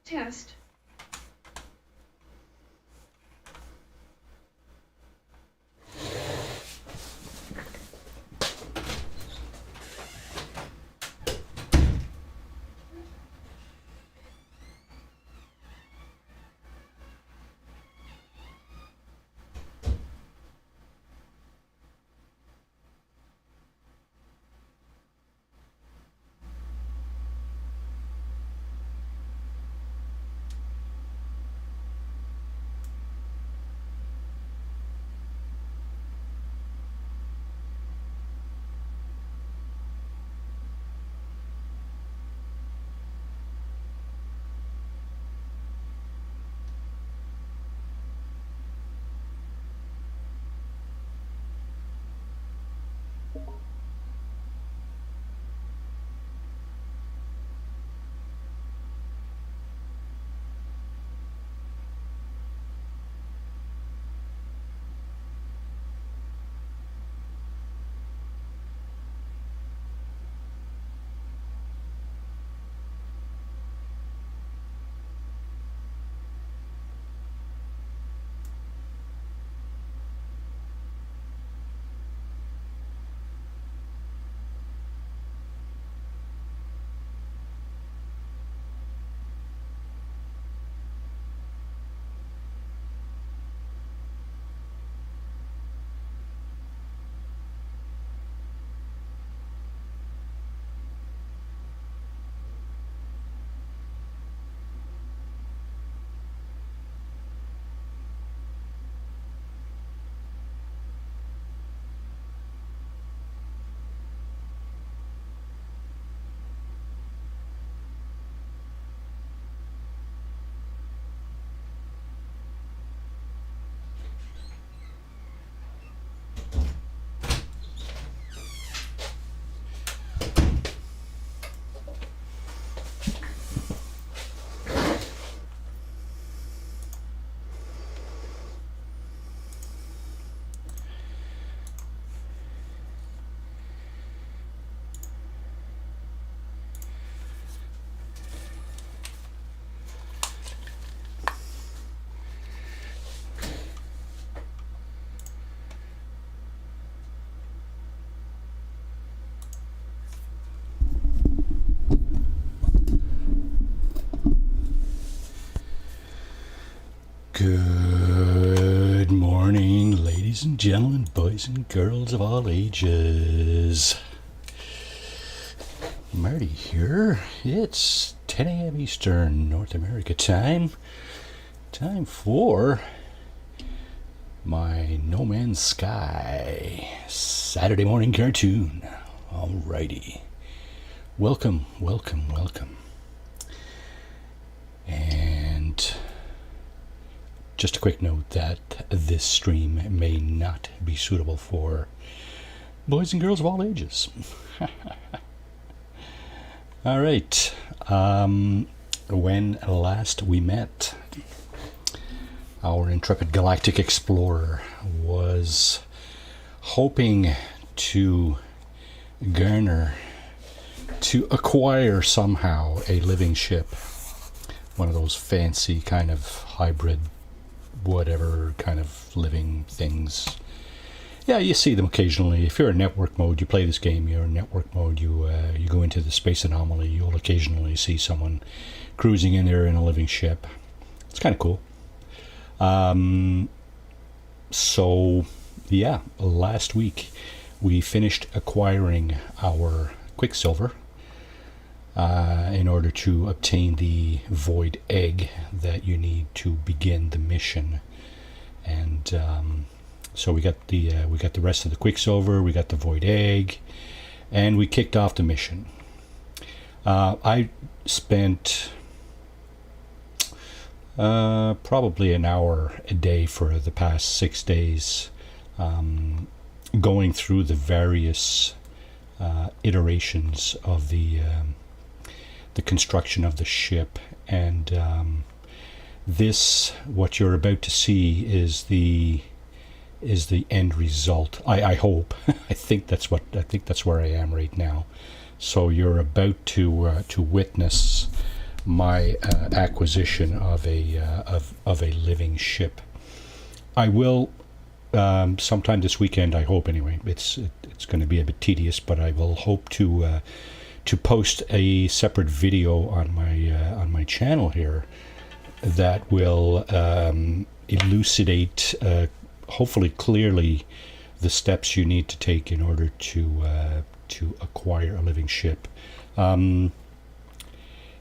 Test. Good morning, ladies and gentlemen, boys and girls of all ages. Marty here. It's 10 a.m. Eastern North America time. Time for my No Man's Sky Saturday morning cartoon. Alrighty. Welcome. And just a quick note that this stream may not be suitable for boys and girls of all ages. All right. When last we met, our intrepid galactic explorer was hoping to acquire somehow a living ship, one of those fancy kind of hybrid whatever kind of living things. Yeah, you see them occasionally. If you're in network mode, you play this game, you're in network mode, you go into the space anomaly, you'll occasionally see someone cruising in there in a living ship. It's kind of cool. So, yeah, last week we finished acquiring our Quicksilver in order to obtain the void egg that you need to begin the mission. And so we got the rest of the Quicksilver, we got the void egg, and we kicked off the mission. I spent probably an hour a day for the past 6 days going through the various iterations of the construction of the ship, and this, what you're about to see, is the end result. I hope. I think that's where I am right now. So you're about to witness my acquisition of a living ship. I will sometime this weekend. I hope anyway. It's going to be a bit tedious, but I will hope to post a separate video on my channel here that will elucidate, hopefully clearly, the steps you need to take in order to acquire a living ship.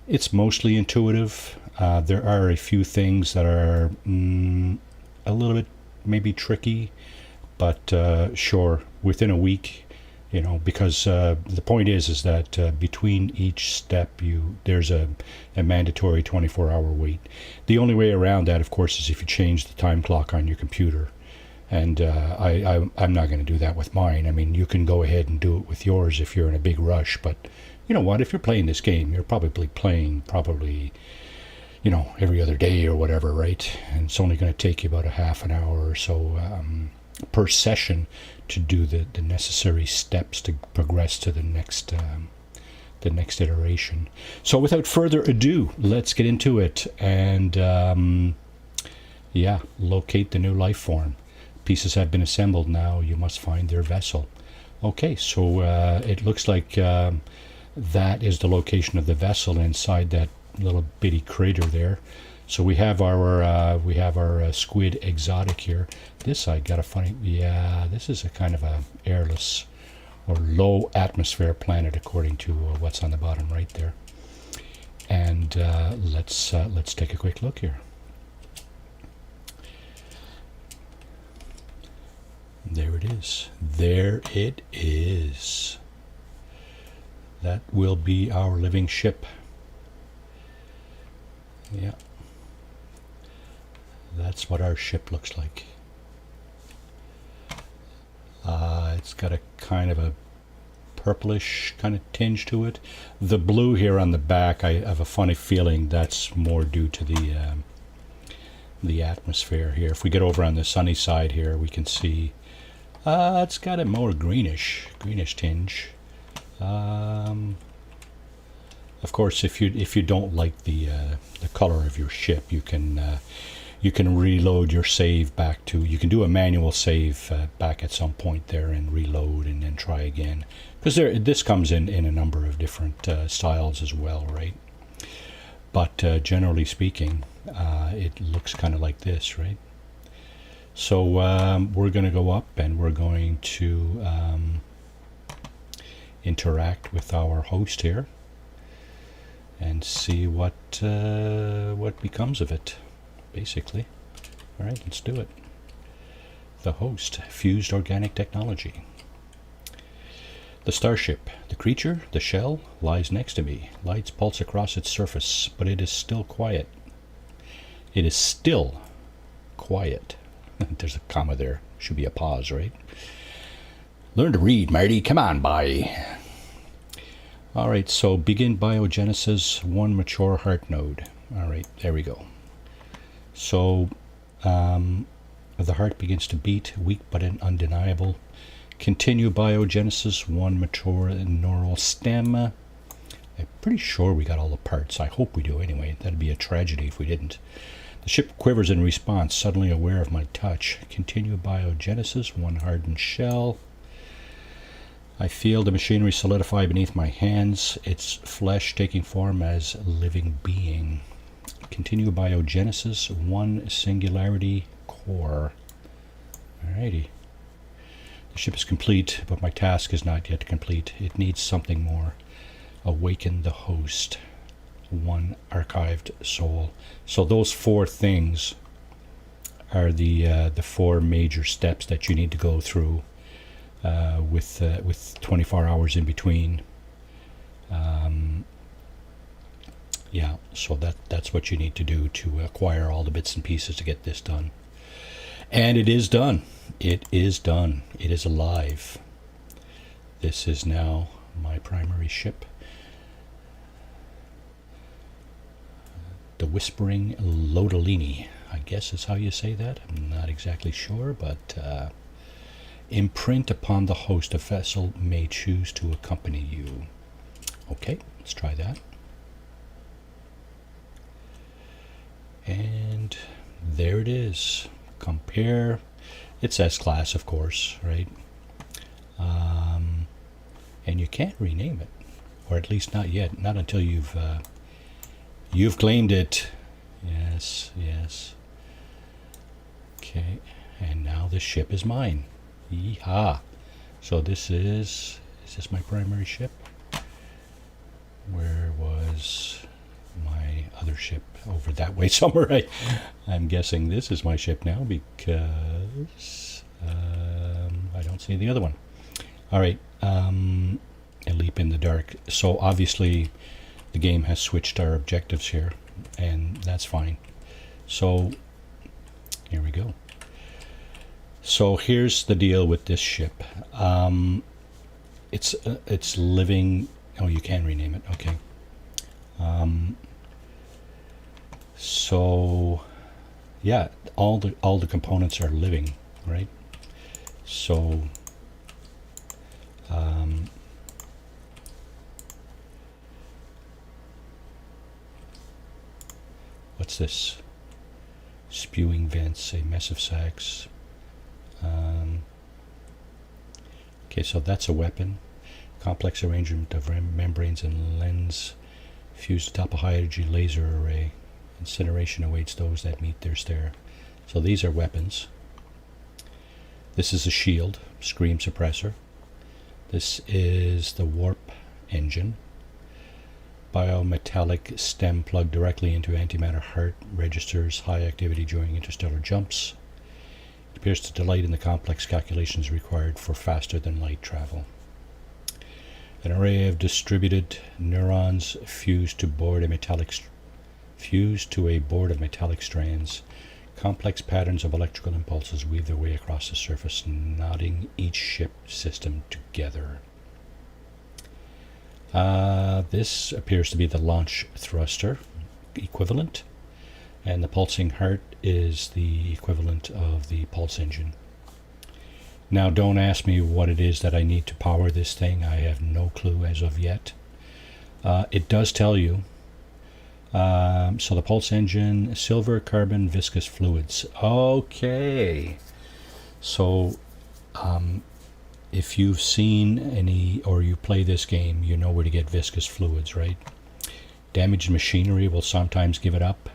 It's mostly intuitive. There are a few things that are a little bit maybe tricky, but sure, within a week, because the point is that between each step there's a mandatory 24-hour wait. The only way around that, of course, is if you change the time clock on your computer. And I'm not going to do that with mine. I mean, you can go ahead and do it with yours if you're in a big rush. But you know what? If you're playing this game, you're probably playing every other day or whatever, right? And it's only going to take you about a half an hour or so per session to do the necessary steps to progress to the next iteration. So without further ado, let's get into it and locate the new life form. Pieces have been assembled. Now you must find their vessel. Okay, so it looks like that is the location of the vessel inside that little bitty crater there. So we have our squid exotic here. This I got a funny, this is a kind of a airless or low atmosphere planet according to what's on the bottom right there. And let's take a quick look here. There it is. There it is. That will be our living ship. Yeah. That's what our ship looks like. It's got a kind of a purplish kind of tinge to it. The blue here on the back, I have a funny feeling that's more due to the atmosphere here. If we get over on the sunny side here, we can see it's got a more greenish tinge. Of course, if you don't like the color of your ship, you can reload your save back to. You can do a manual save back at some point there and reload and then try again. Because this comes in a number of different styles as well, right? But generally speaking, it looks kind of like this, right? So we're going to go up and we're going to interact with our host here and see what becomes of it, basically. All right, let's do it. The host, fused organic technology. The starship, the creature, the shell, lies next to me. Lights pulse across its surface, but it is still quiet. It is still quiet. There's a comma there. Should be a pause, right? Learn to read, Marty. Come on, bye. All right, so begin biogenesis, one mature heart node. All right, there we go. So the heart begins to beat, weak but undeniable. Continue biogenesis, one mature neural stem. I'm pretty sure we got all the parts. I hope we do anyway. That'd be a tragedy if we didn't. The ship quivers in response, suddenly aware of my touch. Continue biogenesis, one hardened shell. I feel the machinery solidify beneath my hands, its flesh taking form as living being. Continue biogenesis, one singularity core. Alrighty. The ship is complete, but my task is not yet complete. It needs something more. Awaken the host. One archived soul. So those four things are the four major steps that you need to go through with 24 hours in between. So that's what you need to do to acquire all the bits and pieces to get this done. And it is done. It is done. It is alive. This is now my primary ship. The Whispering Lodolini, I guess is how you say that. I'm not exactly sure, but imprint upon the host a vessel may choose to accompany you. Okay, let's try that. And there it is. Compare. It's S-Class, of course, right? And you can't rename it, or at least not yet. Not until you've claimed it. Yes, yes. Okay, and now the ship is mine. Yeehaw! So this is this my primary ship? Where was my other ship? Over that way somewhere. I'm guessing this is my ship now because I don't see the other one. All right, a leap in the dark. So obviously the game has switched our objectives here, and that's fine. So here we go. So here's the deal with this ship. It's living. Oh, you can rename it. Okay. So yeah, all the components are living, right? So what's this? Spewing vents, a mess of sacks. Okay, so that's a weapon. Complex arrangement of membranes and lens fused atop a high-energy laser array. Incineration awaits those that meet their stare. So these are weapons. This is a shield, scream suppressor. This is the warp engine. Biometallic stem plugged directly into antimatter heart, registers high activity during interstellar jumps. It appears to delight in the complex calculations required for faster than light travel. An array of distributed neurons fused to a board of metallic strands. Complex patterns of electrical impulses weave their way across the surface, knotting each ship system together. This appears to be the launch thruster equivalent, and the pulsing heart is the equivalent of the pulse engine. Now, don't ask me what it is that I need to power this thing. I have no clue as of yet. It does tell you. So the pulse engine, silver, carbon, viscous fluids. Okay. So if you've seen any, or you play this game, you know where to get viscous fluids, right? Damaged machinery will sometimes give it up.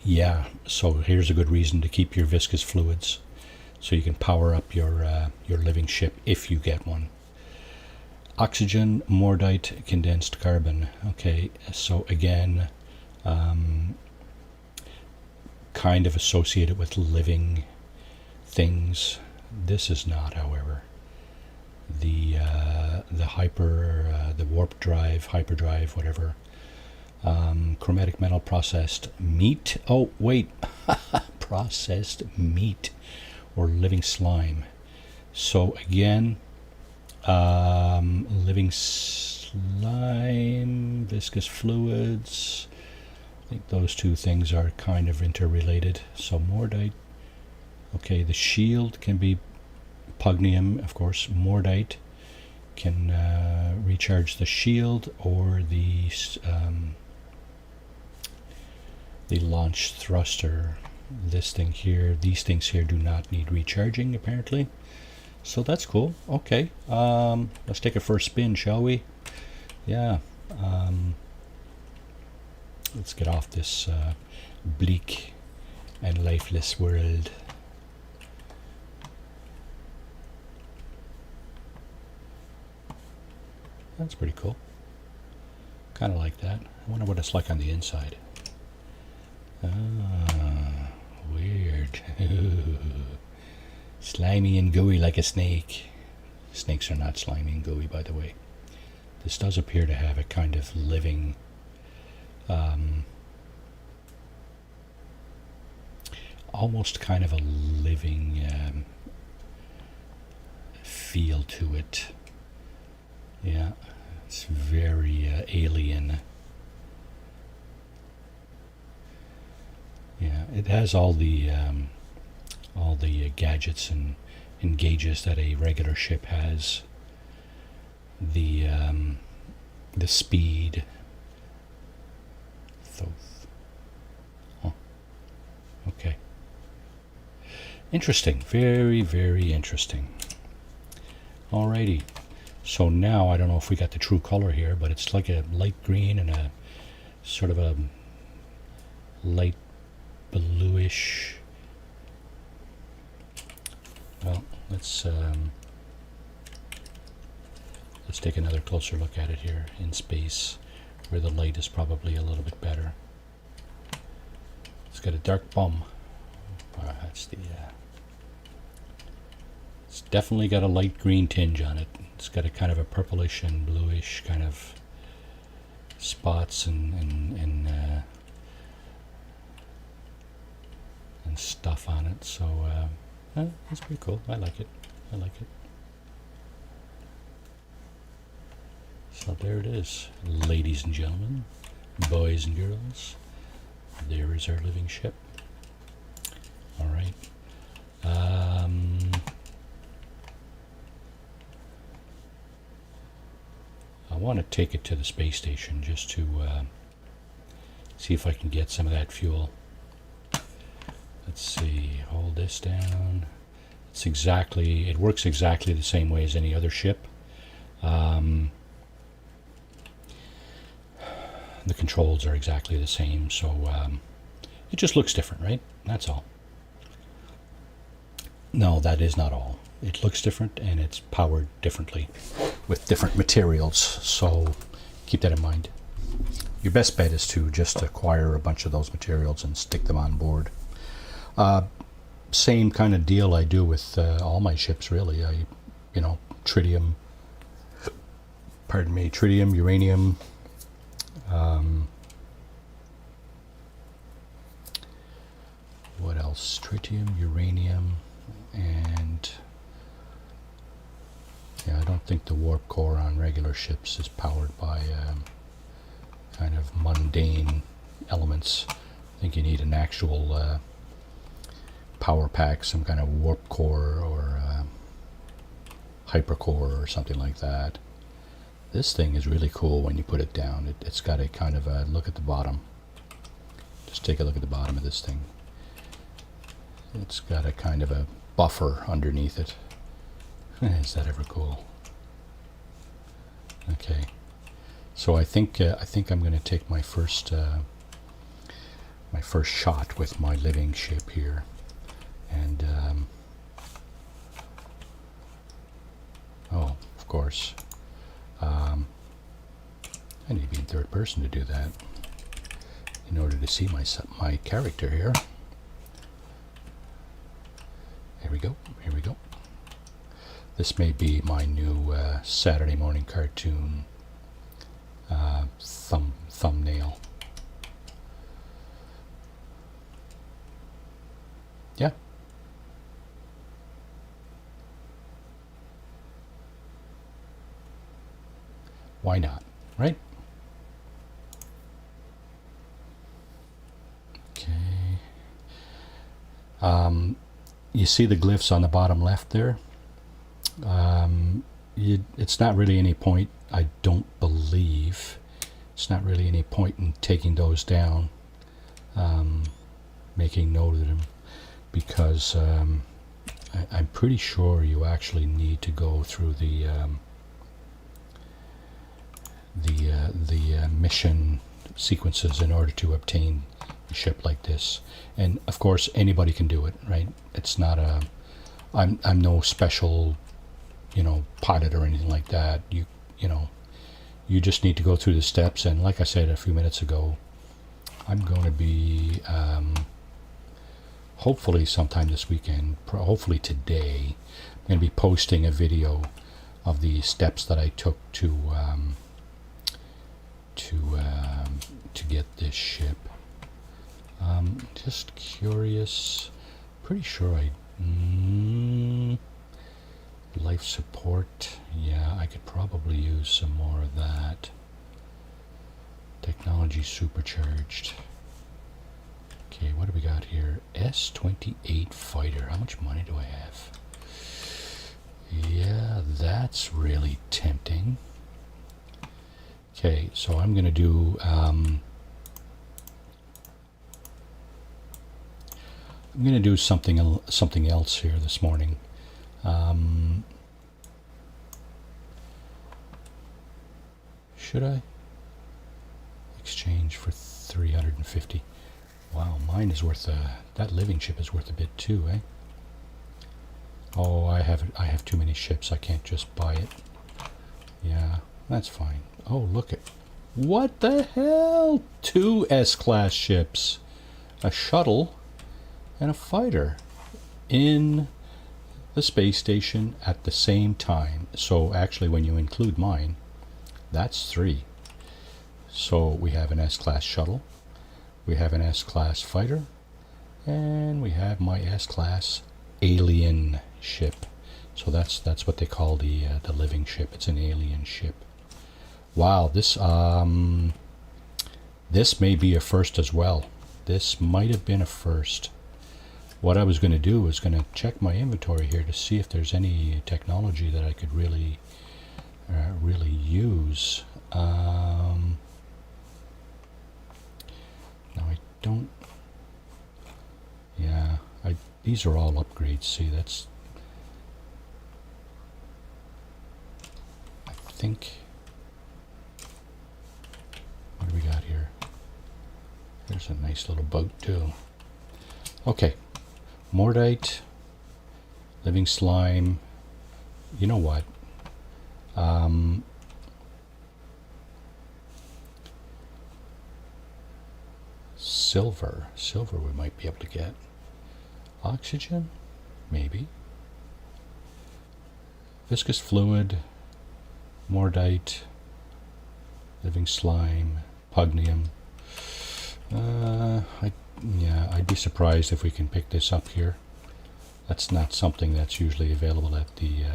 Yeah, so here's a good reason to keep your viscous fluids, so you can power up your living ship if you get one. Oxygen, mordite, condensed carbon. Okay, so again, kind of associated with living things. This is not, however. The warp drive, hyperdrive, whatever. Chromatic metal, processed meat. Oh, wait. Processed meat or living slime. So again, living slime, viscous fluids. I think those two things are kind of interrelated. So mordite. Okay, the shield can be pugnium, of course. Mordite can recharge the shield, or the launch thruster. This thing here, these things here do not need recharging, apparently. So that's cool. Okay, let's take a first spin, shall we? Yeah. Let's get off this bleak and lifeless world. That's pretty cool. Kind of like that. I wonder what it's like on the inside. Ah, weird. Slimy and gooey like a snake. Snakes are not slimy and gooey, by the way. This does appear to have a kind of living, almost kind of a living feel to it. Yeah, it's very alien. Yeah, it has all the gadgets and gauges that a regular ship has. The speed, Thoth. Huh. Okay. Interesting. Very, very interesting. Alrighty. So now, I don't know if we got the true color here, but it's like a light green and a sort of a light bluish. Well, let's take another closer look at it here in space, where the light is probably a little bit better. It's got a dark bum. That's the. It's definitely got a light green tinge on it. It's got a kind of a purplish and bluish kind of spots and stuff on it. So that's pretty cool. I like it. I like it. So there it is, ladies and gentlemen, boys and girls. There is our living ship. All right. I want to take it to the space station just to see if I can get some of that fuel. Let's see, hold this down. It works exactly the same way as any other ship. The controls are exactly the same, so it just looks different, right? That's all. No, that is not all. It looks different and it's powered differently with different materials, so keep that in mind. Your best bet is to just acquire a bunch of those materials and stick them on board. Same kind of deal I do with all my ships, really. Tritium, uranium, what else? Tritium, uranium, and I don't think the warp core on regular ships is powered by kind of mundane elements. I think you need an actual power pack, some kind of warp core or hypercore or something like that. This thing is really cool when you put it down. It's got a kind of a look at the bottom. Just take a look at the bottom of this thing. It's got a kind of a buffer underneath it. Is that ever cool? Okay, so I think I'm going to take my first shot with my living ship here, and oh, of course, I need to be in third person to do that in order to see my character here. Here we go. Here we go. This may be my new Saturday morning cartoon thumbnail. Yeah. Why not, right? Okay. You see the glyphs on the bottom left there? It's not really any point, I don't believe, it's not really any point in taking those down, making note of them, because I'm pretty sure you actually need to go through the mission sequences in order to obtain a ship like this. And of course anybody can do it, right? It's not I'm no special pilot or anything like that. You just need to go through the steps, and like I said a few minutes ago, I'm going to be hopefully sometime this weekend, hopefully today, I'm going to be posting a video of the steps that I took to get this ship. Just curious, pretty sure life support, yeah, I could probably use some more of that. Technology supercharged. Okay, what do we got here? S-28 fighter. How much money do I have? Yeah, that's really tempting. Okay, so I'm gonna do I'm going to do something else here this morning. Should I exchange for 350? Wow, mine is worth that living ship is worth a bit too, eh? Oh, I have too many ships. I can't just buy it. Yeah, that's fine. Oh, look at what the hell? 2 S-class ships, a shuttle, and a fighter in the space station at the same time. So actually, when you include mine, that's 3. So we have an S-class shuttle, we have an S-class fighter, and we have my S-class alien ship. So that's what they call the living ship. It's an alien ship. Wow, this may be a first as well. This might have been a first. What I was going to do was going to check my inventory here to see if there's any technology that I could really use. No, I don't. Yeah, these are all upgrades. See, that's. I think. What do we got here? There's a nice little boat too. Okay, Mordite, living slime. You know what? Silver we might be able to get. Oxygen, maybe. Viscous fluid, Mordite, living slime, pugnium. I'd be surprised if we can pick this up here. That's not something that's usually available at the.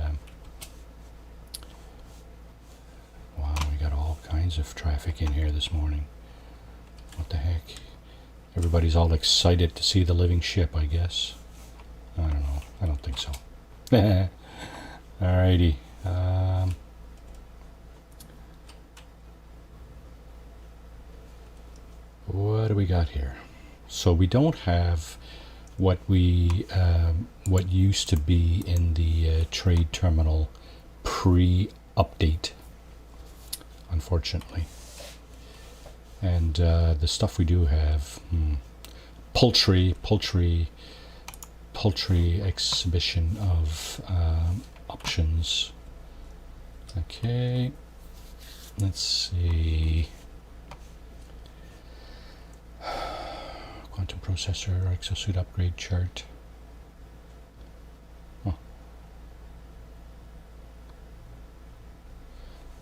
Wow, we got all kinds of traffic in here this morning. What the heck? Everybody's all excited to see the living ship, I guess. I don't know. I don't think so. Alrighty. What do we got here? So we don't have what used to be in the trade terminal pre-update, unfortunately. And the stuff we do have, poultry exhibition of options. Okay, let's see. Quantum processor, exosuit upgrade chart. Oh.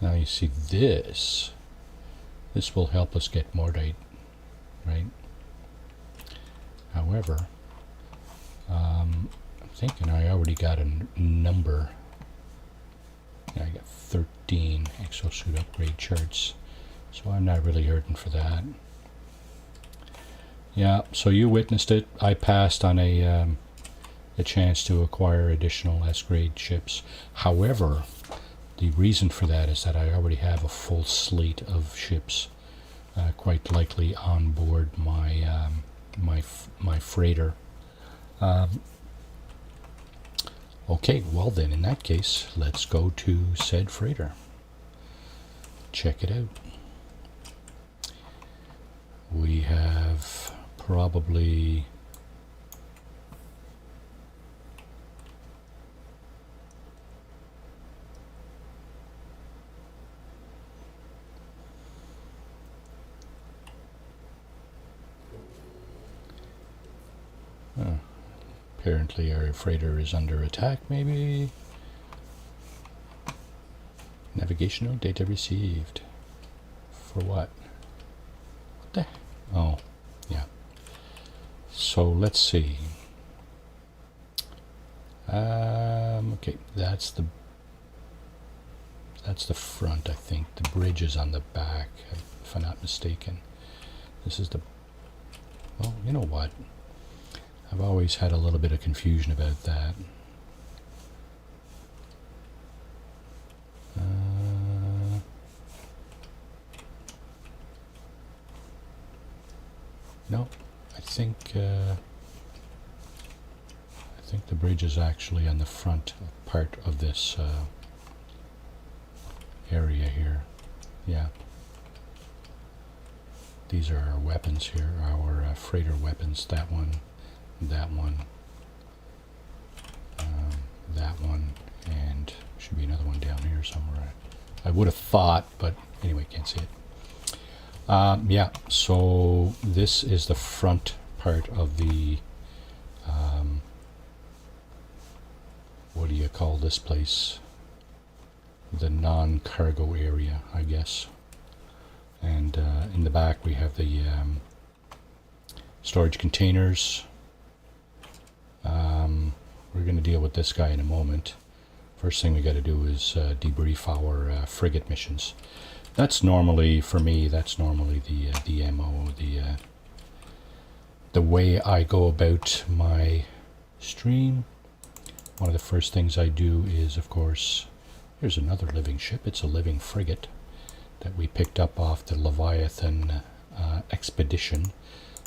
Now you see this. This will help us get Mordite, right? However, I'm thinking I already got a number. Yeah, I got 13 exosuit upgrade charts, so I'm not really hurting for that. Yeah, so you witnessed it. I passed on a chance to acquire additional S-grade ships. However, the reason for that is that I already have a full slate of ships, quite likely on board my my freighter. Okay, well then, in that case, let's go to said freighter. Check it out. We have probably apparently our freighter is under attack, maybe. Navigational data received. For what? What the? Oh, yeah. So let's see. Okay, that's the front, I think. The bridge is on the back, if I'm not mistaken. This is the. Well, you know what? I've always had a little bit of confusion about that. No, I think think the bridge is actually on the front part of this area here. Yeah. These are our weapons here, our freighter weapons. That one, that one, that one, and should be another one down here somewhere. I would have thought, but anyway, can't see it. Yeah, so this is the front part of the, what do you call this place? The non-cargo area, I guess. And in the back we have the storage containers. We're going to deal with this guy in a moment. First thing we got to do is debrief our frigate missions. That's normally, for me, that's normally the MO, the way I go about my stream. One of the first things I do is, of course, here's another living ship. It's a living frigate that we picked up off the Leviathan expedition.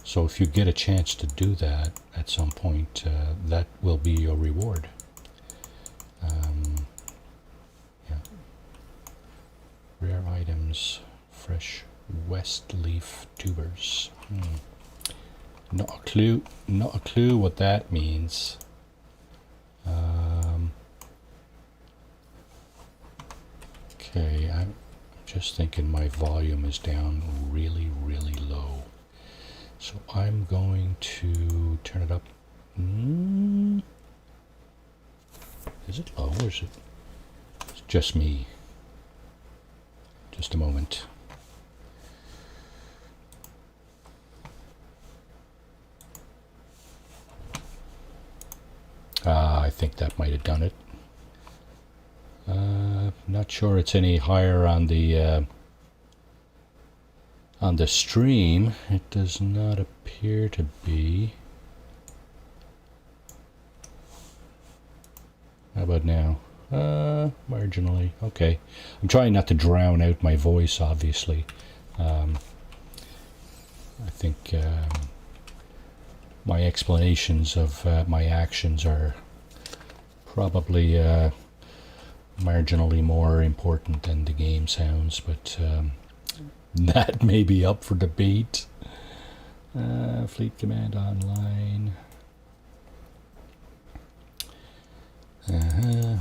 So if you get a chance to do that at some point, that will be your reward. Yeah. Rare items, fresh west leaf tubers. Not a clue what that means. Okay, I'm just thinking my volume is down really, really low. So I'm going to turn it up. Is it low or is it it's just me? Just a moment. I think that might have done it. Not sure it's any higher on the stream. It does not appear to be. How about now? Marginally. Okay. I'm trying not to drown out my voice, obviously. I think my explanations of my actions are probably marginally more important than the game sounds, but that may be up for debate. Fleet Command Online.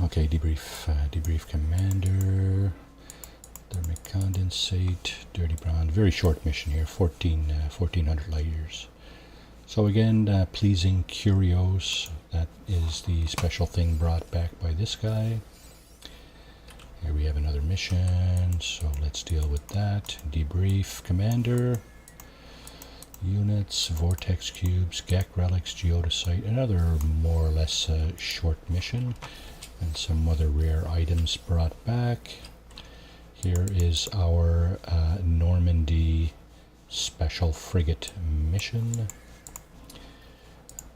Okay, debrief commander. Thermic condensate, dirty brown. Very short mission here, 1400 light years. So again, pleasing curios. That is the special thing brought back by this guy. Here we have another mission, so let's deal with that. Debrief commander. Units, vortex cubes, Gek relics, geodesite. Another more or less short mission. And some other rare items brought back. Here is our Normandy special frigate mission.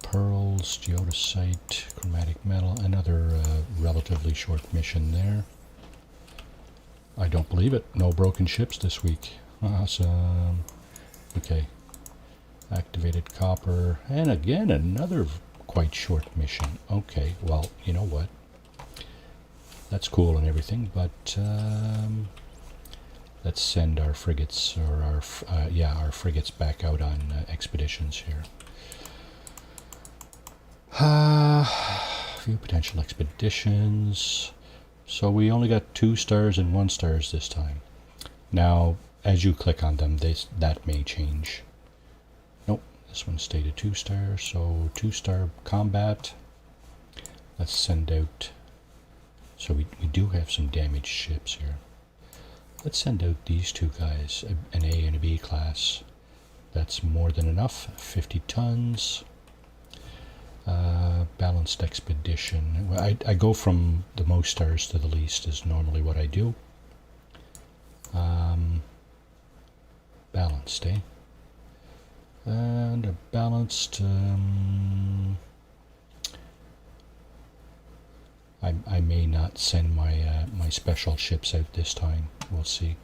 Pearls, geodesite, chromatic metal. Another relatively short mission there. I don't believe it. No broken ships this week. Awesome. Okay. Activated copper. And again, another quite short mission. Okay, well, you know what? That's cool and everything, but let's send our frigates, or our frigates back out on expeditions here. Few potential expeditions. So we only got 2 stars and 1 stars this time. Now, as you click on them, that may change. Nope, this one stayed a 2 star, so 2 star combat. Let's send out. So we do have some damaged ships here. Let's send out these 2 guys, an A and a B class. That's more than enough. 50 tons. Balanced expedition. I go from the most stars to the least is normally what I do. Balanced, eh? And a balanced. I may not send my my special ships out this time. We'll see.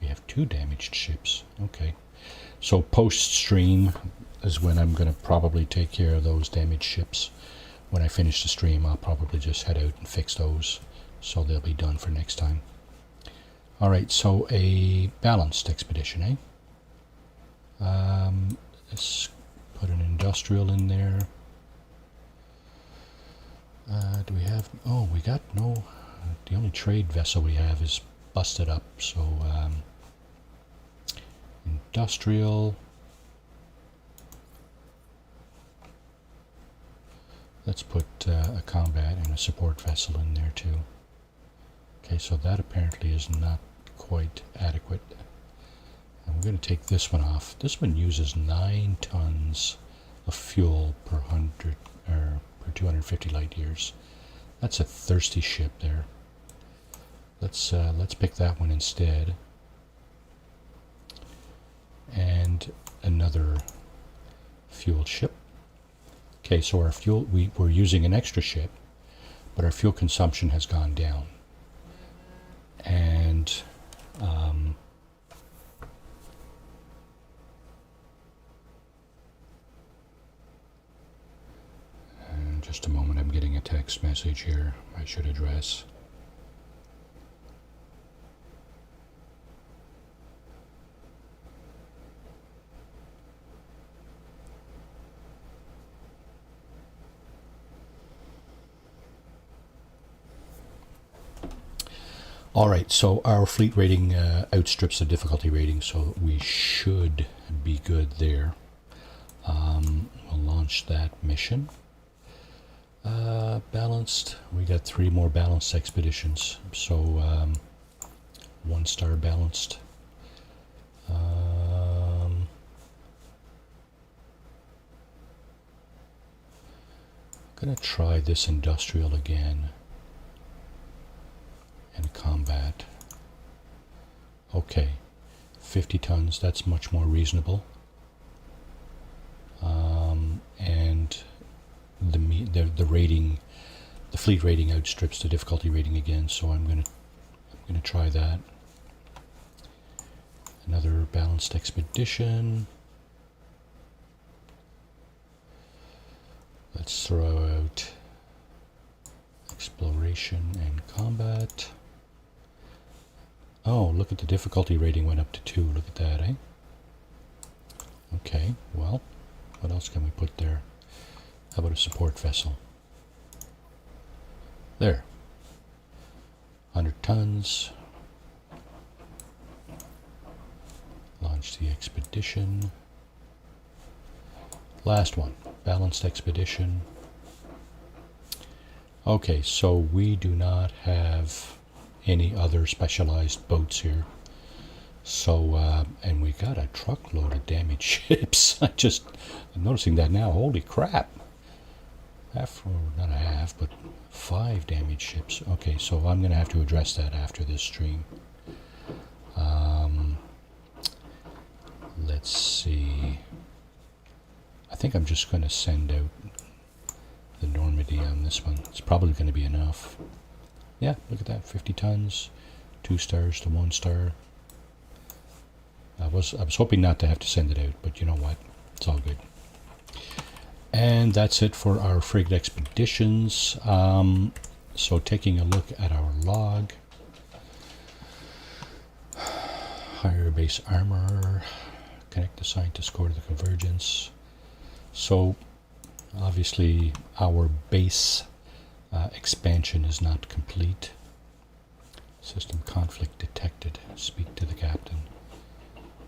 We have 2 damaged ships. Okay. So post stream, is when I'm going to probably take care of those damaged ships. When I finish the stream, I'll probably just head out and fix those, so they'll be done for next time. Alright, so a balanced expedition, eh? Let's put an industrial in there. Do we have... Oh, we got no... The only trade vessel we have is busted up, so... industrial... Let's put a combat and a support vessel in there too. Okay, so that apparently is not quite adequate. And we're going to take this one off. This one uses 9 tons of fuel per 100 or per 250 light years. That's a thirsty ship there. Let's pick that one instead. And another fuel ship. Okay, so our fuel, we're using an extra ship, but our fuel consumption has gone down. And just a moment, I'm getting a text message here I should address. Alright, so our fleet rating outstrips the difficulty rating, so we should be good there. We'll launch that mission. Balanced, we got 3 more balanced expeditions, so 1-star balanced. I'm gonna try this industrial again. And combat. Okay, 50 tons, that's much more reasonable. And the rating, the fleet rating outstrips the difficulty rating again, so I'm gonna try that. Another balanced expedition. Let's throw out exploration and combat. Oh, look at the difficulty rating went up to 2. Look at that, eh? Okay, well, what else can we put there? How about a support vessel? There. 100 tons. Launch the expedition. Last one, balanced expedition. Okay, so we do not have any other specialized boats here. So, and we got a truckload of damaged ships. I'm noticing that now. Holy crap. Not a half, but 5 damaged ships. Okay, so I'm going to have to address that after this stream. Let's see. I think I'm just going to send out the Normandy on this one. It's probably going to be enough. Yeah, look at that, 50 tons, 2 stars to 1 star. I was hoping not to have to send it out, but you know what? It's all good. And that's it for our frigate expeditions. So taking a look at our log. Higher base armor. Connect the scientist core to the convergence. So obviously our base expansion is not complete. System conflict detected. Speak to the captain.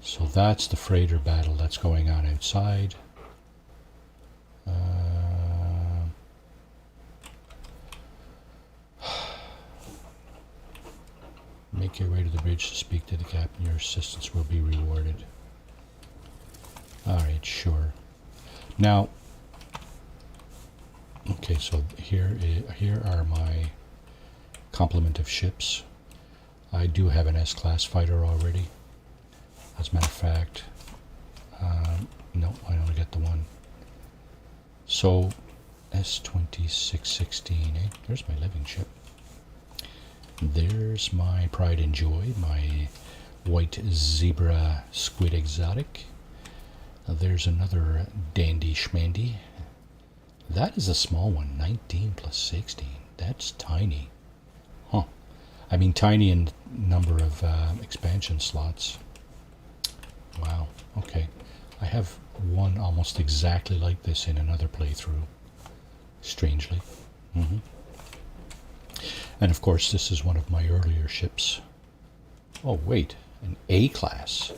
So that's the freighter battle that's going on outside. Make your way to the bridge to speak to the captain. Your assistance will be rewarded. Alright, sure. Now, okay, so here are my complement of ships. I do have an S-class fighter already. As a matter of fact, no, I only got the one. So, S-2616, eh? There's my living ship. There's my Pride and Joy, my white zebra squid exotic. There's another dandy schmandy. That is a small one, 19 plus 16. That's tiny. Huh. I mean, tiny in number of expansion slots. Wow, okay. I have one almost exactly like this in another playthrough, strangely. And of course, this is one of my earlier ships. Oh, wait, an A class.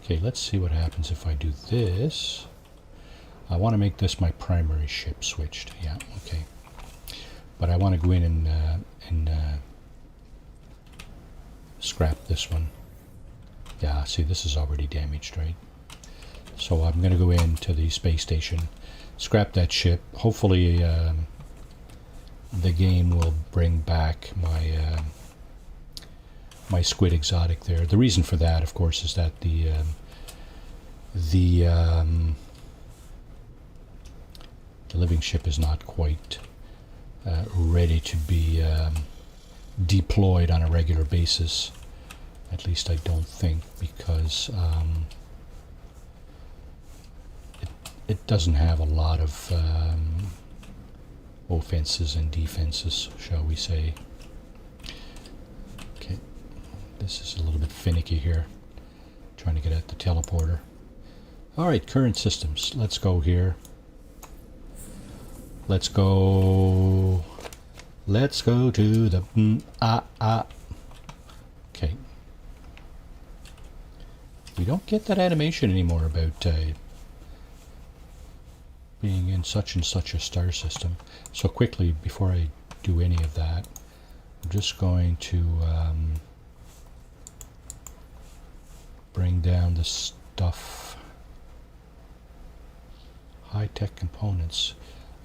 Okay, let's see what happens if I do this. I want to make this my primary ship switched. Yeah, okay. But I want to go in and scrap this one. Yeah, see, this is already damaged, right? So I'm going to go into the space station, scrap that ship. Hopefully the game will bring back my my squid exotic there. The reason for that, of course, is that the living ship is not quite ready to be deployed on a regular basis. At least I don't think, because it doesn't have a lot of offenses and defenses, shall we say. Okay, this is a little bit finicky here, trying to get at the teleporter. Alright, current systems. Let's go here. Let's go to the Okay. We don't get that animation anymore about being in such and such a star system. So quickly, before I do any of that, I'm just going to bring down the stuff. High-tech components.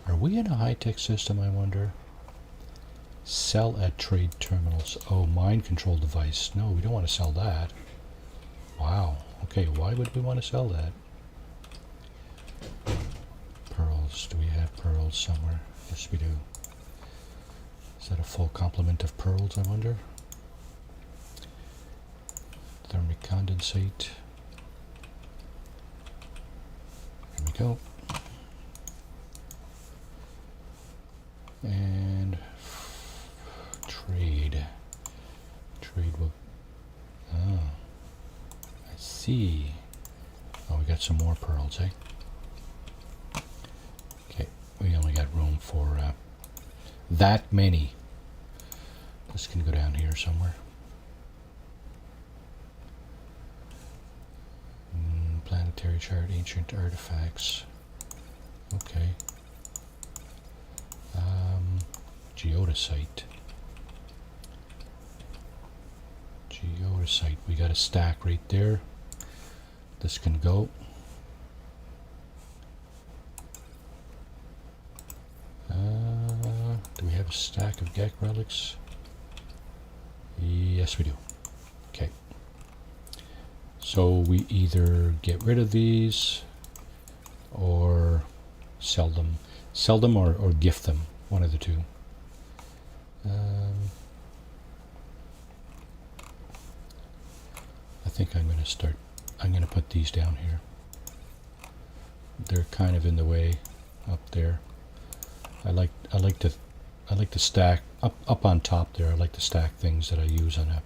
Are we in a high-tech system, I wonder? Sell at trade terminals. Oh, mind control device. No, we don't want to sell that. Wow. Okay, why would we want to sell that? Pearls. Do we have pearls somewhere? Yes, we do. Is that a full complement of pearls, I wonder? Thermic condensate. Here we go. And trade will, oh, I see. Oh, we got some more pearls, eh? Okay, we only got room for that many. This can go down here somewhere. Planetary chart, ancient artifacts. Okay. Geodesite. Geodesite. We got a stack right there. This can go. Do we have a stack of Gek relics? Yes, we do. Okay. So we either get rid of these or sell them. Sell them or gift them. One of the two. I think I'm going to put these down here. They're kind of in the way up there. I like to stack up on top there. I like to stack things that I use on a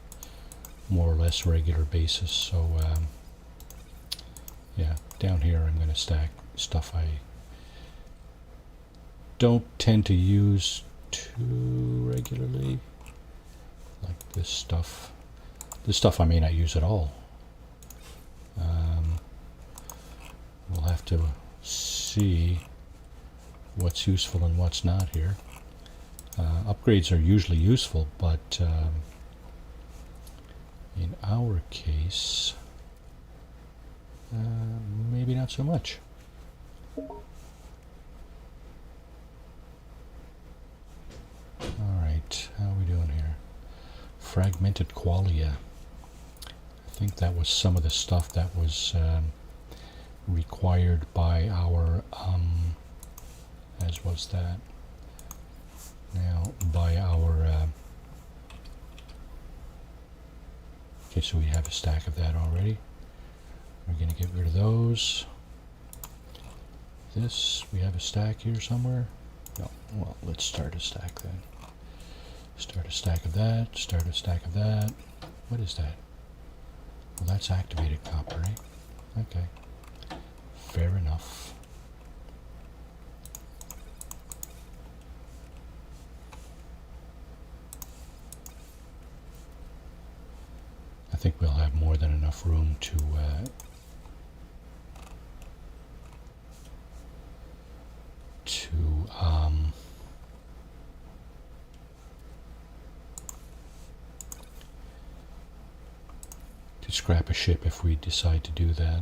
more or less regular basis. So yeah, down here I'm going to stack stuff I don't tend to use too regularly, like this stuff. This stuff I may not use at all. We'll have to see what's useful and what's not here. Upgrades are usually useful, but in our case, maybe not so much. Alright, how are we doing here? Fragmented qualia. I think that was some of the stuff that was required by our, as was that. Now, by our, okay, so we have a stack of that already. We're going to get rid of those. This, we have a stack here somewhere. No, well, let's start a stack then. Start a stack of that, start a stack of that. What is that? Well, that's activated copper, right? Okay. Fair enough. I think we'll have more than enough room to scrap a ship if we decide to do that.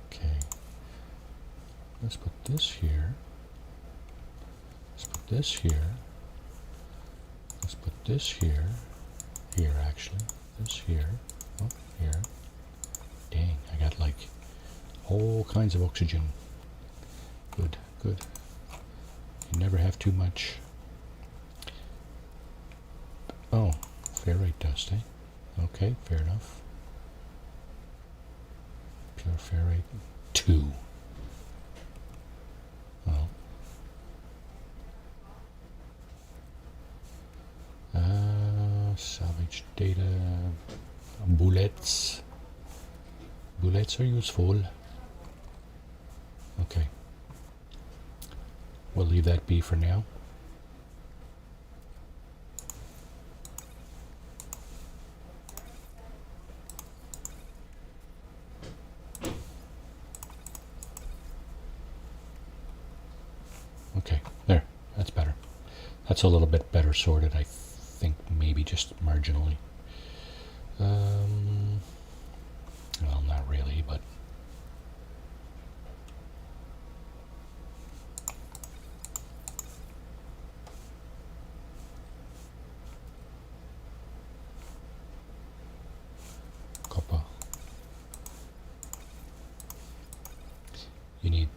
Okay. Let's put this here. Let's put this here. Let's put this here. Here, actually. This here. Oh, here. Dang, I got like all kinds of oxygen. Good, good. You never have too much. Oh, ferrite dust, eh? Okay, fair enough. Pure ferrite 2. Well. Salvage data. Bullets. Bullets are useful. Okay. We'll leave that be for now. Okay, there. That's better. That's a little bit better sorted, I think, maybe just marginally. Well, not really, but... Copper. You need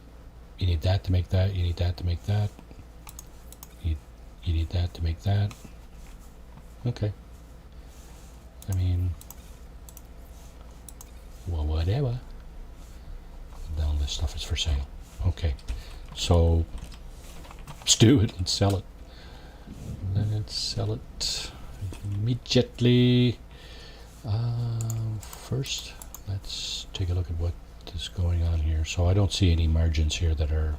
that to make that, you need that to make that. You need that to make that. Okay. I mean, well, whatever. All this stuff is for sale. Okay. So, let's do it. Let's sell it. Let's sell it immediately. First, let's take a look at what is going on here. So I don't see any margins here that are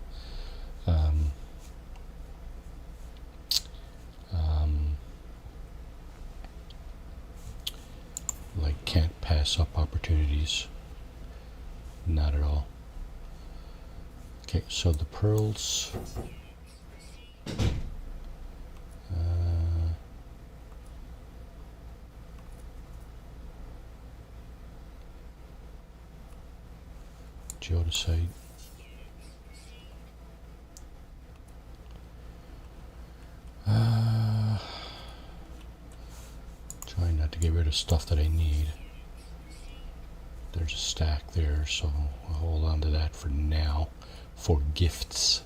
like can't pass up opportunities. Not at all. Okay, so the pearls. Geodesite. Trying not to get rid of stuff that I need. There's a stack there, so I'll hold on to that for now. For gifts.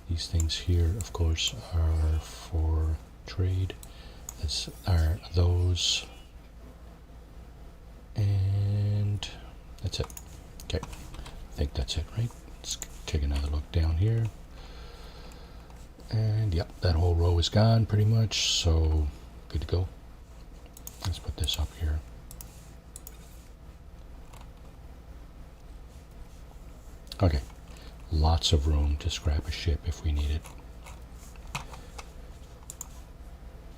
These things here, of course, are for trade. This are those. And that's it. Okay. I think that's it, right? Let's take another look down here. And yep, that whole row is gone pretty much, so good to go. Let's put this up here. Okay, lots of room to scrap a ship if we need it.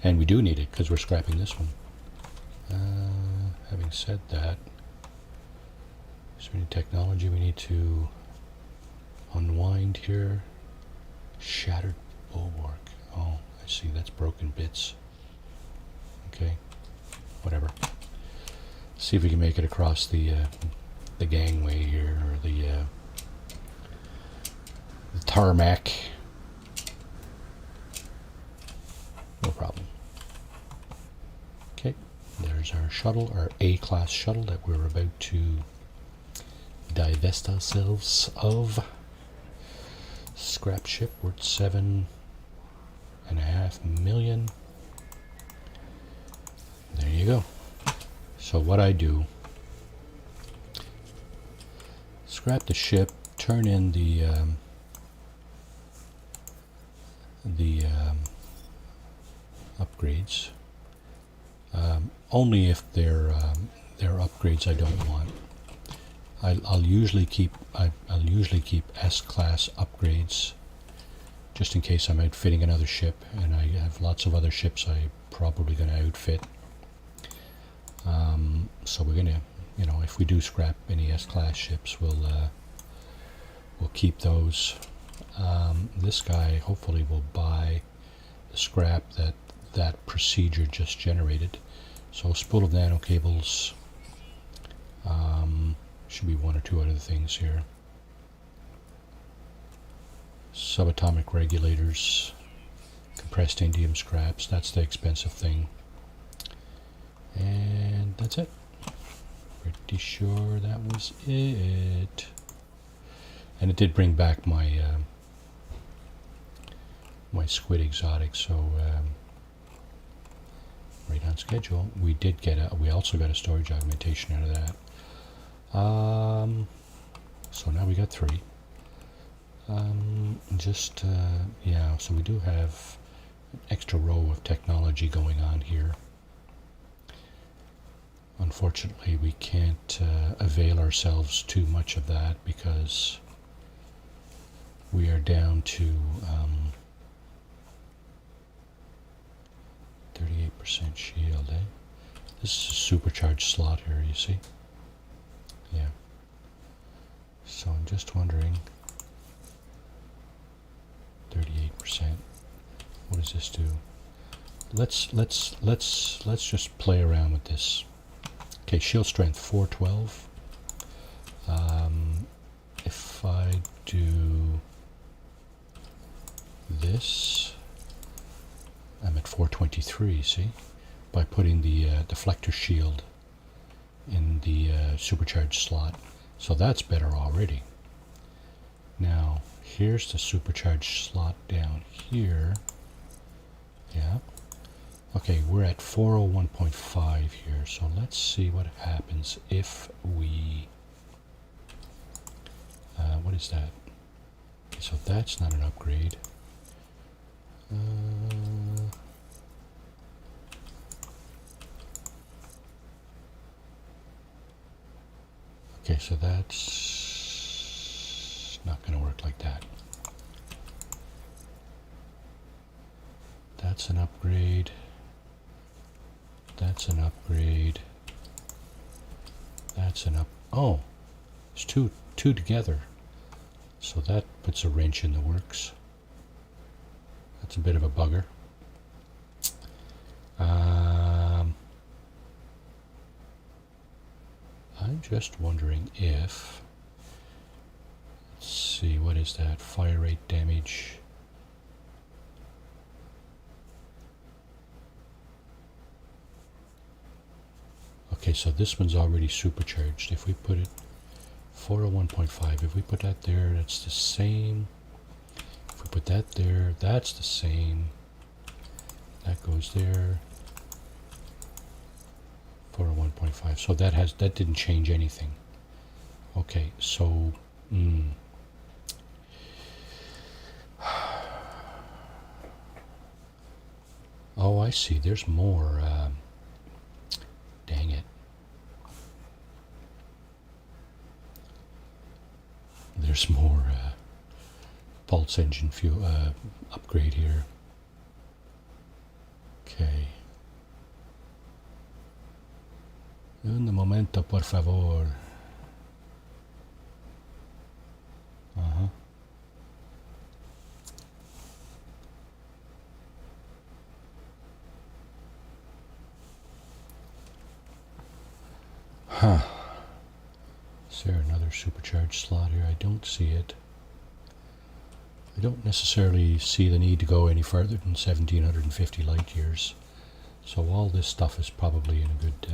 And we do need it because we're scrapping this one. Having said that, is there any technology we need to unwind here? Shattered bulwark. Oh, I see, that's broken bits. Okay, whatever. See if we can make it across the gangway here, or the tarmac. No problem. Okay, there's our shuttle, our A-class shuttle that we're about to divest ourselves of. Scrap ship worth 7.5 million. There you go. So what I do scrap the ship, turn in the upgrades. Only if they're upgrades I don't want. I'll usually keep S-class upgrades just in case I'm outfitting another ship, and I have lots of other ships I'm probably going to outfit. So we're going to, if we do scrap any S-class ships, we'll keep those. This guy hopefully will buy the scrap that procedure just generated. So spool of nano cables. Should be one or two other things here. Subatomic regulators, compressed indium scraps, that's the expensive thing. And that's it. Pretty sure that was it. And it did bring back my my squid exotic, so right on schedule. We also got a storage augmentation out of that. So now we got 3. So we do have an extra row of technology going on here. Unfortunately, we can't avail ourselves too much of that because we are down to 38% shield, eh? This is a supercharged slot here, you see? Yeah. So I'm just wondering, 38%. What does this do? Let's just play around with this. Okay, shield strength 412. If I do this, I'm at 423, see? By putting the deflector shield in the supercharged slot. So that's better already. Now, here's the supercharged slot down here. Yeah. Okay, we're at 401.5 here, so let's see what happens if we... what is that? Okay, so that's not an upgrade. Okay, so that's not going to work like that. That's an upgrade. That's an upgrade. That's an up. Oh, it's two together. So that puts a wrench in the works. That's a bit of a bugger. I'm just wondering if, let's see, what is that? Fire rate damage. Okay, so this one's already supercharged. If we put it 401.5, if we put that there, that's the same. If we put that there, that's the same. That goes there. 401.5. So that didn't change anything. Okay, so oh, I see. There's more. Dang it. There's more pulse engine fuel upgrade here. Okay. Un momento, por favor. Huh. Is there another supercharged slot here? I don't see it. I don't necessarily see the need to go any further than 1750 light years. So all this stuff is probably in a good...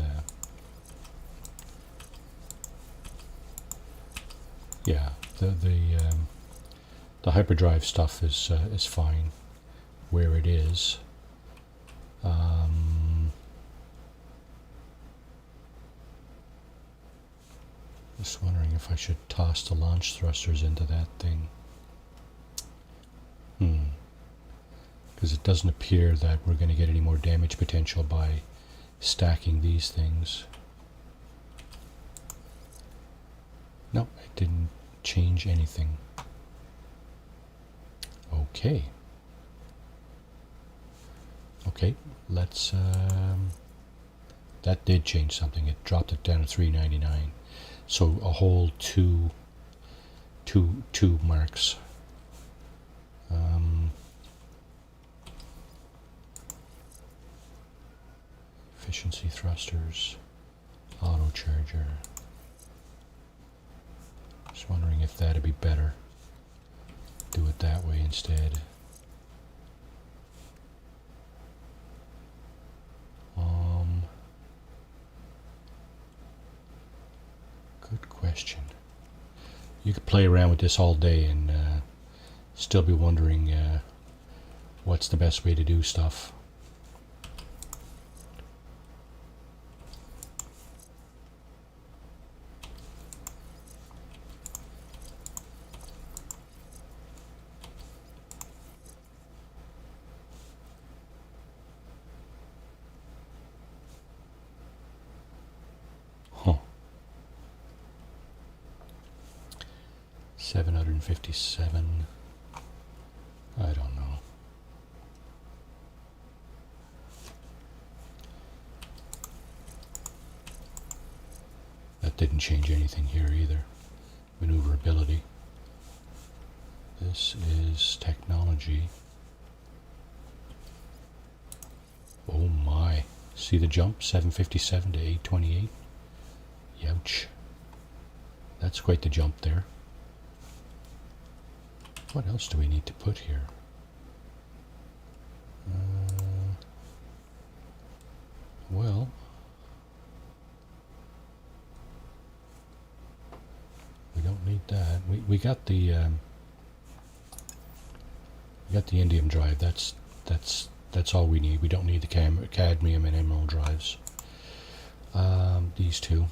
yeah, the hyperdrive stuff is fine where it is. Just wondering if I should toss the launch thrusters into that thing. Because it doesn't appear that we're going to get any more damage potential by stacking these things. No, it didn't change anything. Okay. Okay, let's... that did change something. It dropped it down to 399. So a whole two marks. Efficiency thrusters, auto charger. Just wondering if that'd be better. Do it that way instead. Good question. You could play around with this all day and still be wondering what's the best way to do stuff. Huh. 757. I don't know. That didn't change anything here either. Maneuverability. This is technology. Oh my. See the jump? 757 to 828. Youch. That's quite the jump there. What else do we need to put here? Well, we don't need that. We got the indium drive. That's all we need. We don't need the cadmium and emerald drives. These two.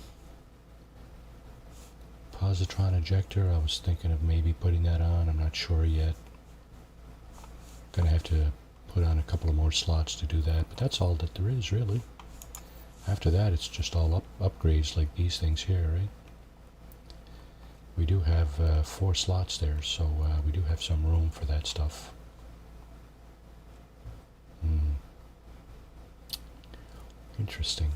Positron ejector, I was thinking of maybe putting that on. I'm not sure yet. Gonna have to put on a couple of more slots to do that, but that's all that there is really. After that, it's just all upgrades like these things here, right? We do have 4 slots there, so we do have some room for that stuff. Interesting.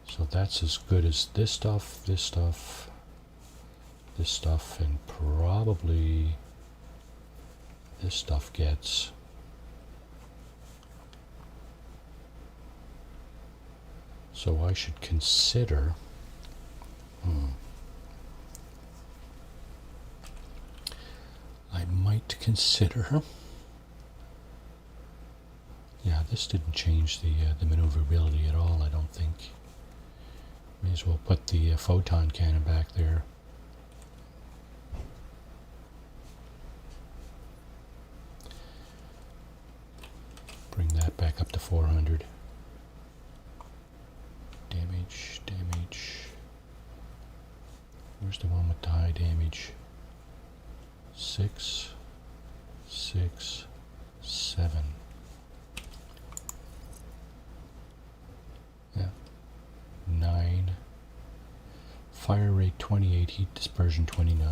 So that's as good as this stuff, this stuff, this stuff, and probably this stuff gets. So I should consider I might consider. Yeah, this didn't change the maneuverability at all, I don't think. May as well put the photon cannon back there. Bring that back up to 400. Damage, damage. Where's the one with the high damage? 6, 6, 7. Yeah. 9. Fire rate 28, heat dispersion 29.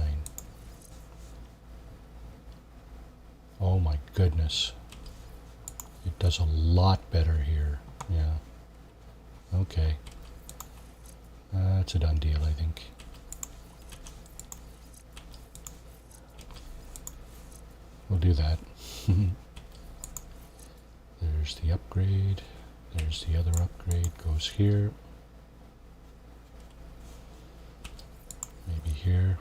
Oh my goodness. It does a lot better here. Yeah. Okay. That's a done deal, I think. We'll do that. There's the upgrade. There's the other upgrade. Goes here. Maybe here.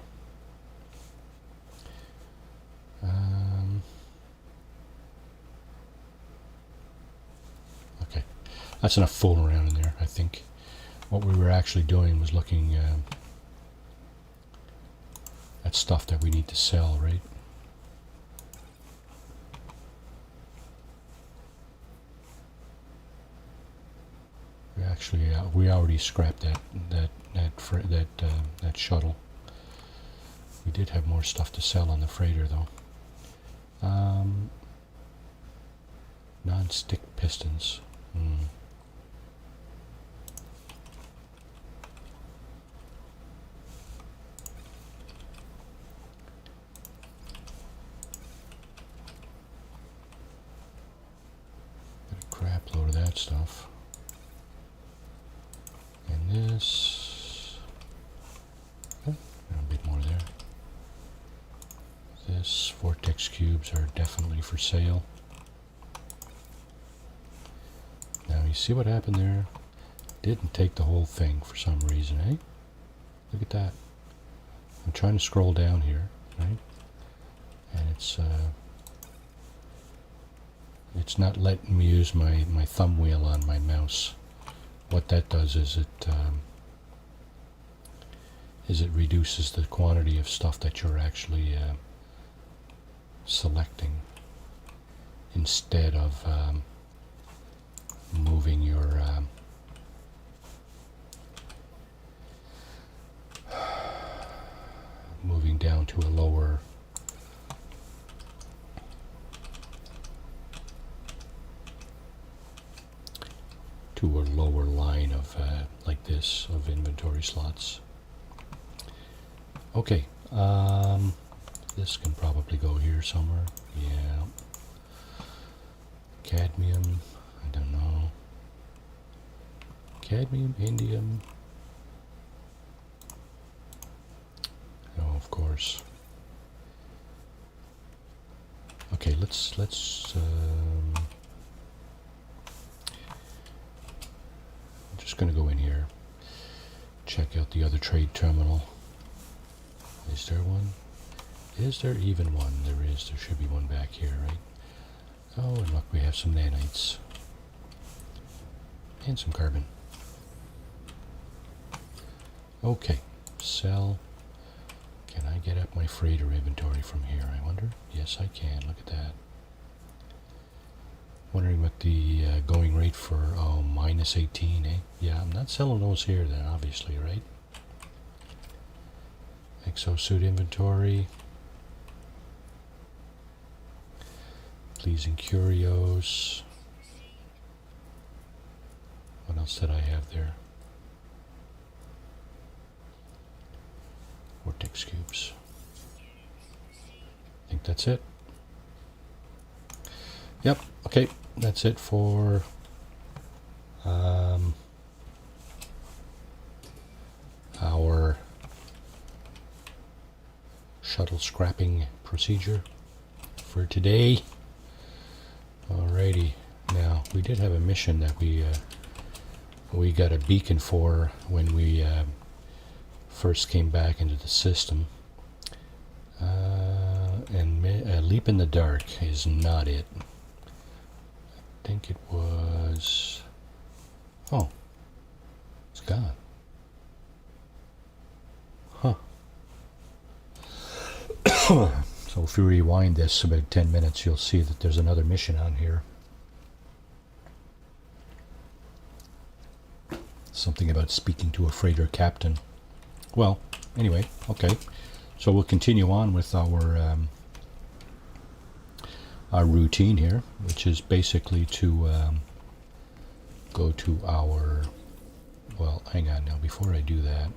Okay. That's enough fooling around in there, I think. What we were actually doing was looking at stuff that we need to sell, right? Yeah, actually, we already scrapped that shuttle. We did have more stuff to sell on the freighter, though. Non-stick pistons. Crap load of that stuff. And this. Oh, a bit more there. This vortex cubes are definitely for sale. Now you see what happened there? Didn't take the whole thing for some reason, eh? Look at that. I'm trying to scroll down here, right? And it's not letting me use my thumb wheel on my mouse. What that does is it reduces the quantity of stuff that you're actually selecting instead of moving your moving down to a lower line of like this of inventory slots. Okay, this can probably go here somewhere. Yeah. Cadmium, I don't know. Cadmium, indium. Oh, of course. Okay, let's I'm just going to go in here, check out the other trade terminal. Is there one? Is there even one? There is. There should be one back here, right? Oh, and look, we have some nanites. And some carbon. Okay, sell. Can I get up my freighter inventory from here, I wonder? Yes, I can. Look at that. Wondering what the going rate for, oh, minus 18, eh? Yeah, I'm not selling those here then, obviously, right? Exosuit inventory. Pleasing curios. What else did I have there? Vortex cubes. I think that's it. Yep, okay, that's it for our shuttle scrapping procedure for today. Alrighty, now we did have a mission that we got a beacon for when we first came back into the system, and a leap in the dark is not it. I think it was, oh, it's gone. Huh. So if you rewind this about 10 minutes, you'll see that there's another mission on here. Something about speaking to a freighter captain. Well, anyway, okay. So we'll continue on with our routine here, which is basically to go to our, well, hang on now, before I do that,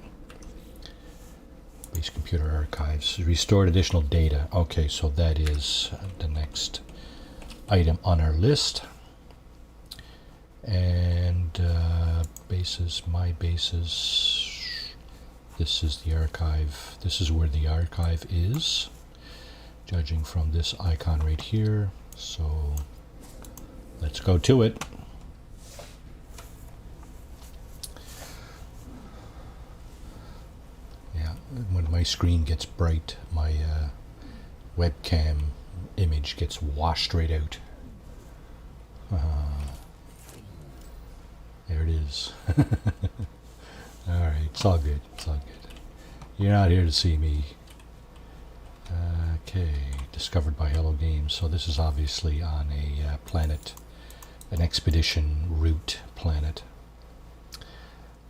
base computer archives, restored additional data. Okay, so that is the next item on our list. And bases, my bases, this is the archive, this is where the archive is, judging from this icon right here. So let's go to it. Yeah, when my screen gets bright, my webcam image gets washed right out. There it is. Alright, it's all good, it's all good. You're not here to see me. Okay, discovered by Hello Games. So this is obviously on a planet, an expedition route planet.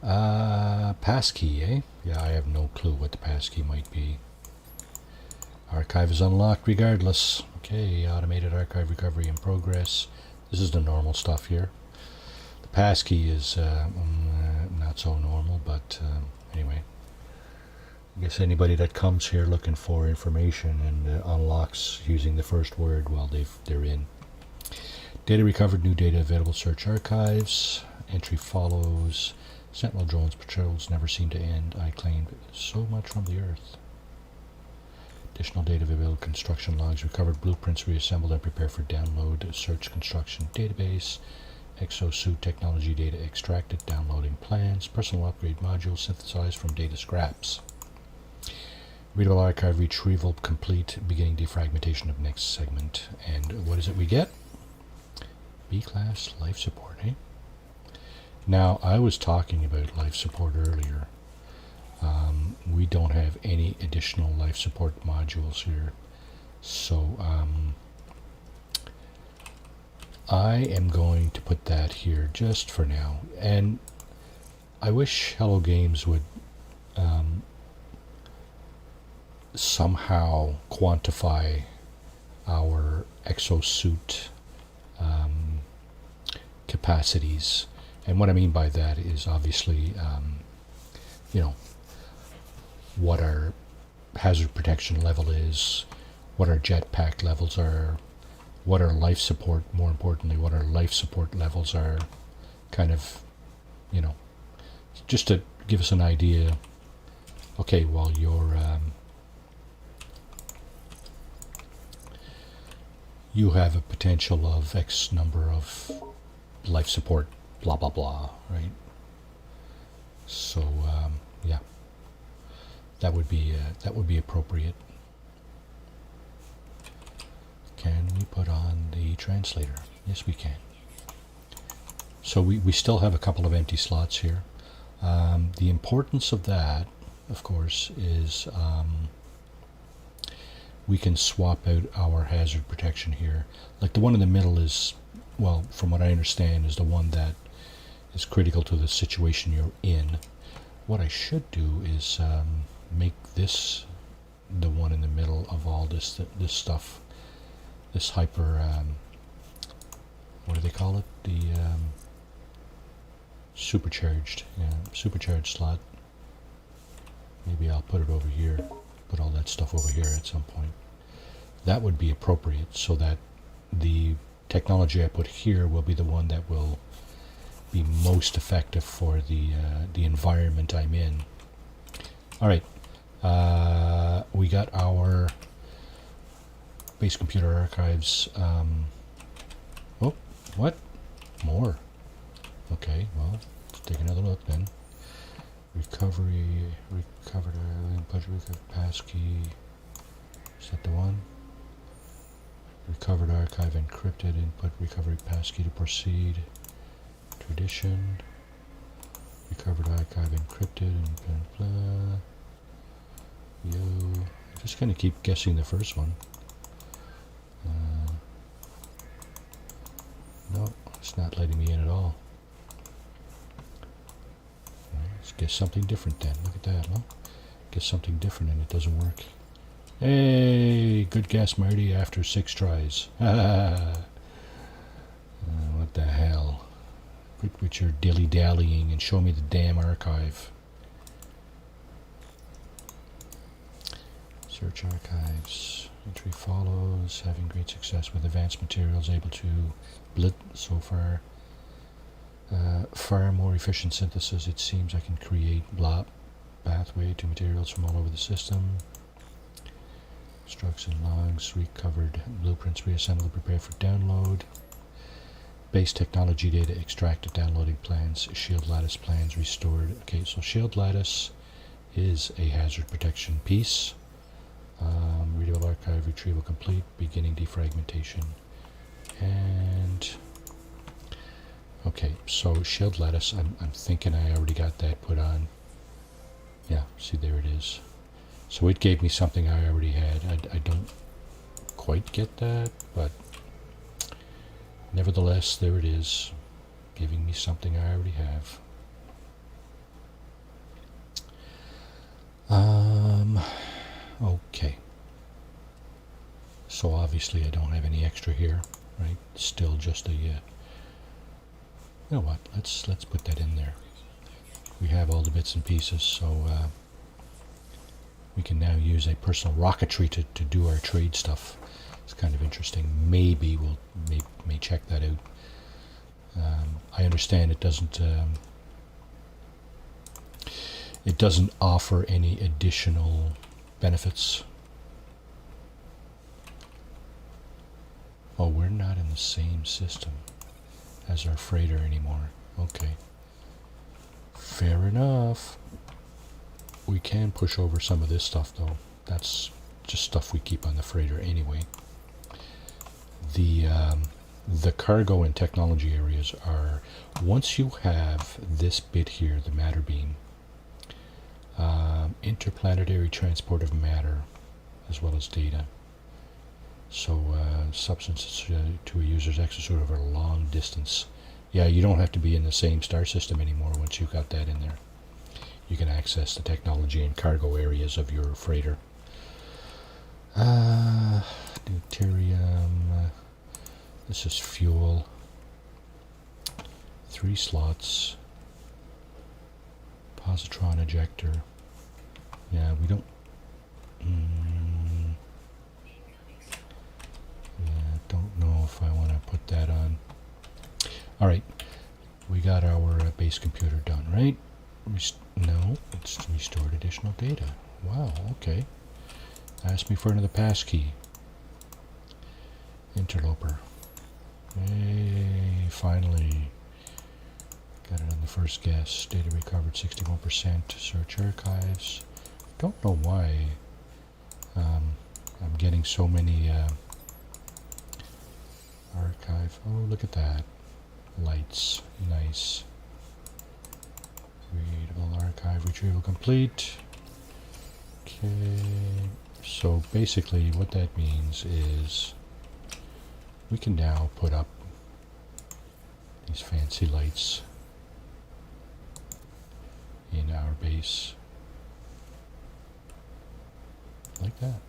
Passkey, eh? Yeah, I have no clue what the passkey might be. Archive is unlocked regardless. Okay, automated archive recovery in progress. This is the normal stuff here. The passkey is not so normal, but anyway. I guess anybody that comes here looking for information and unlocks using the first word, well, they're in. Data recovered, new data available, search archives. Entry follows. Sentinel drones patrols never seem to end. I claimed so much from the Earth. Additional data available, construction logs, recovered blueprints reassembled and prepared for download. Search construction database. Exosuit technology data extracted, downloading plans. Personal upgrade module synthesized from data scraps. Readable archive retrieval complete, beginning defragmentation of next segment. And what is it we get? B-class life support, eh? Now, I was talking about life support earlier. We don't have any additional life support modules here. So, I am going to put that here just for now. And I wish Hello Games would somehow quantify our exosuit capacities. And what I mean by that is obviously, what our hazard protection level is, what our jetpack levels are, what our life support, more importantly, what our life support levels are, kind of, just to give us an idea. Okay, well, you have a potential of X number of life support, blah, blah, blah, right? So, yeah, that would be appropriate. Can we put on the translator? Yes, we can. So we still have a couple of empty slots here. The importance of that, of course, is we can swap out our hazard protection here. Like the one in the middle is, well, from what I understand, is the one that is critical to the situation you're in. What I should do is make this the one in the middle of all this stuff. This hyper, what do they call it? The supercharged slot. Maybe I'll put it over here, put all that stuff over here at some point. That would be appropriate, so that the technology I put here will be the one that will be most effective for the environment I'm in. All right, we got our base computer archives. Oh, what? More. Okay, well, let's take another look then. Recovered input, recovered passkey. Is that the one? Recovered archive encrypted, input recovery passkey to proceed. Tradition. Recovered archive encrypted, and blah. Yo. I'm just gonna keep guessing the first one. No, it's not letting me in at all. Let's guess something different then. Look at that, no? Guess something different and it doesn't work. Hey, good guess, Marty, after 6 tries. What the hell? Quit with your dilly-dallying and show me the damn archive. Search archives. Entry follows. Having great success with advanced materials, able to blit so far. Far more efficient synthesis. It seems I can create blah pathway to materials from all over the system. Structs and logs recovered. Blueprints reassembled, prepared for download. Base technology data extracted. Downloading plans. Shield lattice plans restored. Okay, so shield lattice is a hazard protection piece. Readable archive retrieval complete. Beginning defragmentation. And okay, so shield lattice. I'm thinking I already got that put on. Yeah, see, there it is. So it gave me something I already had. I don't quite get that, but nevertheless, there it is, giving me something I already have. Um, okay. So obviously I don't have any extra here, right? Still just a, you know what, let's put that in there. We have all the bits and pieces, so we can now use a personal rocketry to do our trade stuff. It's kind of interesting. Maybe we'll may check that out. I understand it doesn't offer any additional benefits. Oh, we're not in the same system as our freighter anymore. Okay. Fair enough. We can push over some of this stuff though. That's just stuff we keep on the freighter anyway. The cargo and technology areas are, once you have this bit here, the matter beam, interplanetary transport of matter as well as data. So substances to a user's exosuit over a long distance. Yeah, you don't have to be in the same star system anymore once you've got that in there. You can access the technology and cargo areas of your freighter. Deuterium. This is fuel. 3 slots. Positron ejector. Yeah, we don't... yeah, don't know if I want to put that on. Alright, we got our base computer done, right? No, it's restored additional data. Wow, okay. Ask me for another passkey. Interloper. Hey, finally. Got it on the first guess. Data recovered 61%. Search archives. Don't know why I'm getting so many archive. Oh, look at that. Lights. Nice. Readable archive retrieval complete. Okay. So basically what that means is we can now put up these fancy lights in our base like that.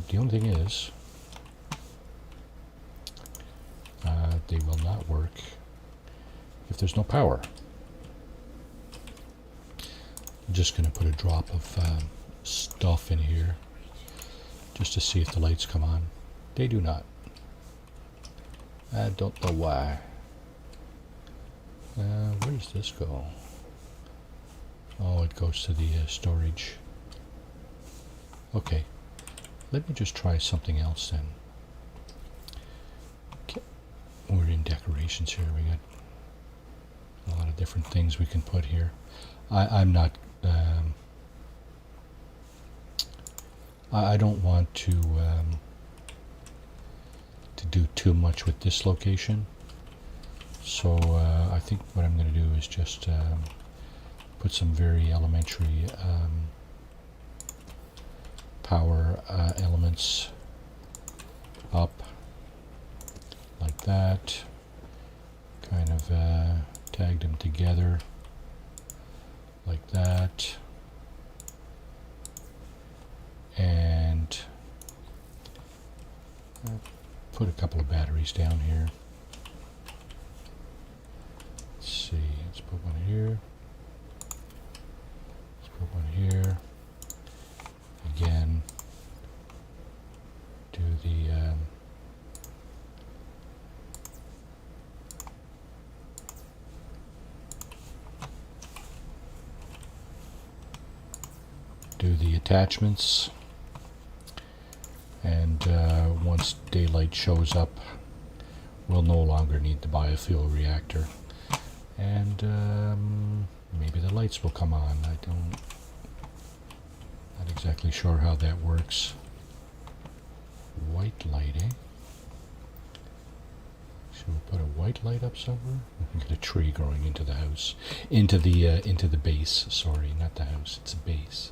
The only thing is they will not work if there's no power. I'm just going to put a drop of stuff in here just to see if the lights come on. They do not. I don't know why. Where does this go? Oh, it goes to the storage. Okay, let me just try something else then. Okay. We're in decorations here. We got a lot of different things we can put here. I'm not. I don't want to do too much with this location. So I think what I'm going to do is just put some very elementary power elements up like that. Kind of tag them together like that. And put a couple of batteries down here. Let's see, let's put one here. Let's put one here. Again, do the attachments. And once daylight shows up, we'll no longer need the biofuel reactor. And maybe the lights will come on. Not exactly sure how that works. White light, eh? Should we put a white light up somewhere? We can get a tree growing into the house. Into the base, sorry, not the house, it's a base.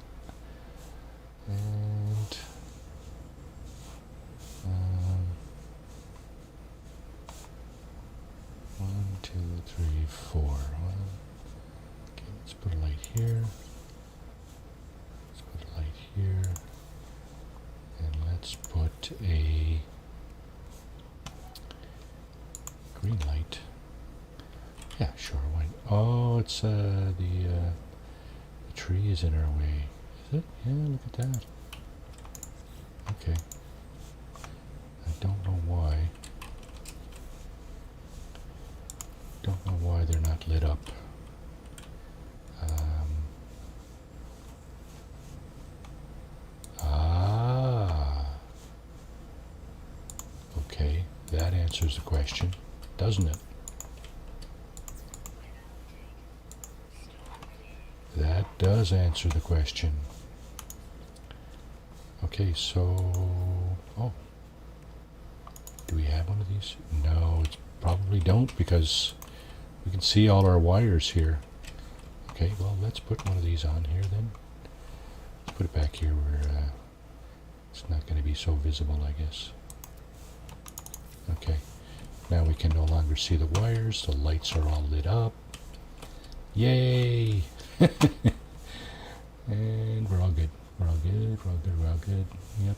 And 1, 2, 3, 4. Well, okay, let's put a light here. let's put a green light. Yeah, sure. Why? Oh, it's the tree is in our way. Is it? Yeah, look at that. Okay. I don't know why. Don't know why they're not lit up. Okay, that answers the question, doesn't it? That does answer the question. Okay, so... Oh. Do we have one of these? No, it's probably don't, because we can see all our wires here. Okay, well, let's put one of these on here then. Let's put it back here where it's not going to be so visible, I guess. Okay, now we can no longer see the wires. The lights are all lit up. Yay! And we're all good. We're all good. We're all good. We're all good. Yep.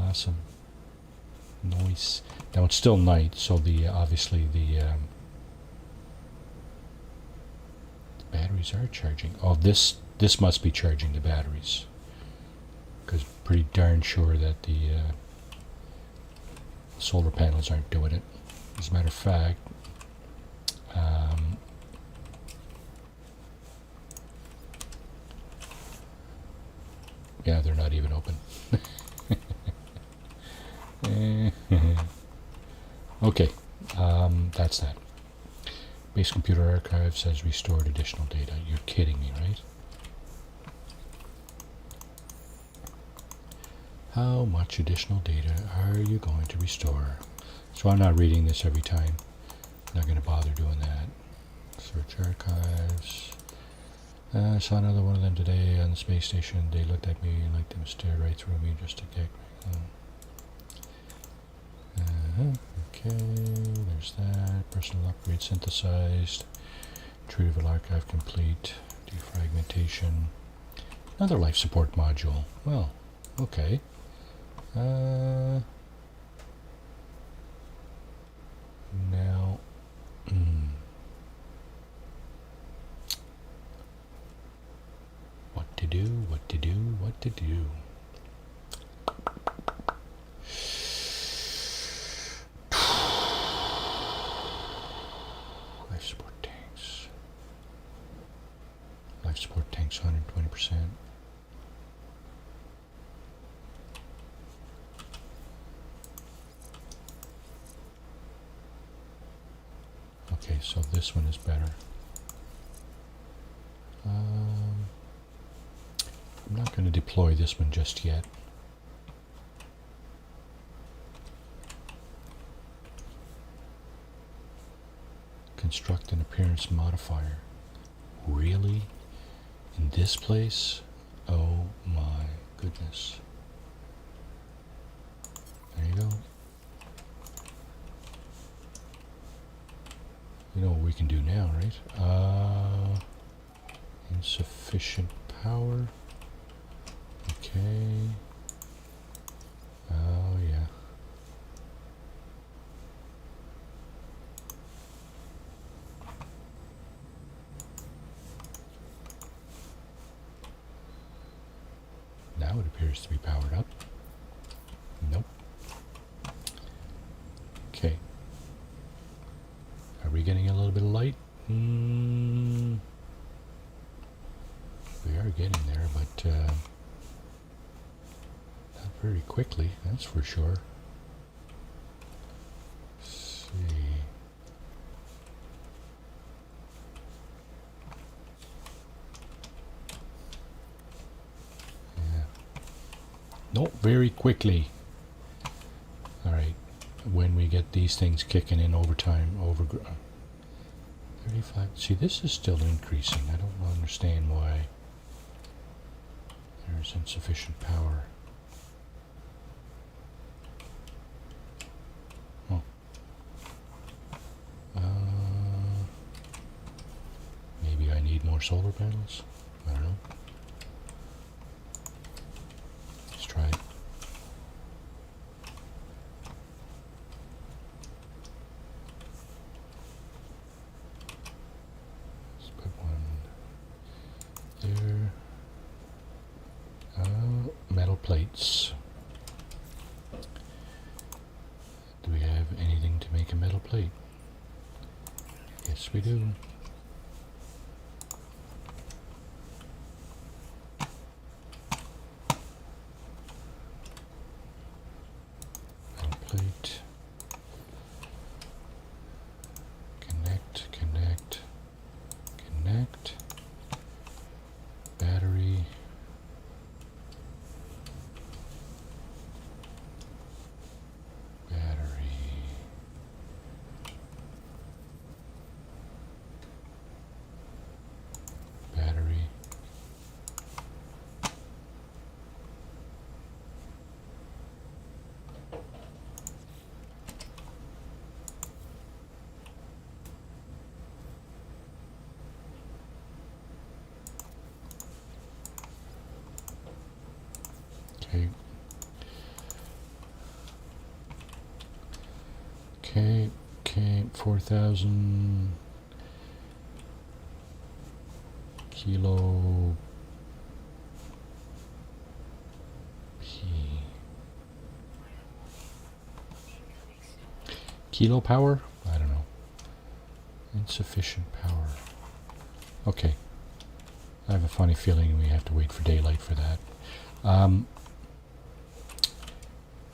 Awesome. Nice. Now it's still night, so obviously the batteries are charging. Oh, this must be charging the batteries, because pretty darn sure that the solar panels aren't doing it. As a matter of fact, yeah, they're not even open. Okay, that's that. Base Computer Archives has restored additional data. You're kidding me, right? How much additional data are you going to restore? So I'm not reading this every time. I'm not going to bother doing that. Search archives. I saw another one of them today on the space station. They looked at me and like them stare right through me just to get... Okay, there's that. Personal upgrade synthesized. Retrieval archive complete. Defragmentation. Another life support module. Well, okay. Now, what to do, what to do, what to do. Life support tanks. Life support tanks 120%. Okay, so this one is better. I'm not going to deploy this one just yet. Construct an appearance modifier. Really? In this place? Oh my goodness. There you go. You know what we can do now, right? Insufficient power. Okay. Oh, yeah. Now it appears to be powered up. Nope. Okay. Are we getting a little bit of light? We are getting there, but not very quickly, that's for sure. Let's see. Yeah. Nope, very quickly. Alright, when we get these things kicking in over time, 35. See, this is still increasing. I don't understand why there's insufficient power. Oh. Maybe I need more solar panels? I don't know. Let's try it. plates. Do we have anything to make a metal plate? Yes, we do. Metal plate. Connect, connect, connect. Battery. Okay. Okay, 4,000 kilo P. Kilo power? I don't know. Insufficient power. Okay. I have a funny feeling we have to wait for daylight for that.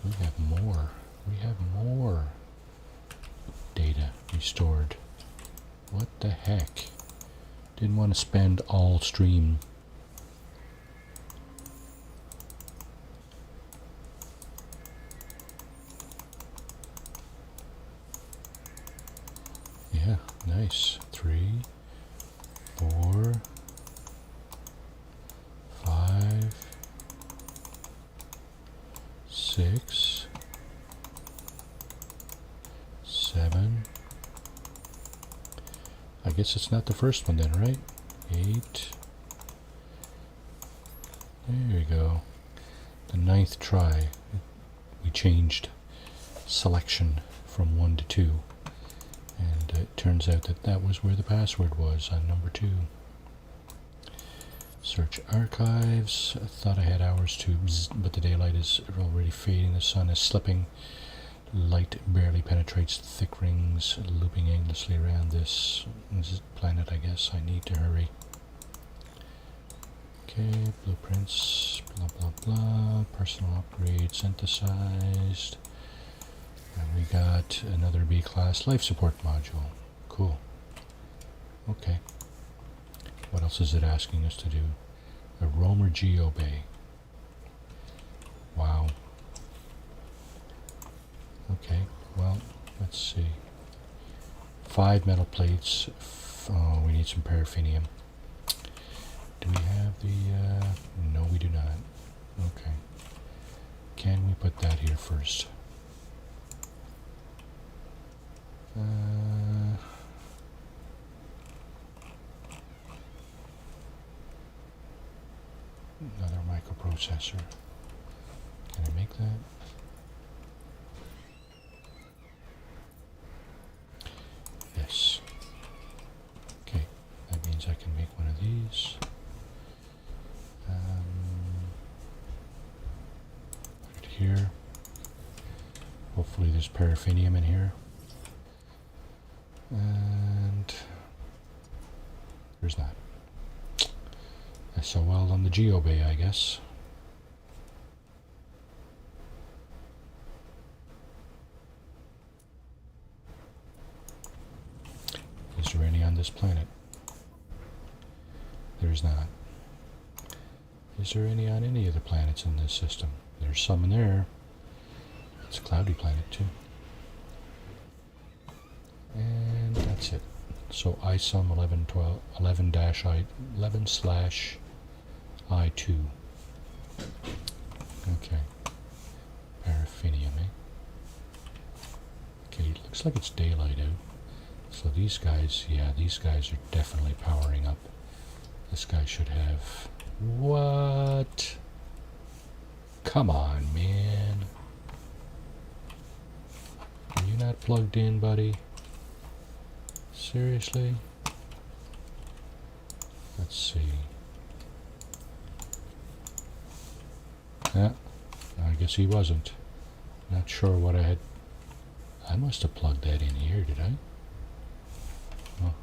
We have more. We have more data restored. What the heck? Didn't want to spend all stream. Yeah, nice. 3, 4, 5, 6, 7. I guess it's not the first one then, right? 8. There we go. The 9th try. We changed selection from 1 to 2. And it turns out that that was where the password was on number 2. Search archives. I thought I had hours to, but the daylight is already fading. The sun is slipping. Light barely penetrates the thick rings, looping aimlessly around this planet, I guess. I need to hurry. Okay, blueprints, blah blah blah, personal upgrade synthesized. And we got another B-class life support module. Cool. Okay. What else is it asking us to do? A roamer geobay. Wow. Okay, well, let's see. 5 metal plates. Oh, we need some paraffinium. Do we have the... no, we do not. Okay. Can we put that here first? Another microprocessor. Can I make that? Yes. Okay, that means I can make one of these. Put it here. Hopefully there's paraffinium in here. And there's not. SOL on the geobay, I guess. Is there any on this planet? There's not. Is there any on any of the planets in this system? There's some in there. It's a cloudy planet too. And that's it. So ISOM 11/I2. Okay. Paraffinium, eh? Okay, it looks like it's daylight out. So these guys, yeah, these guys are definitely powering up. This guy should have... What? Come on, man. Are you not plugged in, buddy? Seriously? Let's see. Yeah, I guess he wasn't. Not sure what I had. I must have plugged that in here, did I? Oh,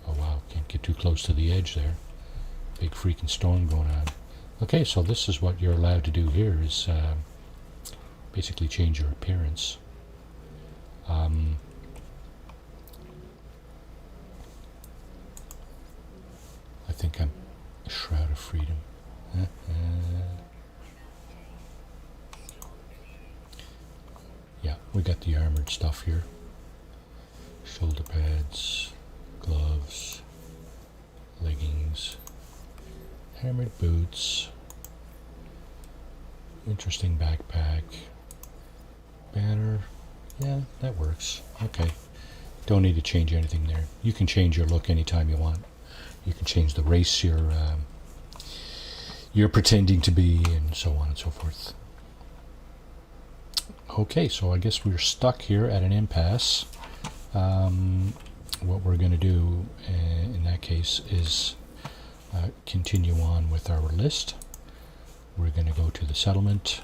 oh wow, can't get too close to the edge there. Big freaking storm going on. Okay, so this is what you're allowed to do here, is basically change your appearance. I think I'm a Shroud of Freedom. Yeah, we got the armored stuff here. Shoulder pads, gloves, leggings, hammered boots, interesting backpack, banner. Yeah, that works. Okay. Don't need to change anything there. You can change your look anytime you want. You can change the race you're pretending to be, and so on and so forth. Okay, so I guess we're stuck here at an impasse. What we're going to do in that case is continue on with our list. We're going to go to the settlement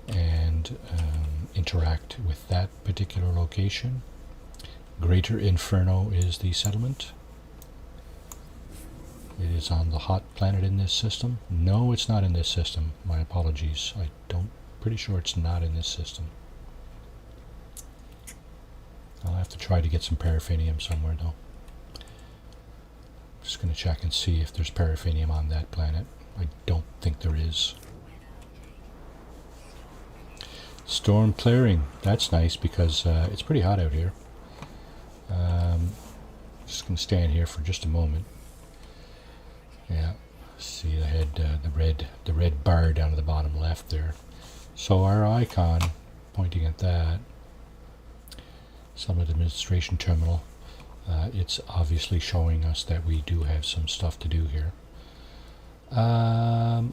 and interact with that particular location. Greater Inferno is the settlement. It is on the hot planet in this system. No, it's not in this system. My apologies. Pretty sure it's not in this system. I'll have to try to get some paraffinium somewhere though. Just going to check and see if there's paraffinium on that planet. I don't think there is. Storm clearing. That's nice because it's pretty hot out here. Just going to stand here for just a moment. Yeah, see the head, the red bar down at the bottom left there. So our icon pointing at that, Summit Administration Terminal, it's obviously showing us that we do have some stuff to do here. Now,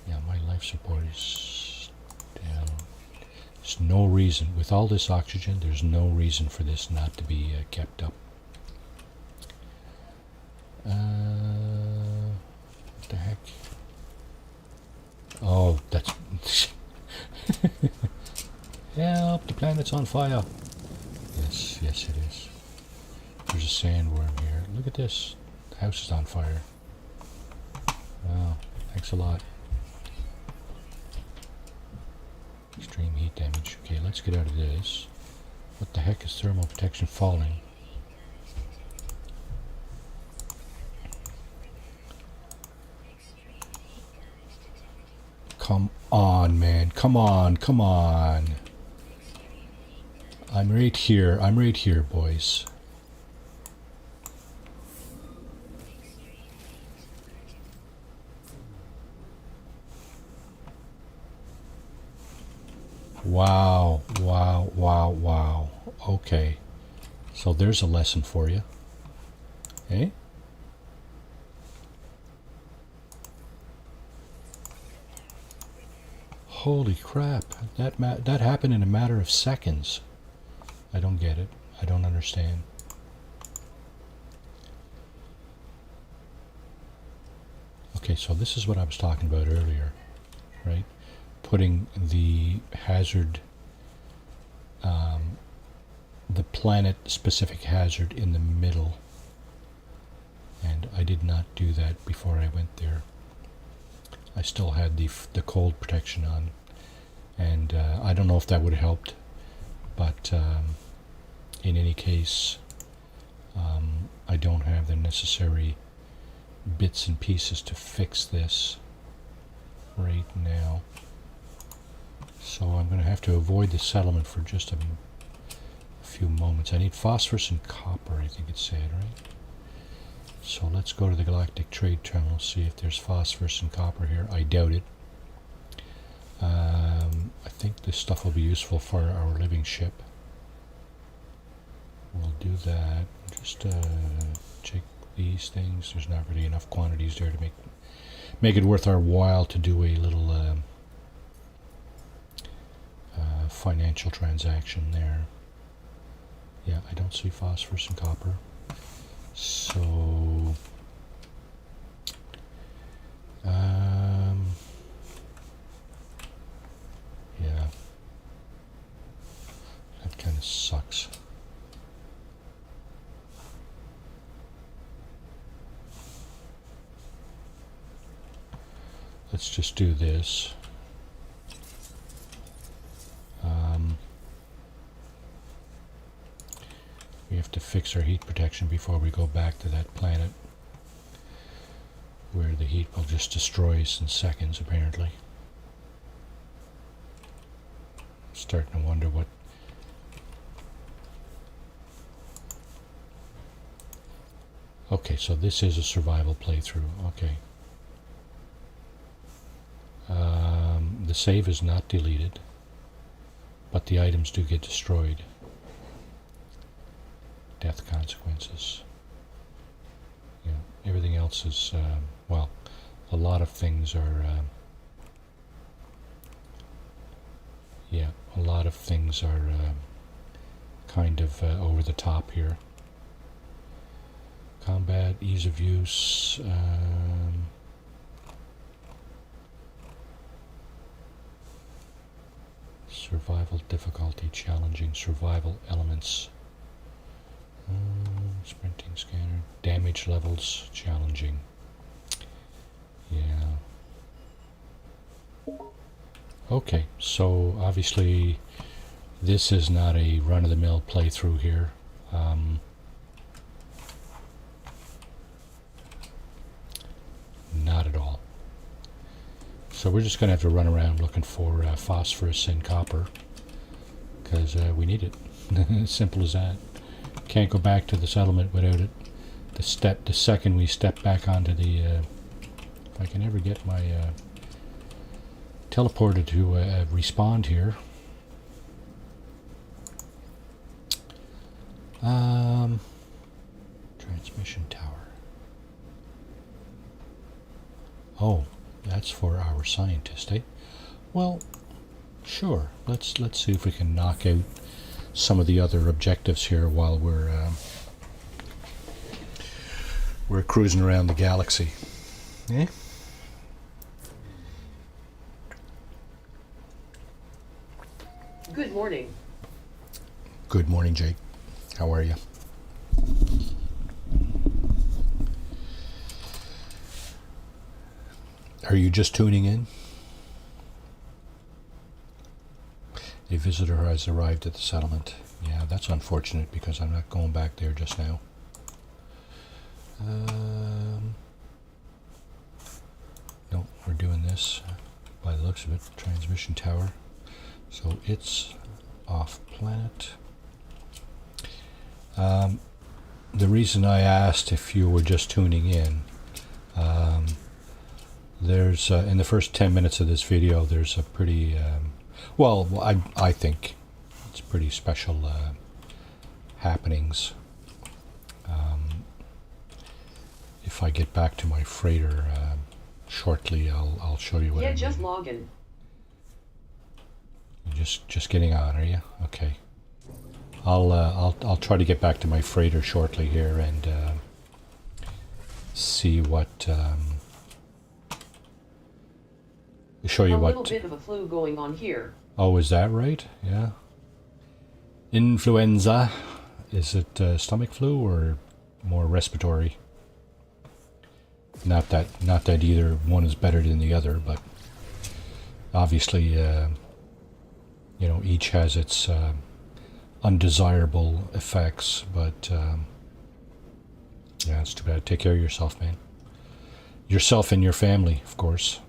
yeah, my life support is down. There's no reason, with all this oxygen, there's no reason for this not to be kept up. What the heck? Oh, that's... Help, the planet's on fire. Yes, yes it is. There's a sandworm here. Look at this. The house is on fire. Wow, thanks a lot. Extreme heat damage. Okay, let's get out of this. What the heck is thermal protection falling? Come on, man. Come on, come on. I'm right here, boys. Wow, wow, wow, wow. Okay. So there's a lesson for you. Eh? Holy crap. That happened in a matter of seconds. I don't get it. I don't understand. Okay, so this is what I was talking about earlier, right? Putting the hazard, the planet-specific hazard in the middle. And I did not do that before I went there. I still had the cold protection on. And I don't know if that would have helped. But in any case, I don't have the necessary bits and pieces to fix this right now. So I'm going to have to avoid the settlement for just a few moments. I need phosphorus and copper, I think it said, right? So let's go to the Galactic Trade Terminal, see if there's phosphorus and copper here. I doubt it. I think this stuff will be useful for our living ship. We'll do that. Just check these things. There's not really enough quantities there to make it worth our while to do a little financial transaction there. Yeah, I don't see phosphorus and copper. So This sucks. Let's just do this. We have to fix our heat protection before we go back to that planet, where the heat will just destroy us in seconds, apparently. Starting to wonder what... Okay, so this is a survival playthrough. Okay. The save is not deleted, but the items do get destroyed. Death consequences. Yeah, everything else is, well, a lot of things are, yeah, a lot of things are kind of over the top here. Combat, ease of use, survival difficulty, challenging, survival elements, sprinting scanner, damage levels, challenging. Yeah. Okay, so obviously this is not a run-of-the-mill playthrough here. Not at all. So we're just going to have to run around looking for phosphorus and copper, because we need it. Simple as that. Can't go back to the settlement without it. The second we step back onto the... if I can ever get my teleporter to respond here. Transmission tower. Oh, that's for our scientist, eh? Well, sure. Let's see if we can knock out some of the other objectives here while we're cruising around the galaxy. Eh? Good morning. Good morning, Jake. How are you? Are you just tuning in? A visitor has arrived at the settlement. Yeah, that's unfortunate because I'm not going back there just now. No, we're doing this by the looks of it. Transmission tower. So it's off planet. The reason I asked if you were just tuning in, there's in the first 10 minutes of this video, there's a pretty well, I think it's pretty special happenings. If I get back to my freighter shortly, I'll show you what I mean. Just log in. You're just getting on, are you? Okay. I'll try to get back to my freighter shortly here and see what show you what. A little bit of a flu going on here. Oh, is that right? Yeah. Influenza. Is it stomach flu or more respiratory? Not that either one is better than the other, but obviously, you know, each has its undesirable effects. But yeah, it's too bad. Take care of yourself, man. Yourself and your family, of course.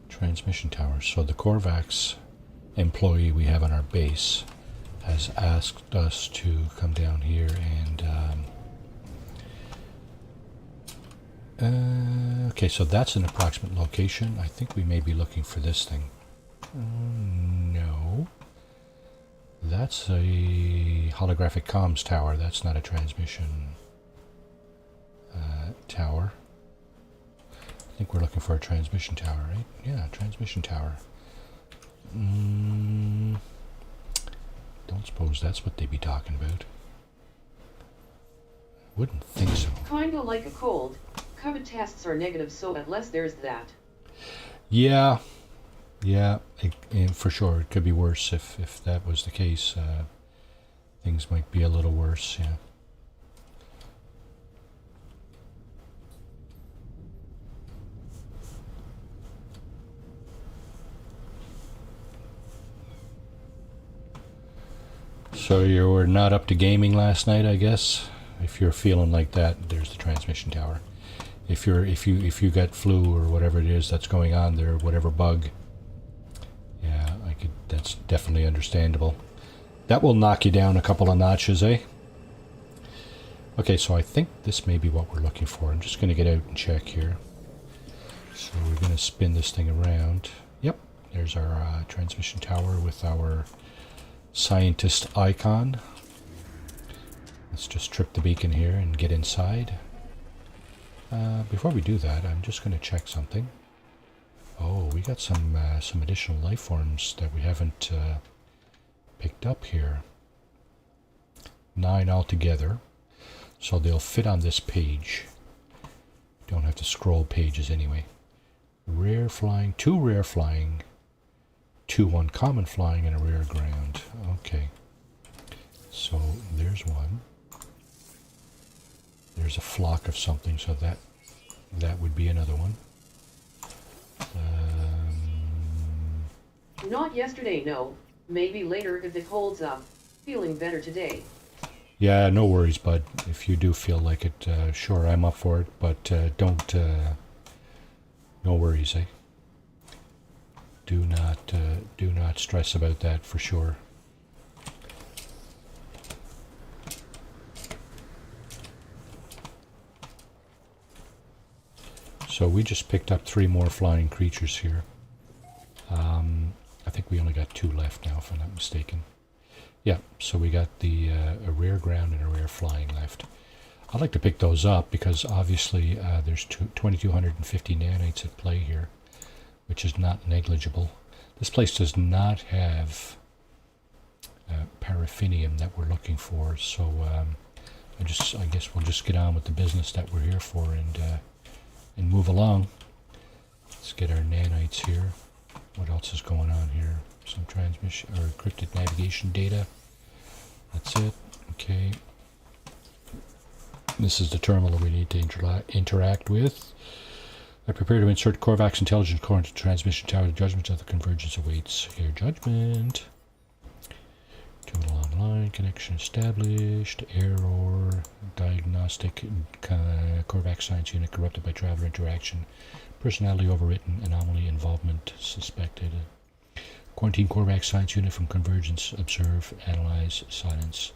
Transmission tower. So the Korvax employee we have on our base has asked us to come down here and okay, so that's an approximate location. I think we may be looking for this thing. No, that's a holographic comms tower. That's not a transmission tower. I think we're looking for a transmission tower, right? Yeah, transmission tower. Don't suppose that's what they'd be talking about. Wouldn't think so. Kinda like a cold. COVID tests are negative, so at least there's that. Yeah, yeah, and for sure. It could be worse if that was the case. Things might be a little worse, yeah. So you were not up to gaming last night, I guess. If you're feeling like that, there's the transmission tower. If you got flu or whatever it is that's going on there, whatever bug, yeah, I could. That's definitely understandable. That will knock you down a couple of notches, eh? Okay, so I think this may be what we're looking for. I'm just going to get out and check here. So we're going to spin this thing around. Yep, there's our transmission tower with our scientist icon. Let's just trip the beacon here and get inside. Before we do that, I'm just going to check something. Oh, we got some additional life forms that we haven't picked up here. 9 altogether, so they'll fit on this page. Don't have to scroll pages anyway. Rare flying, 2 rare flying, 2 uncommon flying, and a rare ground. Okay, so there's one. There's a flock of something, so that would be another one. Not yesterday, no. Maybe later if it holds up. Feeling better today. Yeah, no worries, bud. If you do feel like it, sure, I'm up for it, but don't, no worries, eh? Do not stress about that for sure. So we just picked up 3 more flying creatures here. I think we only got 2 left now, if I'm not mistaken. Yeah, so we got a rare ground and a rare flying left. I'd like to pick those up because obviously there's 2,250 nanites at play here, which is not negligible. This place does not have paraffinium that we're looking for, so I guess we'll just get on with the business that we're here for and move along. Let's get our nanites here. What else is going on here? Some transmission or encrypted navigation data. That's it. Okay. This is the terminal we need to interact with. I prepare to insert Korvax intelligence core into transmission tower. The judgment of the convergence awaits. Here, judgment. Total online connection established. Error. Diagnostic. Korvax science unit corrupted by traveler interaction. Personality overwritten. Anomaly involvement suspected. Quarantine Korvax science unit from convergence. Observe. Analyze. Silence.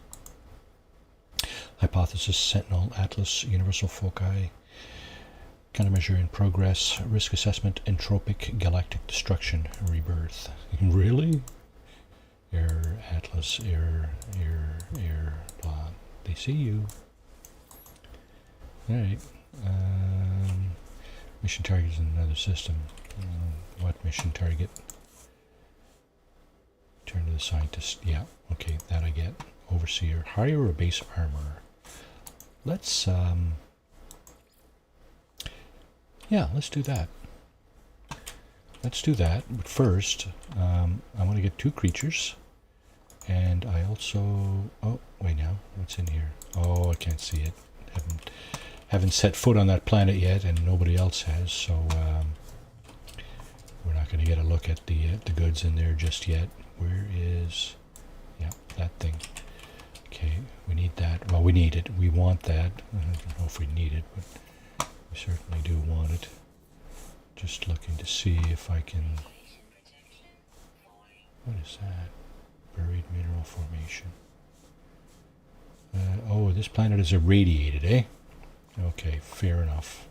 Hypothesis. Sentinel. Atlas. Universal foci. Countermeasure in progress. Risk assessment. Entropic galactic destruction. Rebirth. Really? Error. Atlas. Error. Blah. They see you. Alright. Mission target is in another system. What mission target? Turn to the scientist. Yeah. Okay. That I get. Overseer. Hire a base armor. Let's yeah, let's do that. Let's do that. But first, I want to get 2 creatures. And I also... Oh, wait now. What's in here? Oh, I can't see it. Haven't set foot on that planet yet, and nobody else has, so we're not going to get a look at the goods in there just yet. Where is... Yeah, that thing. Okay, we need that. Well, we need it. We want that. I don't know if we need it, but we certainly do want it. Just looking to see if I can... What is that? Buried mineral formation. Oh, this planet is irradiated, eh? Okay, fair enough.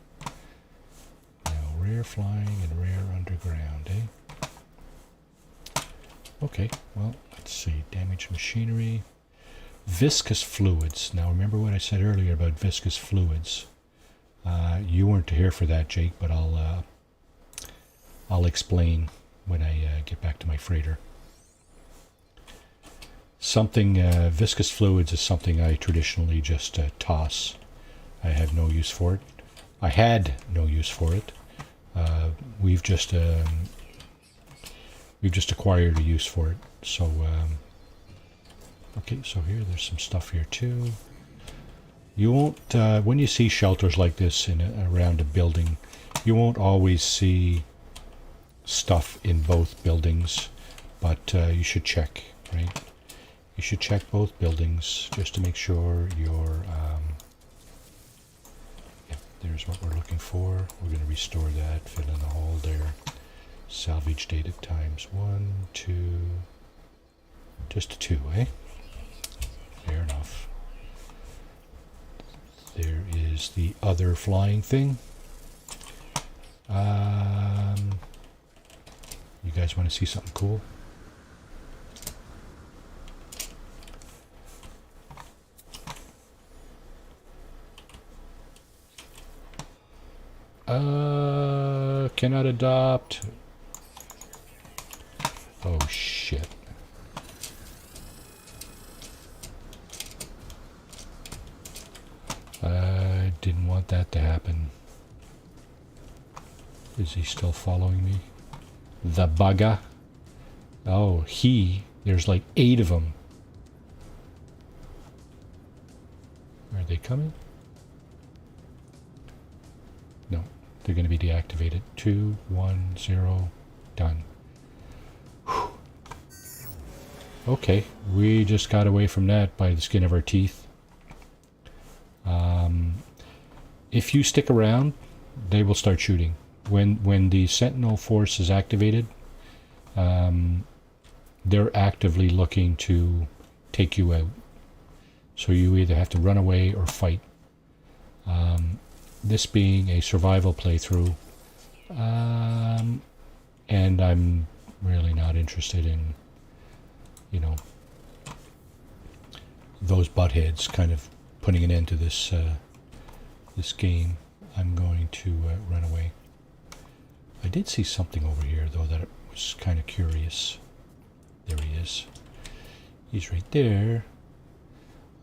Now, rare flying and rare underground, eh? Okay, well, let's see. Damaged machinery. Viscous fluids. Now, remember what I said earlier about viscous fluids. You weren't here for that, Jake, but I'll explain when I get back to my freighter. Something, viscous fluids is something I traditionally just toss. I have no use for it. I had no use for it. We've just acquired a use for it. So okay, so there's some stuff here too. You won't when you see shelters like this around a building, you won't always see stuff in both buildings, but you should check, right? You should check both buildings just to make sure you're there's what we're looking for. We're going to restore that, fill in the hole there. Salvage dated times 1, 2, just a 2, eh? Fair enough. There is the other flying thing. You guys want to see something cool? Cannot adopt. Oh shit. I didn't want that to happen. Is he still following me? The bugger. Oh, there's like 8 of them. Are they coming? No, they're going to be deactivated. 2, 1, 0, done. Whew. Okay, we just got away from that by the skin of our teeth. If you stick around, they will start shooting. When the Sentinel force is activated, they're actively looking to take you out. So you either have to run away or fight. This being a survival playthrough, and I'm really not interested in, those buttheads kind of putting an end to this this game. I'm going to run away. I did see something over here, though, that was kind of curious. There he is. He's right there.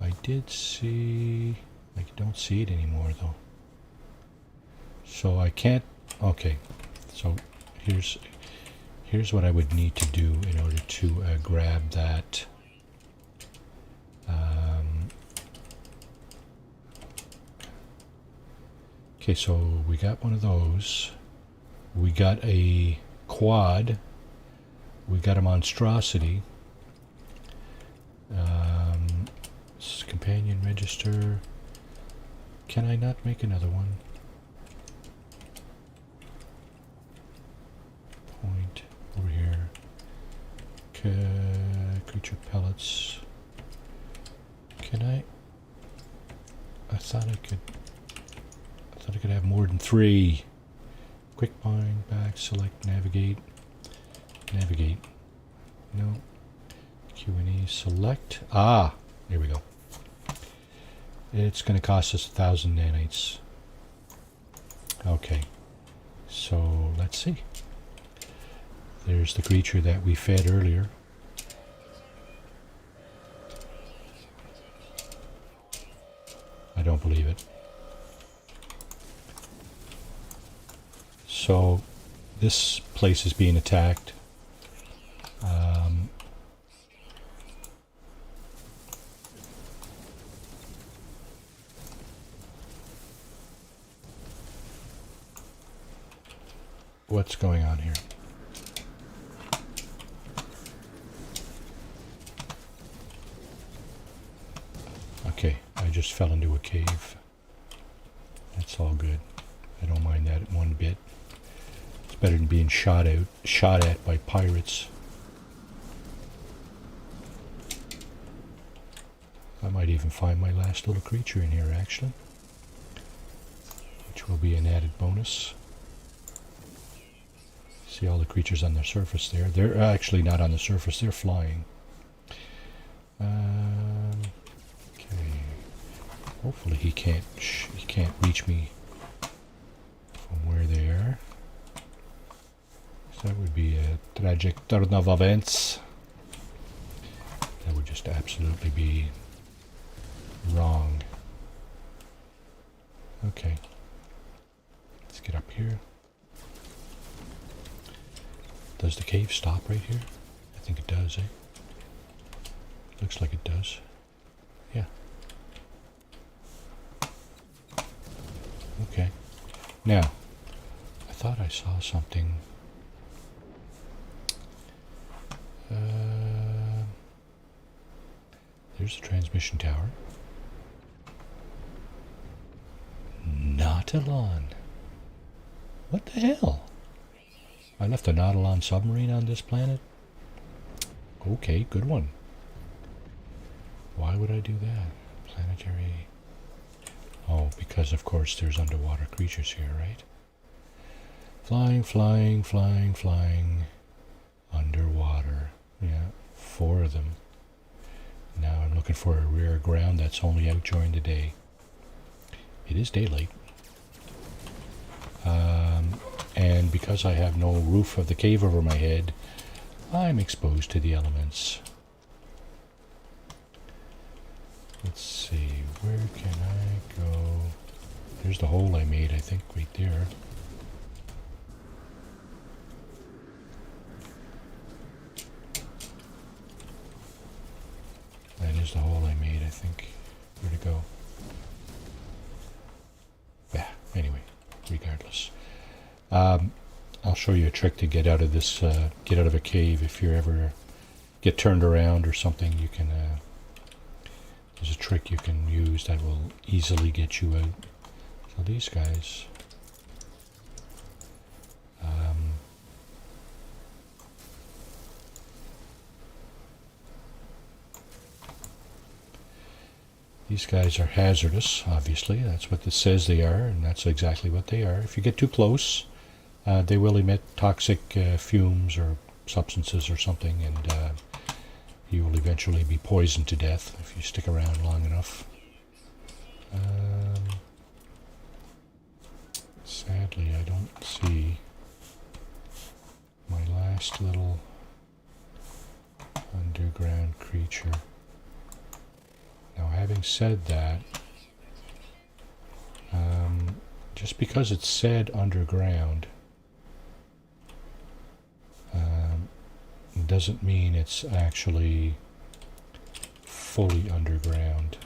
I did see... I don't see it anymore, though. So I can't... Okay. So here's what I would need to do in order to grab that... Okay, so we got one of those. We got a quad. We got a monstrosity. Companion register. Can I not make another one? Point over here. Creature pellets. Can I? I thought I could have more than 3. Quick bind, back, select, navigate. Navigate. No. Q&E, select. Ah, there we go. It's going to cost us 1,000 nanites. Okay. So, let's see. There's the creature that we fed earlier. I don't believe it. So, this place is being attacked. What's going on here? Okay, I just fell into a cave. That's all good. I don't mind that one bit. It's better than being shot at by pirates. I might even find my last little creature in here, actually, which will be an added bonus. See all the creatures on the surface there. They're actually not on the surface, they're flying. Okay. Hopefully he can't reach me from where they are. So that would be a trajectory of events. That would just absolutely be wrong. Okay. Let's get up here. Does the cave stop right here? I think it does, eh? Looks like it does. Yeah. Okay. Now, I thought I saw something. There's the transmission tower. Nautilon. What the hell? I left a Nautilon submarine on this planet? Okay, good one. Why would I do that? Planetary... Oh, because of course there's underwater creatures here, right? Flying, flying, flying, flying. Underwater. Yeah, 4 of them. Now I'm looking for a rare ground that's only out during the day. It is daylight. And because I have no roof of the cave over my head, I'm exposed to the elements. Let's see, where can I go? There's the hole I made, I think, right there. That is the hole I made, I think. Where to go? Yeah, anyway, regardless. I'll show you a trick to get out of this, get out of a cave if you ever get turned around or something. You can, there's a trick you can use that will easily get you out. So these guys, these guys are hazardous, obviously. That's what it says they are, and that's exactly what they are. If you get too close, they will emit toxic fumes or substances or something, and you will eventually be poisoned to death if you stick around long enough. Sadly, I don't see my last little underground creature. Now, having said that, just because it said underground doesn't mean it's actually fully underground.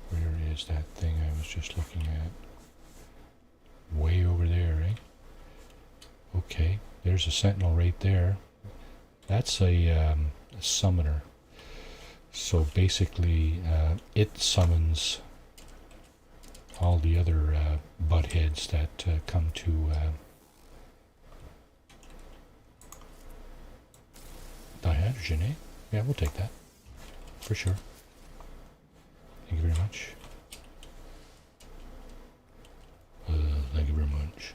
Where is that thing I was just looking at? Way over there, eh? Okay, there's a sentinel right there. That's a summoner. So basically, it summons all the other butt heads that come to dihydrogen, eh? Yeah, we'll take that. For sure. Thank you very much. Thank you very much.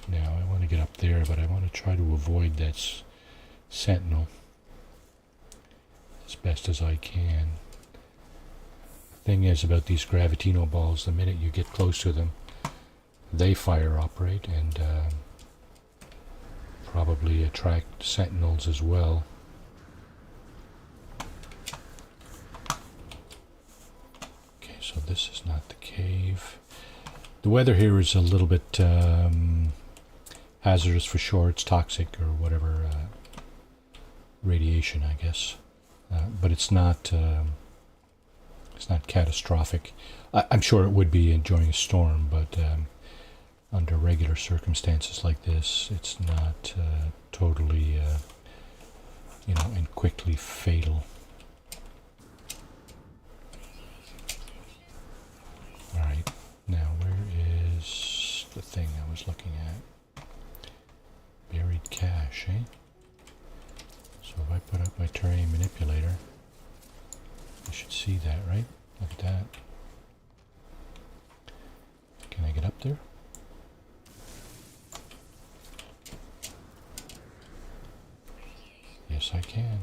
Now, I want to get up there, but I want to try to avoid that sentinel as best as I can. Thing is about these gravitino balls, the minute you get close to them, they fire up, right, and probably attract sentinels as well. Okay, so this is not the cave. The weather here is a little bit hazardous for sure. It's toxic or whatever, radiation, I guess, but it's not catastrophic. I'm sure it would be during a storm, but under regular circumstances like this, it's not totally, and quickly fatal. All right, now where is the thing I was looking at? Buried cache, eh? So if I put up my terrain manipulator, I should see that, right? Look at that. Can I get up there? Yes, I can.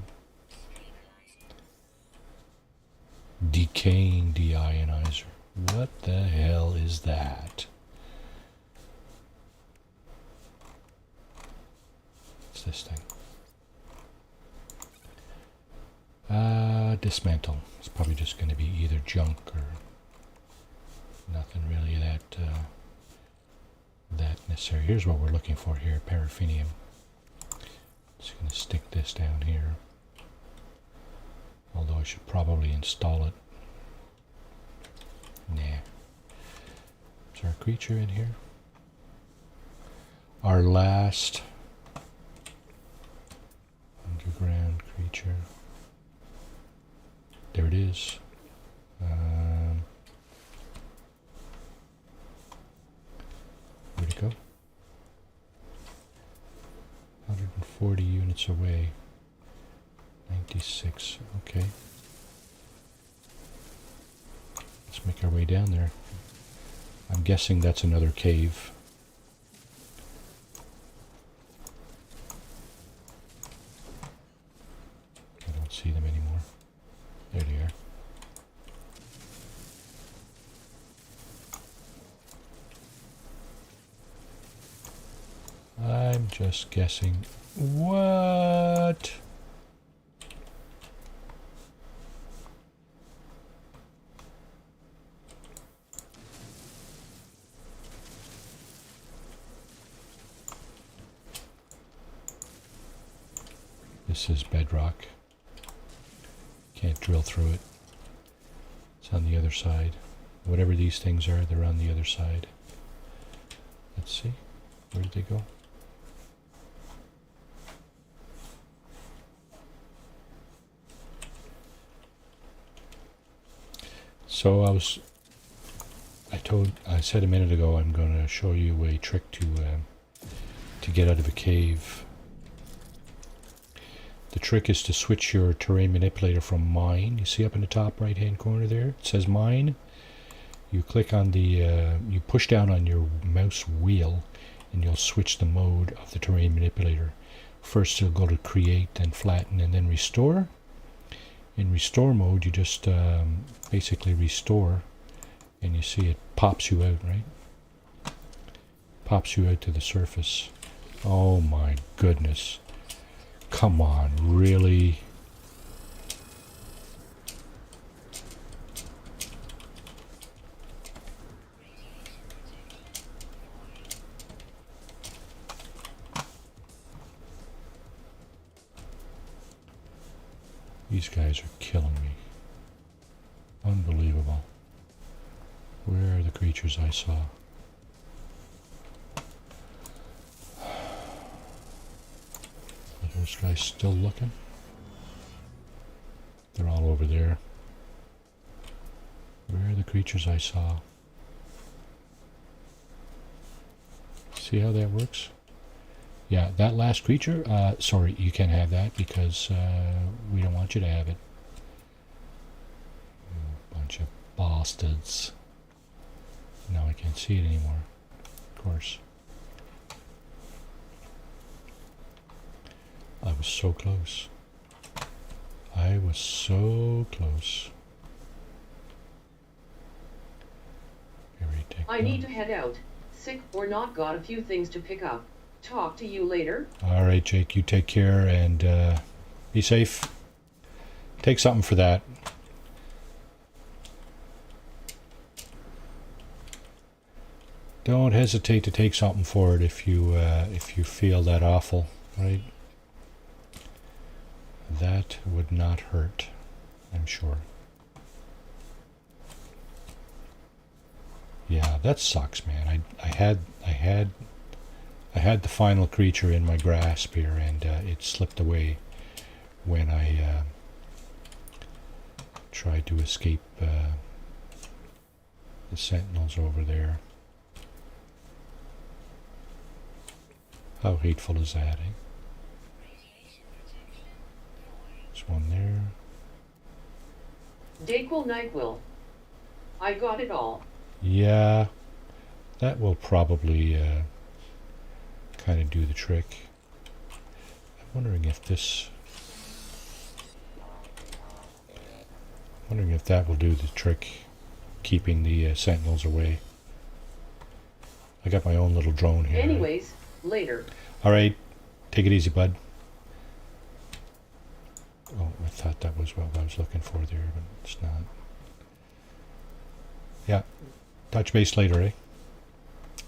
Decaying deionizer. What the hell is that? What's this thing? Dismantle. It's probably just going to be either junk or nothing really that necessary. Here's what we're looking for here, paraffinium. Just going to stick this down here. Although I should probably install it. Nah. Is our creature in here? Our last underground creature. There it is. Where'd it go? 140 units away. 96. Okay. Let's make our way down there. I'm guessing that's another cave. I don't see them anymore. There they are. I'm just guessing. What? This is bedrock. Can't drill through it. It's on the other side. Whatever these things are, they're on the other side. Let's see. Where did they go? So I said a minute ago I'm going to show you a trick to get out of a cave. The trick is to switch your terrain manipulator from mine. You see up in the top right hand corner there? It says mine. You click on you push down on your mouse wheel and you'll switch the mode of the terrain manipulator. First you'll go to create, then flatten, and then restore. In restore mode you just basically restore and you see it pops you out, right? Pops you out to the surface. Oh my goodness. Come on, really? These guys are killing me. Unbelievable. Where are the creatures I saw? Are those guys still looking? They're all over there. Where are the creatures I saw? See how that works? Yeah, that last creature, sorry, you can't have that because we don't want you to have it. Bunch of bastards. Now I can't see it anymore, of course. I was so close. I was so close. I need to head out. Sick or not, got a few things to pick up. Talk to you later. Alright, Jake, you take care and be safe. Take something for that. Don't hesitate to take something for it if you feel that awful, right? That would not hurt, I'm sure. Yeah, that sucks, man. I had the final creature in my grasp here, and it slipped away when I tried to escape the sentinels over there. How hateful is that, eh? There's one there. Dayquil, Nyquil. I got it all. Yeah, that will probably kind of do the trick. I'm wondering if that will do the trick, keeping the sentinels away. I got my own little drone here. Anyways, later. All right, take it easy, bud. Oh, I thought that was what I was looking for there, but it's not. Yeah. Touch base later, eh?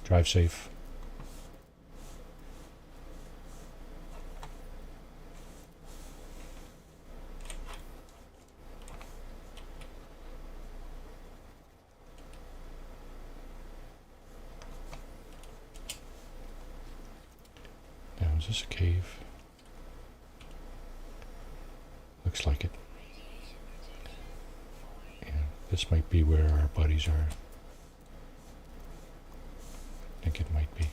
Drive safe. Now, is this a cave? Looks like it. Yeah, this might be where our buddies are. I think it might be.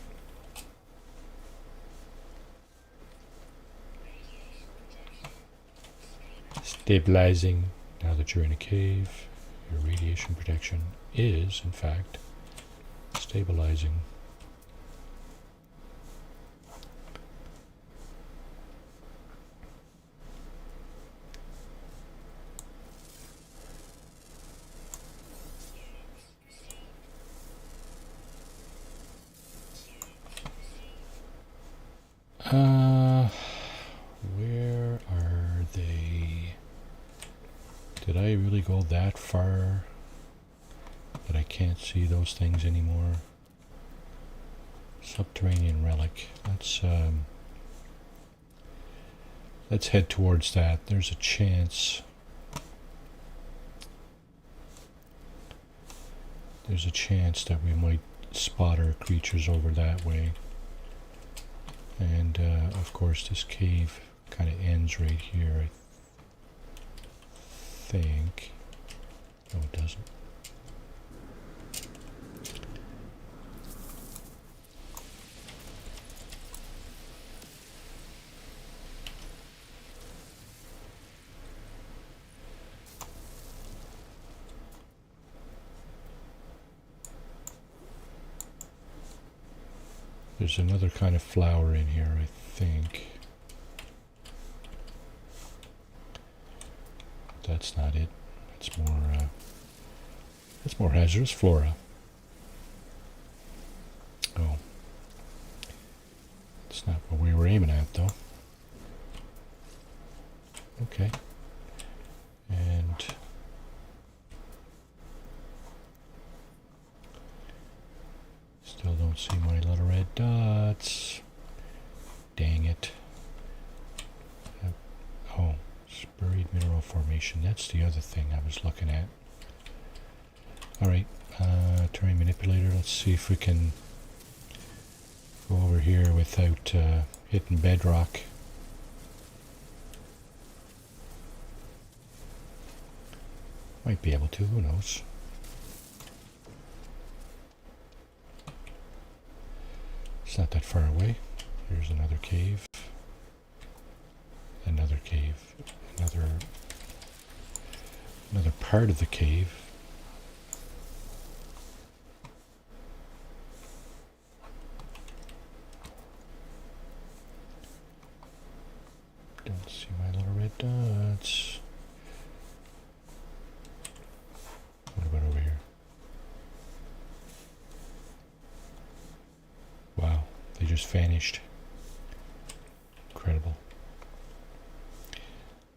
Stabilizing. Now that you're in a cave, your radiation protection is, in fact, stabilizing. Where are they? Did I really go that far that I can't see those things anymore? Subterranean relic. Let's head towards that. There's a chance. There's a chance that we might spot our creatures over that way. And of course this cave kind of ends right here, I think. No, it doesn't. There's another kind of flower in here, I think. That's not it. That's more hazardous flora. Oh. It's not what we were aiming at, though. Okay. And still don't see my little red dots. Dang it. Oh, buried mineral formation. That's the other thing I was looking at. Alright, terrain manipulator. Let's see if we can go over here without hitting bedrock. Might be able to, who knows. It's not that far away. Here's another cave. Another cave. Another part of the cave. Don't see my little red dots. What about over here? Wow, they just vanished. Incredible.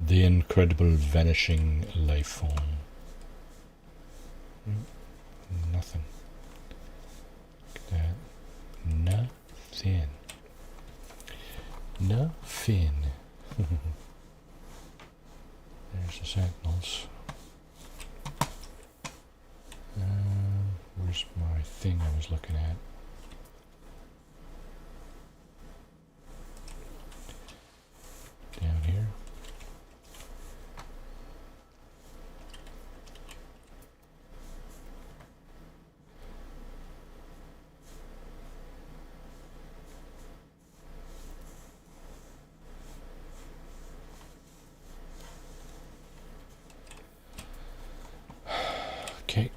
The incredible vanishing life form. Nothing. Look at that. Nothing. Nothing. There's the sentinels. Where's my thing I was looking at? Down here. Okay.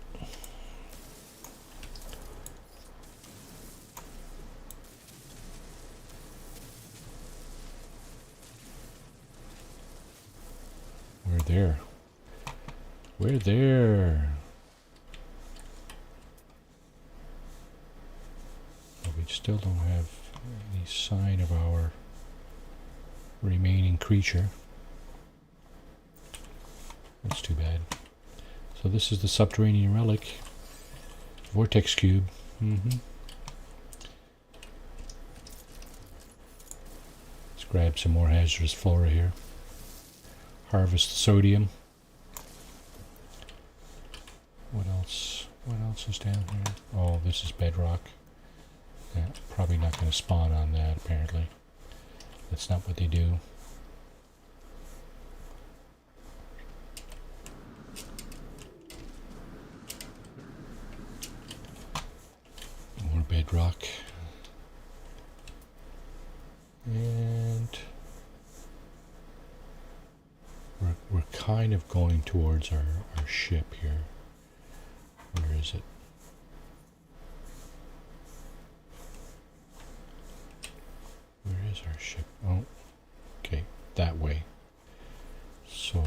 We're there. We're there. But we still don't have any sign of our remaining creature. That's too bad. So this is the subterranean relic. Vortex cube. Let's grab some more hazardous flora here. Harvest sodium. What else? What else is down here? Oh, this is bedrock. Yeah, probably not going to spawn on that, apparently. That's not what they do. More bedrock. And we're kind of going towards our ship here. Where is it? Where is our ship? Oh, okay, that way. So,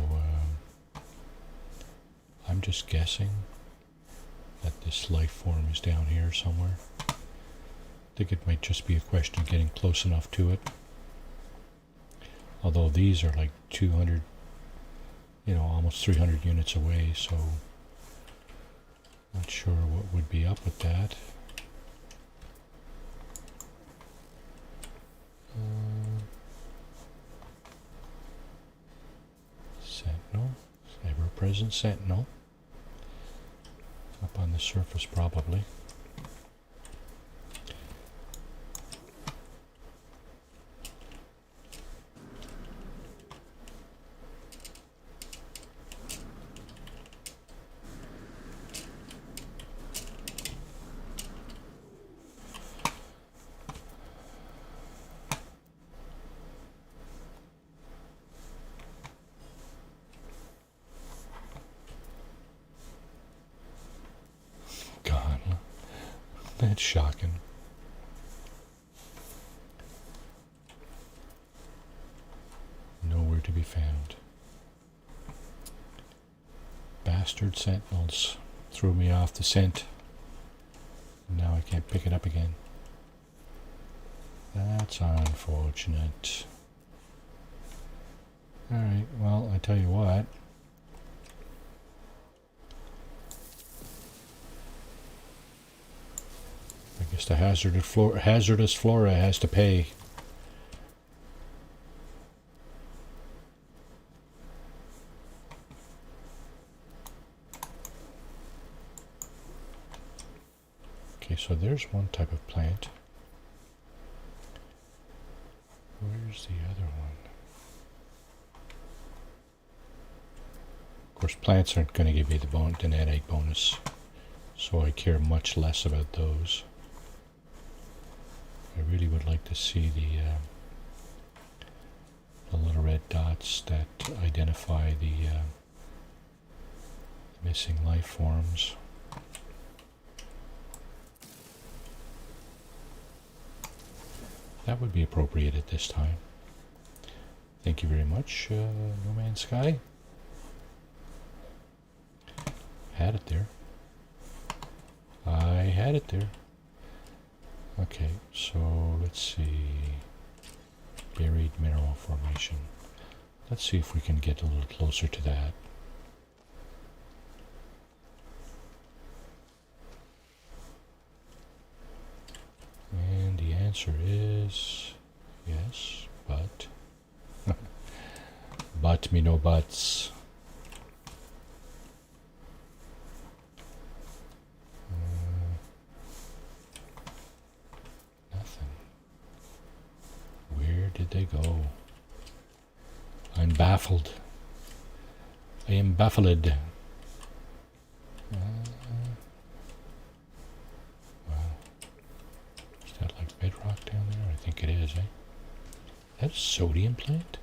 I'm just guessing that this life form is down here somewhere. I think it might just be a question of getting close enough to it. Although these are like 200, almost 300 units away, so not sure what would be up with that. Sentinel, ever-present Sentinel. Up on the surface, probably. God, that's shocking. Nowhere to be found. Bastard sentinels threw me off the scent. Now I can't pick it up again. That's unfortunate. Alright, well, I tell you what. I guess the hazardous flora has to pay. Okay, so there's one type of plant. Where's the other one? Of course, plants aren't going to give me the nanite bonus, so I care much less about those. I really would like to see the little red dots that identify the missing life forms. That would be appropriate at this time. Thank you very much, No Man's Sky. Had it there. I had it there. Okay, so let's see. Buried mineral formation. Let's see if we can get a little closer to that. And the answer is yes, but but me no buts. Nothing. Where did they go? I'm baffled. I am baffled. Is that like bedrock down there? I think it is, eh? That a sodium plant?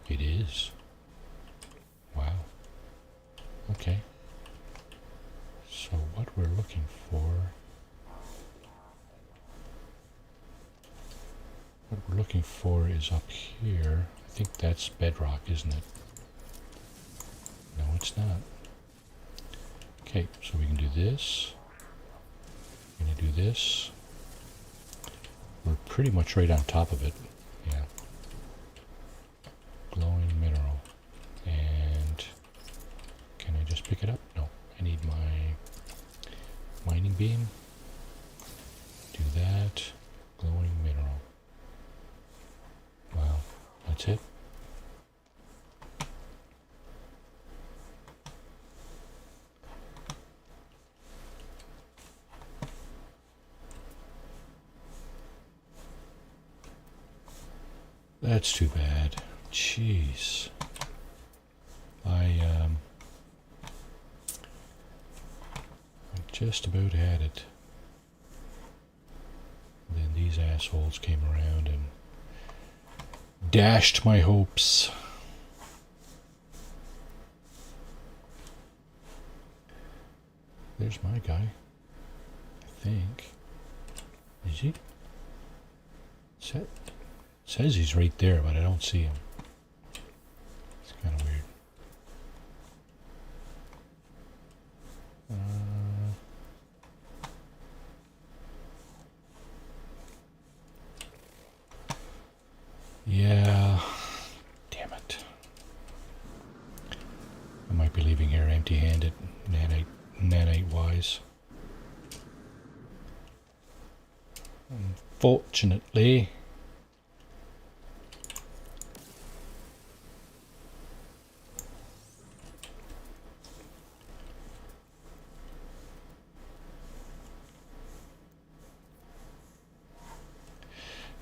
It is. Wow. Okay. So what we're looking for... What we're looking for is up here. I think that's bedrock, isn't it? No, it's not. Okay, so we can do this. We're going to do this. We're pretty much right on top of it. Yeah. Glowing mineral. And pick it up? No. I need my mining beam. Do that. Glowing mineral. Wow. That's it? That's too bad. Jeez. I just about had it. Then these assholes came around and dashed my hopes. There's my guy. I think. Is he? Says he's right there, but I don't see him. It's kind of weird. Yeah. Damn it. I might be leaving here empty-handed, nanite-wise. Unfortunately.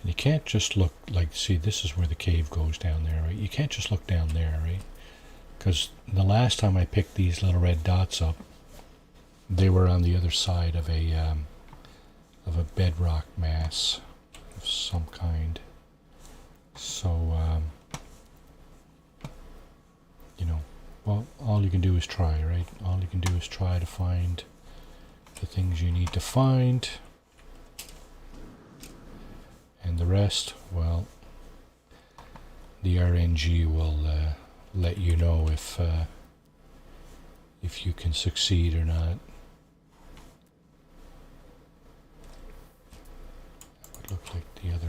And you can't just look, like, see, this is where the cave goes down there, right? You can't just look down there, right? Because the last time I picked these little red dots up, they were on the other side of a bedrock mass of some kind. So, you know, well, all you can do is try, right? All you can do is try to find the things you need to find. And the rest, well, the RNG will let you know if you can succeed or not. That would look like the other.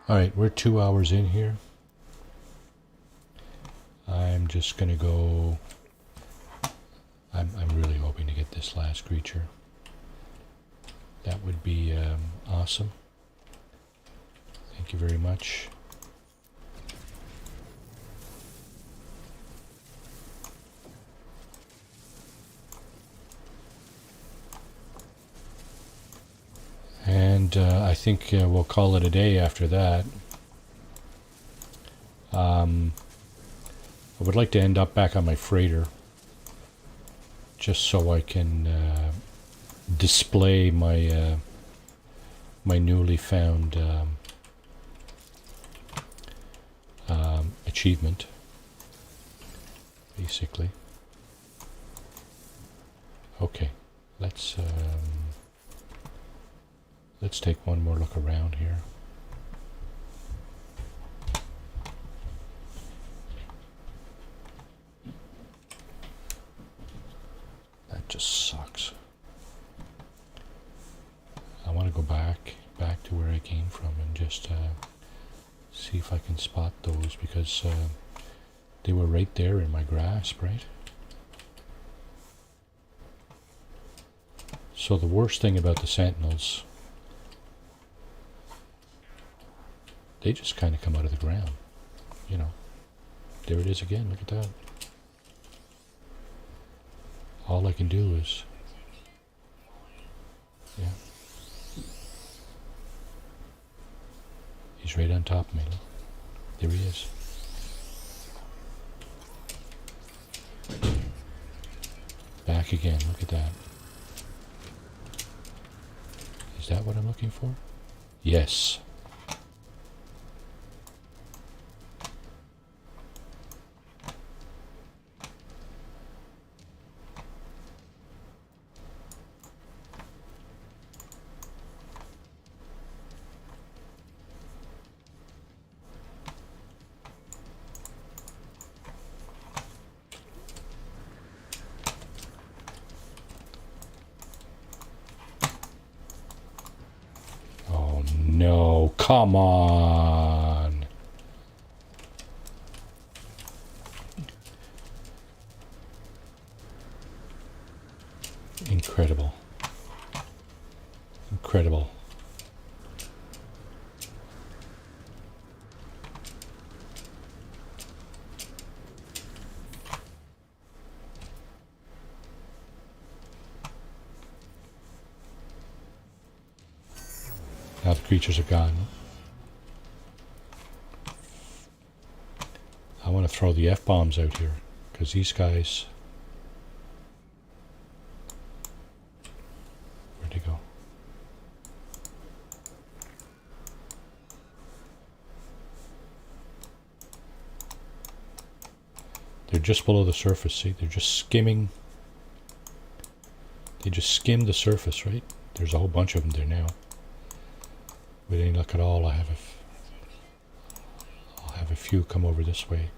All right, we're 2 hours in here. I'm just gonna go. I'm really hoping to get this last creature. That would be awesome. Thank you very much. And I think we'll call it a day after that. I would like to end up back on my freighter, just so I can display my my newly found achievement, basically. Okay, let's take one more look around here. That just sucks. I want to go back to where I came from and just see if I can spot those, because they were right there in my grasp, right? So the worst thing about the sentinels, they just kind of come out of the ground, you know. There it is again, look at that. All I can do is, yeah. He's right on top of me, look. There he is. Back again, look at that. Is that what I'm looking for? Yes. No, come on. Incredible. Incredible. Now the creatures are gone. I want to throw the F-bombs out here, because these guys... Where'd they go? They're just below the surface, see? They're just skimming. They just skim the surface, right? There's a whole bunch of them there now. With any luck at all, I'll have a few come over this way.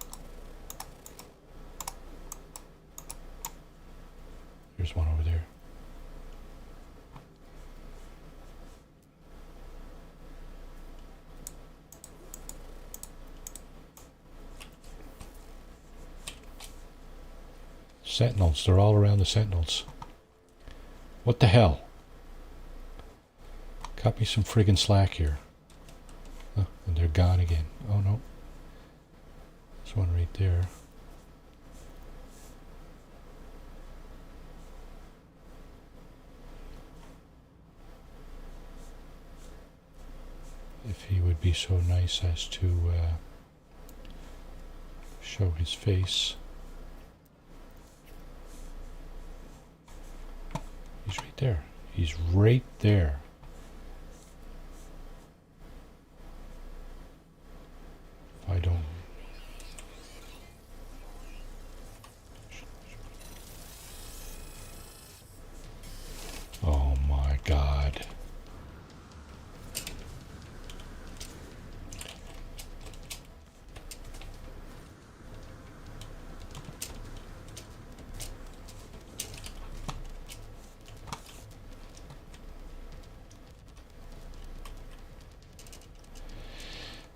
There's one over there. Sentinels, they're all around the sentinels. What the hell? Cut me some friggin' slack here. Oh, and they're gone again. Oh no. There's one right there. If he would be so nice as to show his face. He's right there. He's right there. If I don't... Oh my God.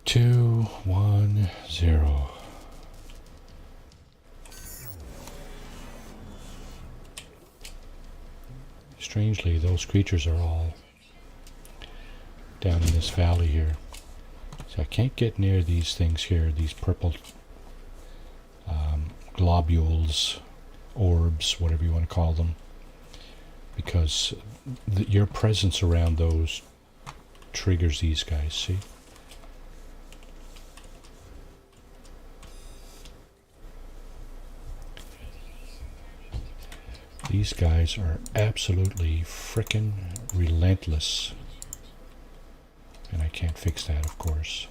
Two, 1, 0. Strangely, those creatures are all down in this valley here. So I can't get near these things here, these purple globules, orbs, whatever you want to call them, because your presence around those triggers these guys, see? These guys are absolutely frickin' relentless. And I can't fix that, of course.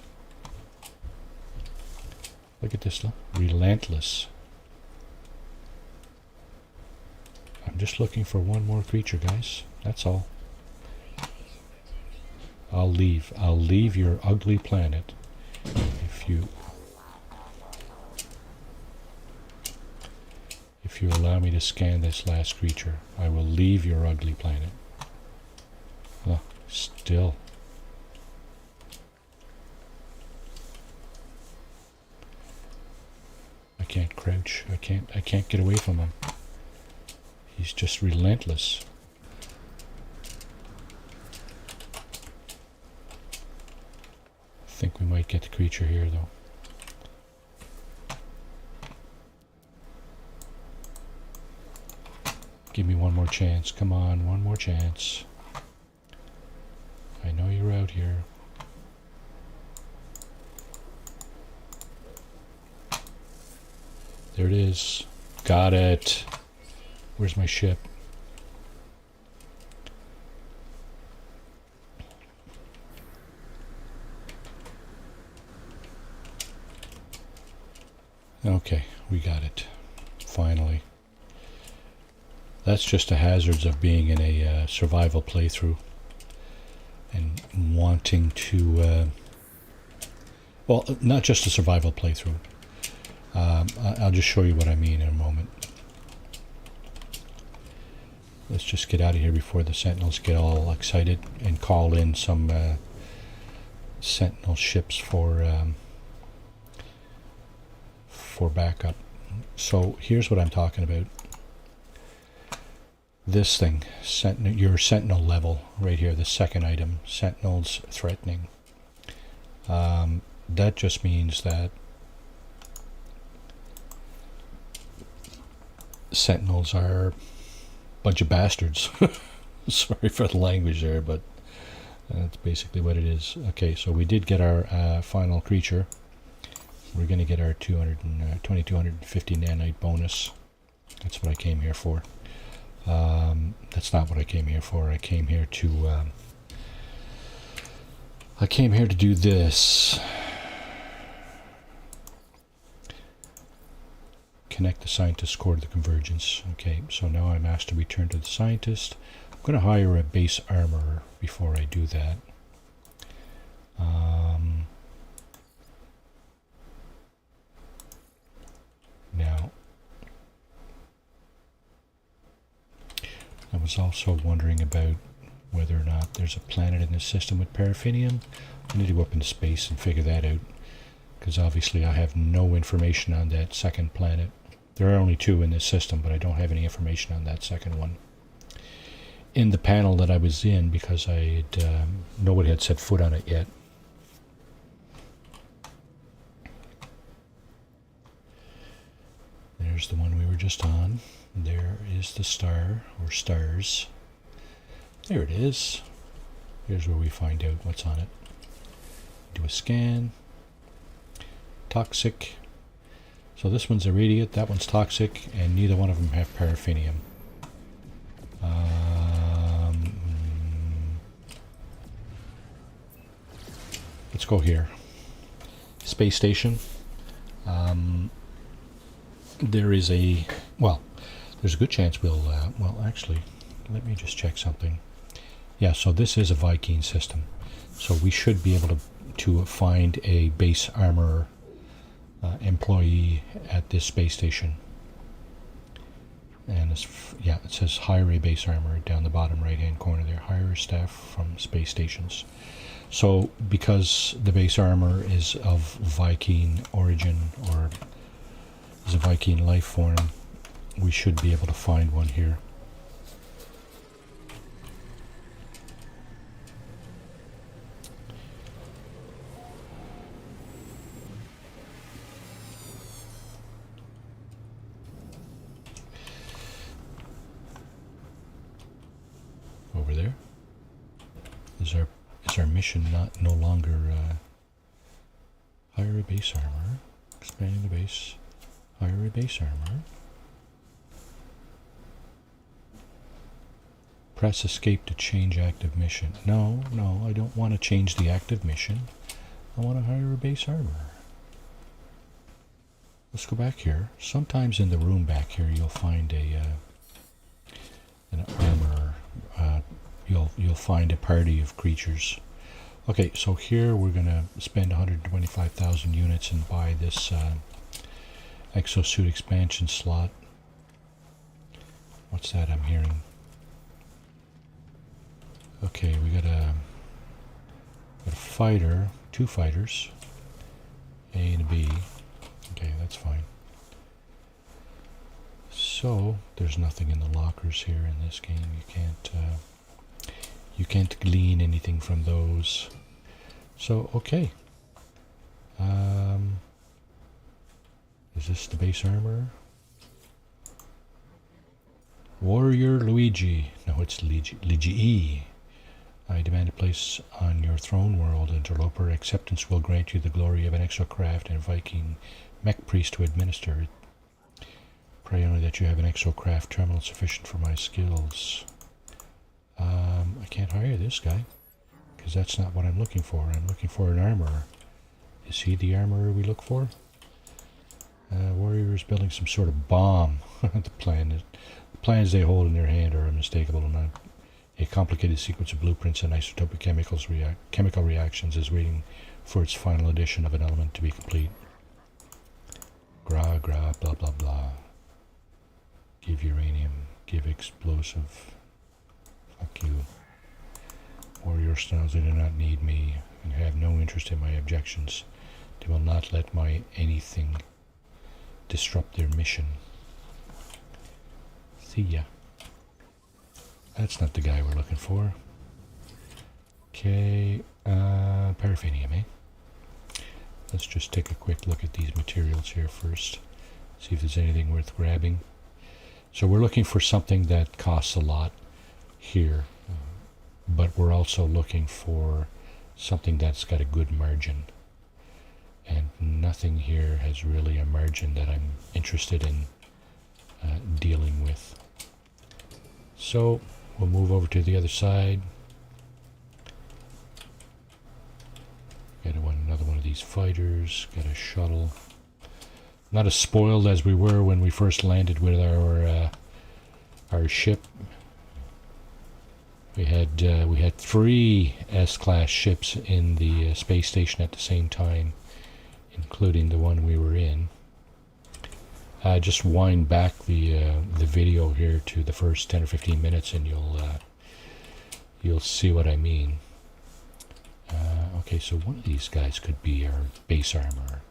Look at this, look. Relentless. I'm just looking for one more creature, guys. That's all. I'll leave your ugly planet if you allow me to scan this last creature. I will leave your ugly planet. Oh, still. I can't crouch. I can't get away from him. He's just relentless. I think we might get the creature here, though. Give me one more chance. Come on, one more chance. I know you're out here. There it is. Got it. Where's my ship? Okay, we got it. Finally. That's just the hazards of being in a survival playthrough and wanting to, well, not just a survival playthrough. I'll just show you what I mean in a moment. Let's just get out of here before the Sentinels get all excited and call in some Sentinel ships for backup. So here's what I'm talking about. This thing, your sentinel level right here, the second item, sentinels threatening. That just means that sentinels are a bunch of bastards. Sorry for the language there, but that's basically what it is. Okay, so we did get our final creature. We're going to get our 2250 nanite bonus. That's what I came here for. That's not what I came here for. I came here to do this. Connect the scientist core to the convergence. Okay, so now I'm asked to return to the scientist. I'm going to hire a base armorer before I do that. Now, I was also wondering about whether or not there's a planet in this system with paraffinium. I need to go up into space and figure that out, because obviously I have no information on that second planet. There are only 2 in this system, but I don't have any information on that second one. In the panel that I was in, because nobody had set foot on it yet. There's the one we were just on. There is the star, or stars. There it is. Here's where we find out what's on it. Do a scan. Toxic. So this one's irradiate, that one's toxic, and neither one of them have paraffinium. Let's go here. Space station. There's a good chance we'll, actually, let me just check something. Yeah, so this is a Viking system. So we should be able to find a base armor employee at this space station. And it says hire a base armor down the bottom right hand corner there. Hire staff from space stations. So because the base armor is of Viking origin, or is a Viking life form, we should be able to find one here. Over there. Is our mission no longer hire a base armor, expanding the base, hire a base armor. Press escape to change active mission. No, I don't want to change the active mission. I want to hire a base armor. Let's go back here. Sometimes in the room back here you'll find an armor. You'll find a party of creatures. Okay, so here we're going to spend 125,000 units and buy this exosuit expansion slot. What's that I'm hearing? Okay, we got a fighter, 2 fighters, A and B. Okay, that's fine. So there's nothing in the lockers here in this game. You can't glean anything from those. So okay. Is this the base armor? Warrior Luigi. No, it's Luigi. I demand a place on your throne world, interloper. Acceptance will grant you the glory of an exocraft and a Viking mech priest to administer it. Pray only that you have an exocraft terminal sufficient for my skills. I can't hire this guy, because that's not what I'm looking for. I'm looking for an armorer. Is he the armorer we look for? Warrior is building some sort of bomb. The plans they hold in their hand are unmistakable, and a complicated sequence of blueprints and isotopic chemical reactions is waiting for its final addition of an element to be complete. Gra, blah, blah, blah. Give uranium. Give explosive. Fuck you. Warrior styles, they do not need me and have no interest in my objections. They will not let my anything disrupt their mission. See ya. That's not the guy we're looking for. Okay, paraffinium, eh? Let's just take a quick look at these materials here first. See if there's anything worth grabbing. So we're looking for something that costs a lot here, but we're also looking for something that's got a good margin. And nothing here has really a margin that I'm interested in dealing with. So we'll move over to the other side. Got another one of these fighters, got a shuttle. Not as spoiled as we were when we first landed with our ship. We had 3 S-class ships in the space station at the same time, including the one we were in. Just wind back the video here to the first 10 or 15 minutes, and you'll see what I mean. Okay, so one of these guys could be our base armor.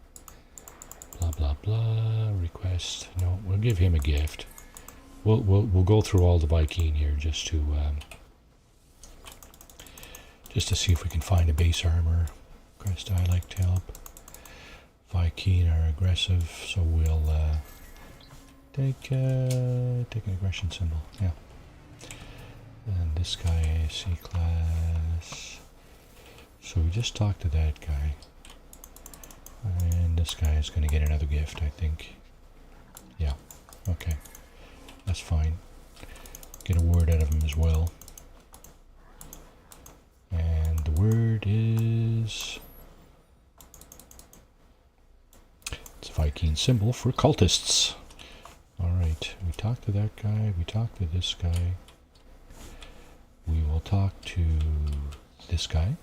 Blah blah blah. Request. No, we'll give him a gift. We'll go through all the Viking here just to see if we can find a base armor. Request. I like to help. Viking are aggressive, so we'll take an aggression symbol. Yeah. And this guy, C-class. So we just talked to that guy. And this guy is going to get another gift, I think. Yeah. Okay. That's fine. Get a word out of him as well. And the word is... it's a Viking symbol for cultists. Alright, we talked to that guy, we talked to this guy. We will talk to this guy.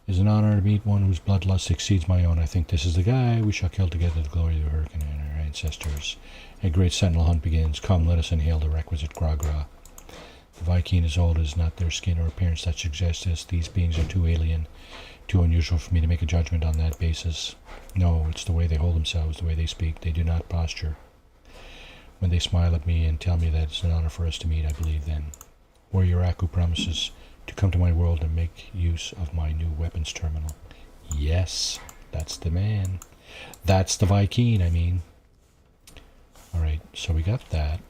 It is an honor to meet one whose bloodlust exceeds my own. I think this is the guy. We shall kill together the glory of the hurricane and our ancestors. A great sentinel hunt begins. Come, let us inhale the requisite gragra. The Viking is old. It is not their skin or appearance that suggests this. These beings are too alien, too unusual for me to make a judgment on that basis. No, it's the way they hold themselves, the way they speak. They do not posture. When they smile at me and tell me that it's an honor for us to meet, I believe then. Warrior Aku promises to come to my world and make use of my new weapons terminal. Yes, that's the man. That's the Viking, I mean. Alright, so we got that.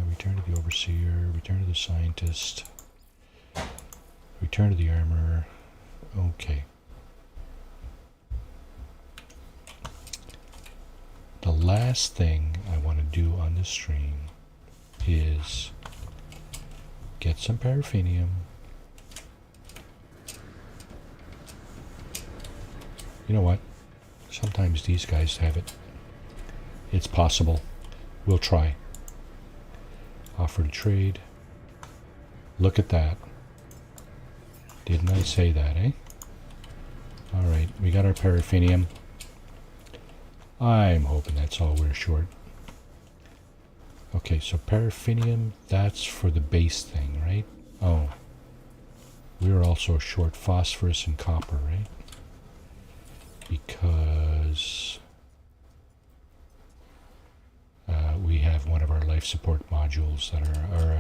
Return to the overseer, return to the scientist, return to the armor. Okay. The last thing I want to do on this stream is get some paraffinium. You know what? Sometimes these guys have it. It's possible. We'll try. Offer to trade. Look at that. Didn't I say that, eh? Alright, we got our paraffinium. I'm hoping that's all we're short. Okay, so paraffinium, that's for the base thing, right? Oh. We're also short phosphorus and copper, right? Because we have one of our life support modules that are,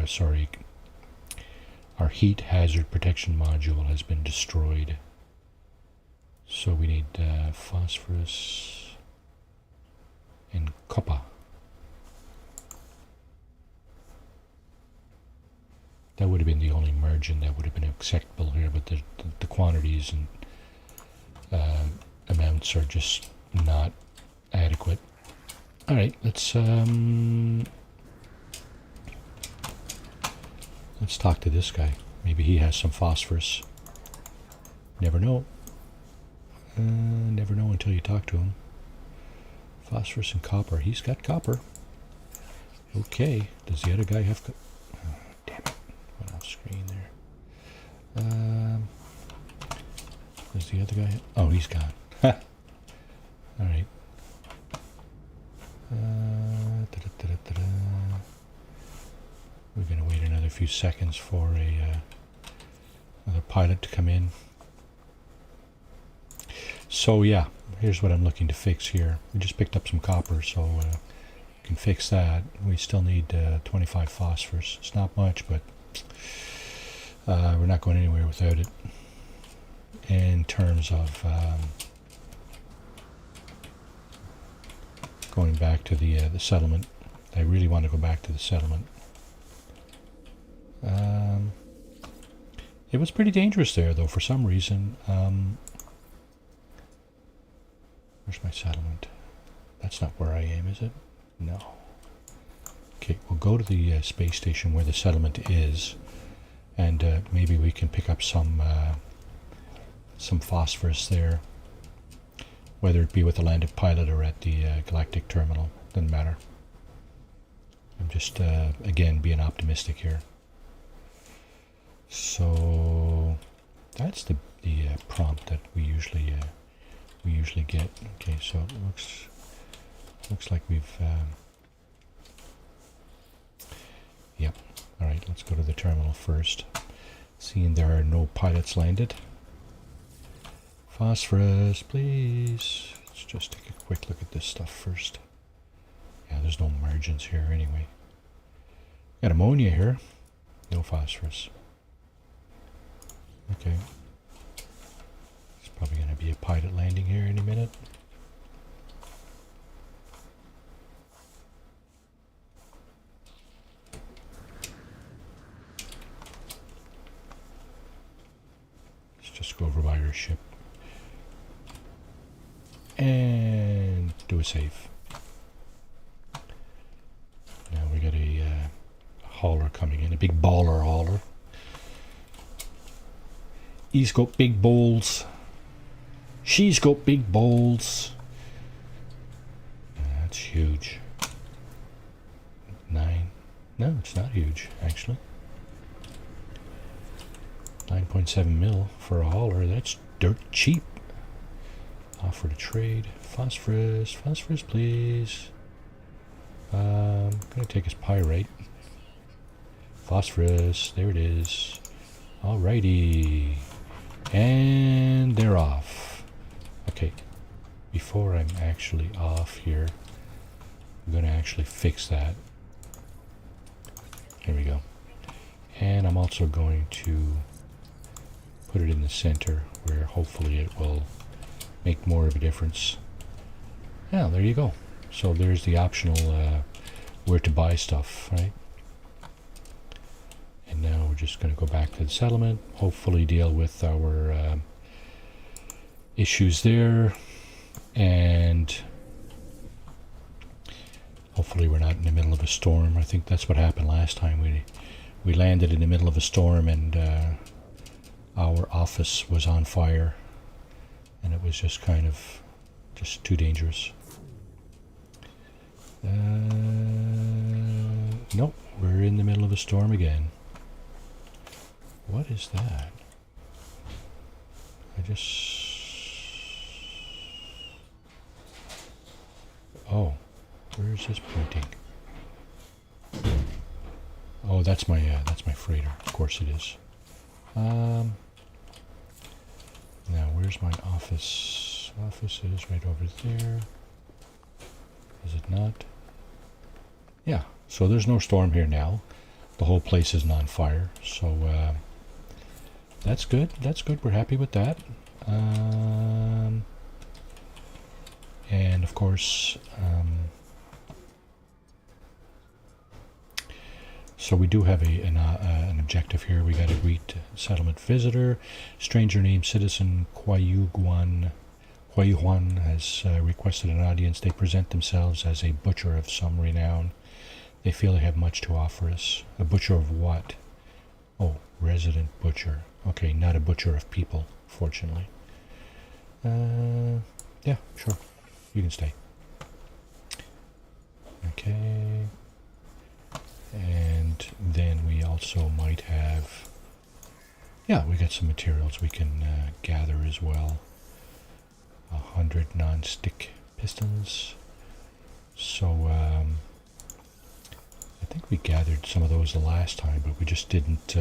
our heat hazard protection module has been destroyed. So we need phosphorus and copper. That would have been the only margin that would have been acceptable here, but the quantities and amounts are just not adequate. All right, let's talk to this guy. Maybe he has some phosphorus. Never know. Never know until you talk to him. Phosphorus and copper. He's got copper. Okay. Does the other guy have? Oh, damn it! Went off screen there. Does the other guy? Oh, he's gone. All right. We're going to wait another few seconds for another pilot to come in. So yeah, here's what I'm looking to fix here. We just picked up some copper, so Can fix that. We still need 25 phosphorus. It's not much, but we're not going anywhere without it. In terms of going back to the settlement, I really want to go back to the settlement. It was pretty dangerous there, though, for some reason. Where's my settlement? That's not where I am, is it? No. Okay, we'll go to the space station where the settlement is, and maybe we can pick up some phosphorus there, whether it be with the landed pilot or at the galactic terminal. Doesn't matter. I'm just again being optimistic here. So that's the prompt that we usually get. Okay, so it looks like we've yep. All right, let's go to the terminal first. Seeing there are no pilots landed. Phosphorus, please. Let's just take a quick look at this stuff first. Yeah, there's no margins here anyway. Got ammonia here. No phosphorus. Okay. It's probably going to be a pilot landing here any minute. Let's just go over by our ship. And do a save. Now we got a hauler coming in, a big baller hauler. He's got big balls. She's got big balls. That's huge. 9. No, it's not huge, actually. 9.7 mil for a hauler. That's dirt cheap. Offer to trade. Phosphorus. Phosphorus, please. I'm going to take his pyrite. Phosphorus. There it is. Alrighty. And they're off. Okay. Before I'm actually off here, I'm going to actually fix that. There we go. And I'm also going to put it in the center where hopefully it will make more of a difference. Yeah, there you go. So there's the optional where to buy stuff, right? And now we're just going to go back to the settlement, hopefully deal with our issues there, and hopefully we're not in the middle of a storm. I think that's what happened last time. We landed in the middle of a storm and our office was on fire, and it was just kind of just too dangerous. Nope, we're in the middle of a storm again. What is that? Oh, where is this pointing? Oh, that's my freighter. Of course it is. Now, where's my office? Office is right over there. Is it not? Yeah. So there's no storm here now. The whole place isn't on fire. So that's good. That's good. We're happy with that. And of course, so we do have an objective here. We got to greet settlement visitor. Stranger named Citizen Huayuan has requested an audience. They present themselves as a butcher of some renown. They feel they have much to offer us. A butcher of what? Oh, resident butcher. Okay, not a butcher of people, fortunately. Yeah, sure. You can stay. Okay. And then we also might have... Yeah, we got some materials we can gather as well. 100 non-stick pistons. So, I think we gathered some of those the last time, but we just didn't...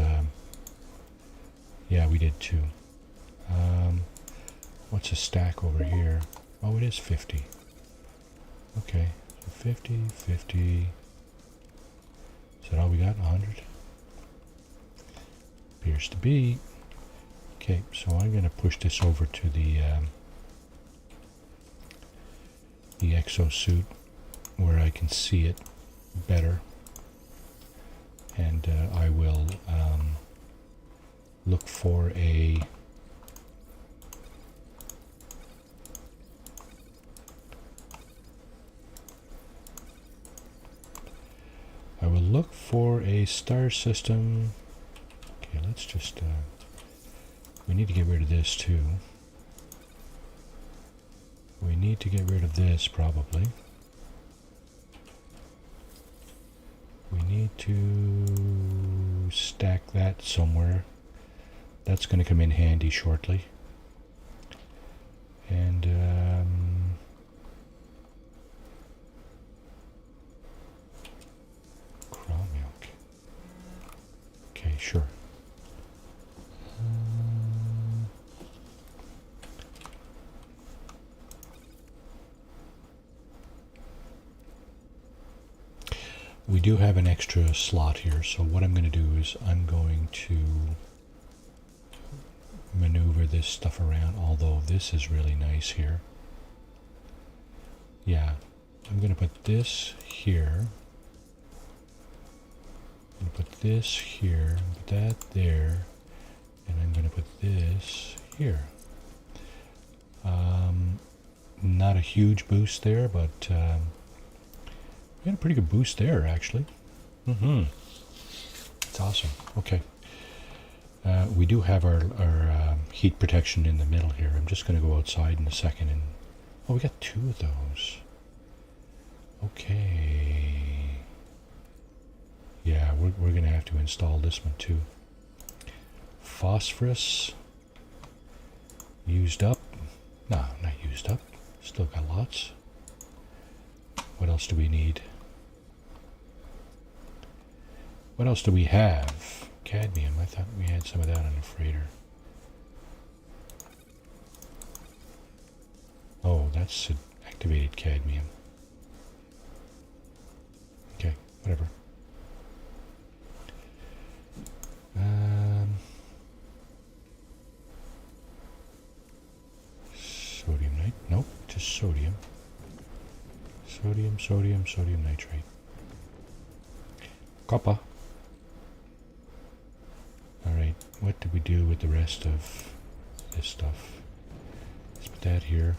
yeah, we did too. What's a stack over here? Oh, it is 50. Okay, so 50, 50. Is that all we got? 100? Appears to be. Okay, so I'm going to push this over to the exosuit where I can see it better. And I will look for a star system. Okay, let's just we need to get rid of this too. We need to get rid of this probably. We need to stack that somewhere. That's going to come in handy shortly. And craw milk. Okay, sure. We do have an extra slot here, so what I'm going to do is I'm going to maneuver this stuff around, although this is really nice here. Yeah, I'm going to put this here. I'm going to put this here, put that there, and I'm going to put this here. Not a huge boost there, but we had a pretty good boost there, actually. It's awesome. Okay. We do have our heat protection in the middle here. I'm just going to go outside in a second and... Oh, we got 2 of those. Okay. Yeah, we're going to have to install this one too. Phosphorus. Used up. No, not used up. Still got lots. What else do we need? What else do we have? Cadmium. I thought we had some of that on the freighter. Oh, that's activated cadmium. Okay, whatever. Sodium nitrate. Nope, just sodium. Sodium nitrate. Copper. Alright, what do we do with the rest of this stuff? Let's put that here.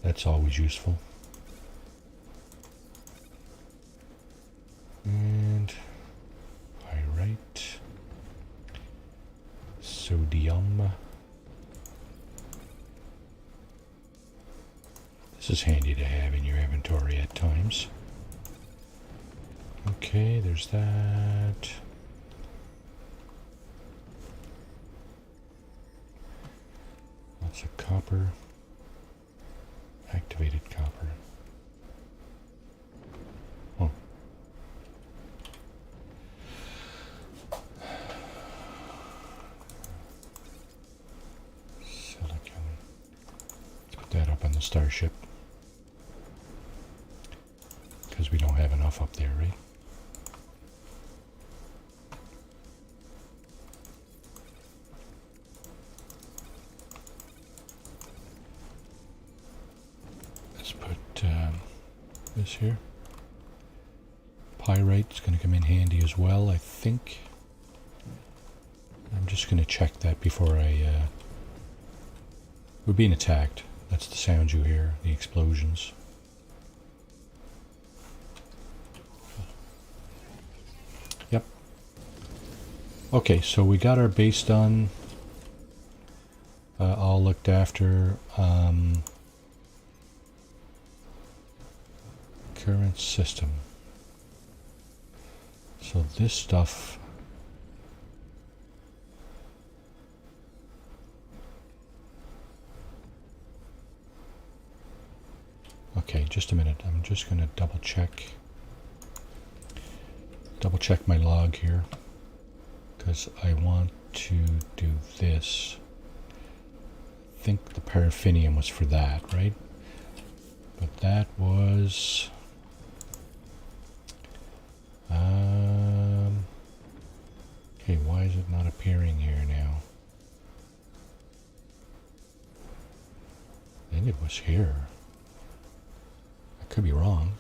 That's always useful. And pyrite. Sodium. This is handy to have in your inventory at times. Okay, there's that. Lots of copper. Activated copper. Oh. Silicon. Let's put that up on the starship. Because we don't have enough up there, right? Let's put this here. Pyrite's going to come in handy as well, I think. I'm just going to check that before we're being attacked. That's the sound you hear, the explosions. Yep. Okay, so we got our base done. All looked after. Current system. So this stuff... Okay, just a minute. I'm just going to double check my log here, because I want to do this. I think the paraffinium was for that, right? But that was... okay, why is it not appearing here now? I think it was here. I could be wrong.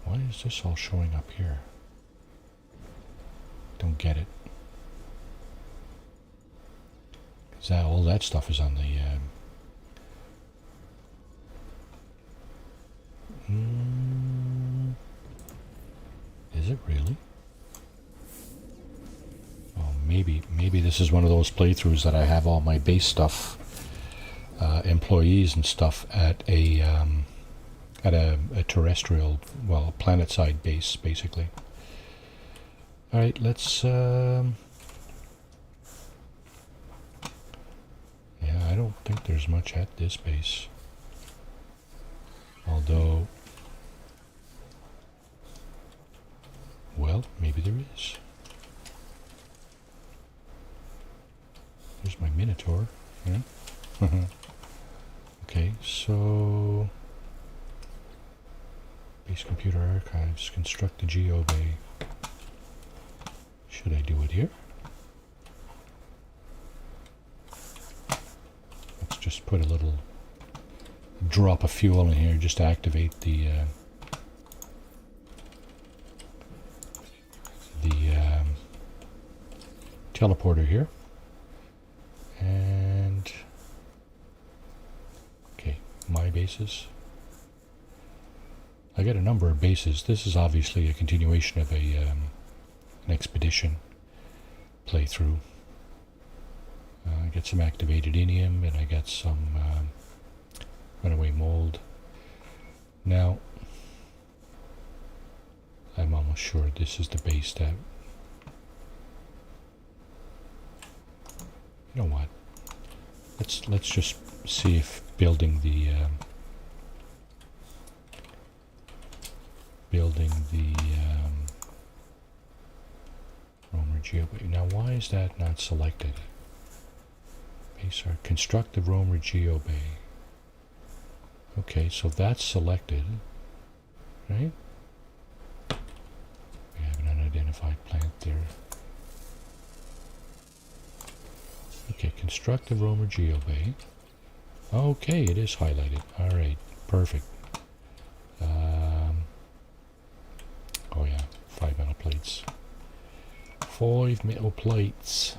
Why is this all showing up here? Don't get it. Because that, all that stuff is on the... is it really? Oh, maybe this is one of those playthroughs that I have all my base stuff, employees and stuff at a terrestrial, well, planet-side base, basically. All right, let's. Yeah, I don't think there's much at this base, although. Well, maybe there is. There's my Minotaur. Yeah. Okay, so base computer archives, construct the geo bay. Should I do it here? Let's just put a little drop of fuel in here just to activate the teleporter here. And okay, my bases. I got a number of bases. This is obviously a continuation of an expedition playthrough. I got some activated inium and I got some runaway mold. Now, I'm almost sure this is the base that... You know what? Let's just see if building the roamer geo. Now, why is that not selected? Base art, construct the roamer geo bay. Okay, so that's selected, right? We have an unidentified plant there. Okay, construct the roamer geo bay. Okay, it is highlighted. All right, perfect. Oh yeah, 5 metal plates. 5 metal plates.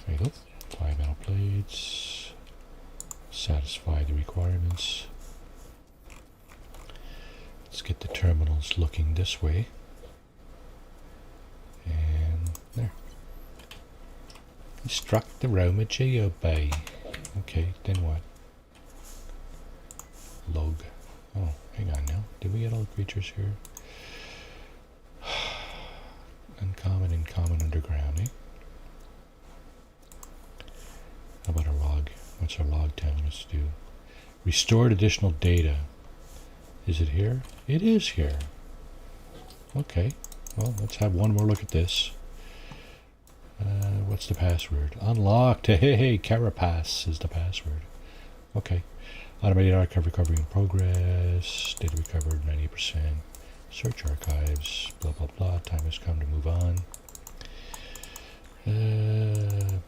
There you go. 5 metal plates. Satisfy the requirements. Let's get the terminals looking this way. And there. Construct the roamer geo bay. Okay, then what? Log. Oh, hang on now. Did we get all the creatures here? Uncommon and common underground, eh? How about a log? What's our log telling us to do? Restored additional data. Is it here? It is here. Okay. Well, let's have one more look at this. What's the password? Unlocked. Hey, Carapace is the password. Okay. Automated archive recovery in progress. Data recovered 90%. Search archives. Blah, blah, blah. Time has come to move on.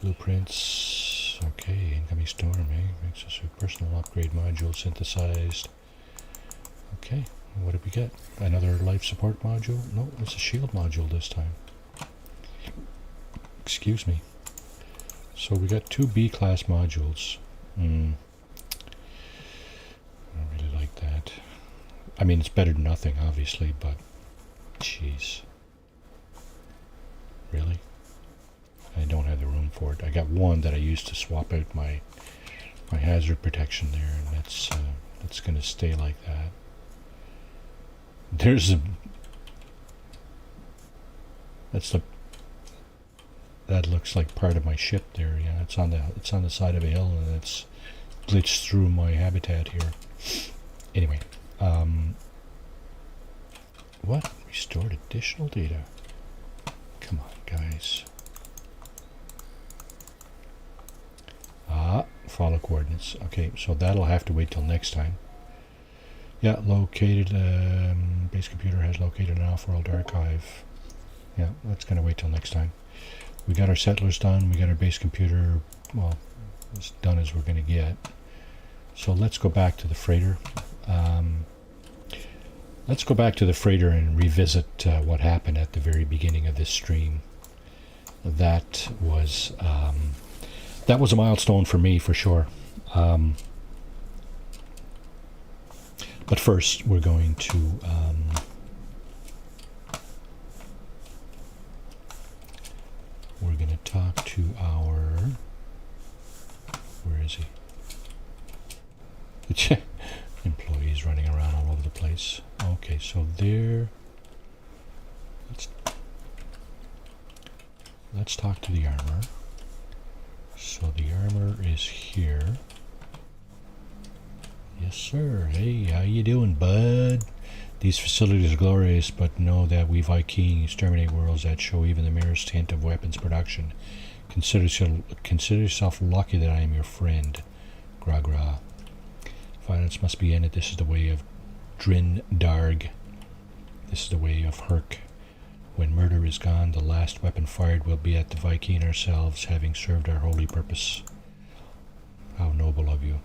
Blueprints. Okay. Incoming storm, eh? Makes us a personal upgrade module synthesized. Okay. What did we get? Another life support module? No, it's a shield module this time. Excuse me. So we got 2 B-class modules. I don't really like that. I mean, it's better than nothing, obviously, but... Jeez. Really? I don't have the room for it. I got one that I used to swap out my hazard protection there, and that's going to stay like that. There's That's the. That looks like part of my ship there. Yeah, it's on the side of a hill, and it's glitched through my habitat here. Anyway, what? Restored additional data. Come on, guys. Follow coordinates. Okay, so that'll have to wait till next time. Yeah, located. Base computer has located an off-world archive. Yeah, that's gonna wait till next time. We got our settlers done. We got our base computer, well, as done as we're gonna get. So let's go back to the freighter. Let's go back to the freighter and revisit what happened at the very beginning of this stream. That was a milestone for me, for sure. But first, we're going to talk to our. Where is he? Employees running around all over the place. Okay, so there. Let's talk to the armor. So the armor is here. Yes, sir. Hey, how you doing, bud? These facilities are glorious, but know that we Vikings exterminate worlds that show even the merest hint of weapons production. Consider yourself lucky that I am your friend. Gra gra. Violence must be ended. This is the way of Drin Darg. This is the way of Herc. When murder is gone, the last weapon fired will be at the Viking ourselves, having served our holy purpose. How noble of you.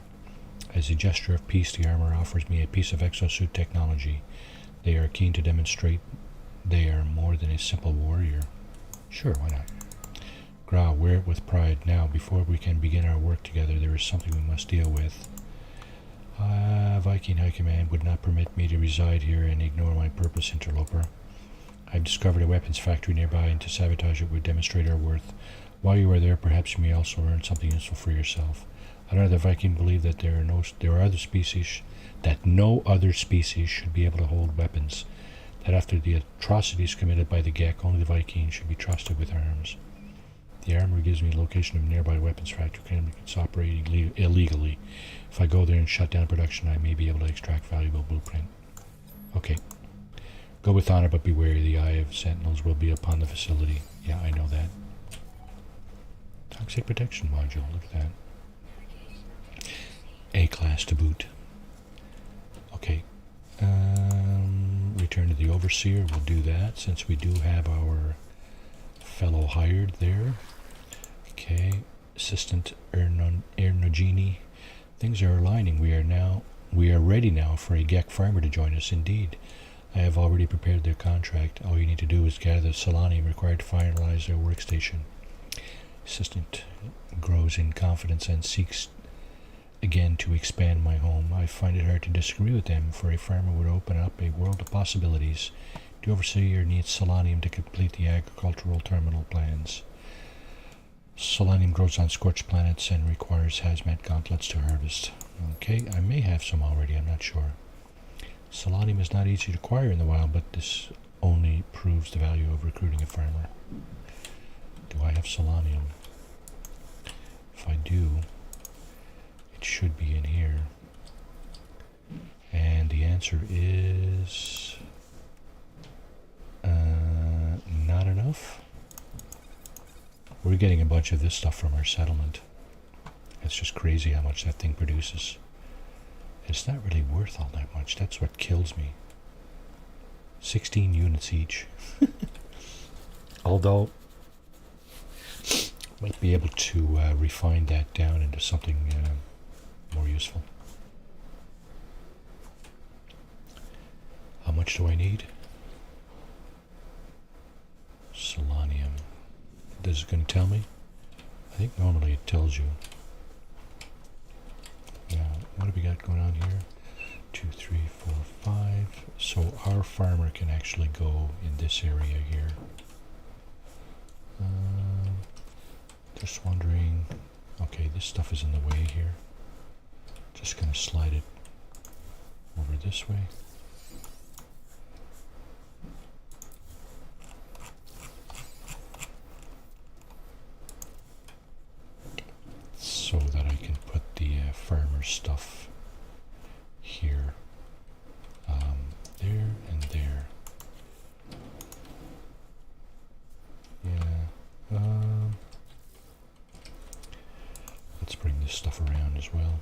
As a gesture of peace, the armor offers me a piece of exosuit technology. They are keen to demonstrate they are more than a simple warrior. Sure, why not? Gra, wear it with pride. Now, before we can begin our work together, there is something we must deal with. Viking High Command would not permit me to reside here and ignore my purpose, interloper. I've discovered a weapons factory nearby, and to sabotage it would demonstrate our worth. While you are there, perhaps you may also learn something useful for yourself. Another Viking believed that there are other species, that no other species should be able to hold weapons. That after the atrocities committed by the Gek, only the Vikings should be trusted with arms. The armor gives me a location of a nearby weapons factory. It's operating illegally. If I go there and shut down production, I may be able to extract valuable blueprint. Okay. Go with honor, but beware. The eye of sentinels will be upon the facility. Yeah, I know that. Toxic protection module. Look at that. A-class to boot. Okay. Return to the overseer. We'll do that since we do have our fellow hired there. Okay. Assistant Ernogini. Things are aligning. We are ready now for a Gek farmer to join us. Indeed. I have already prepared their contract. All you need to do is gather the selenium required to finalize their workstation. Assistant grows in confidence and seeks again to expand my home. I find it hard to disagree with them, for a farmer would open up a world of possibilities. The overseer needs selenium to complete the agricultural terminal plans. Selenium grows on scorched planets and requires hazmat gauntlets to harvest. Okay, I may have some already, I'm not sure. Selenium is not easy to acquire in the wild, but this only proves the value of recruiting a farmer. Do I have selenium? If I do, it should be in here. And the answer is not enough. We're getting a bunch of this stuff from our settlement. It's just crazy how much that thing produces. It's not really worth all that much. That's what kills me. 16 units each. Although, might be able to refine that down into something more useful. How much do I need? Selenium. Is it going to tell me? I think normally it tells you. Now, what have we got going on here? 2, 3, 4, 5. So our farmer can actually go in this area here. Just wondering. Okay, this stuff is in the way here. Just going to slide it over this way. stuff here. There and there. Yeah. Let's bring this stuff around as well.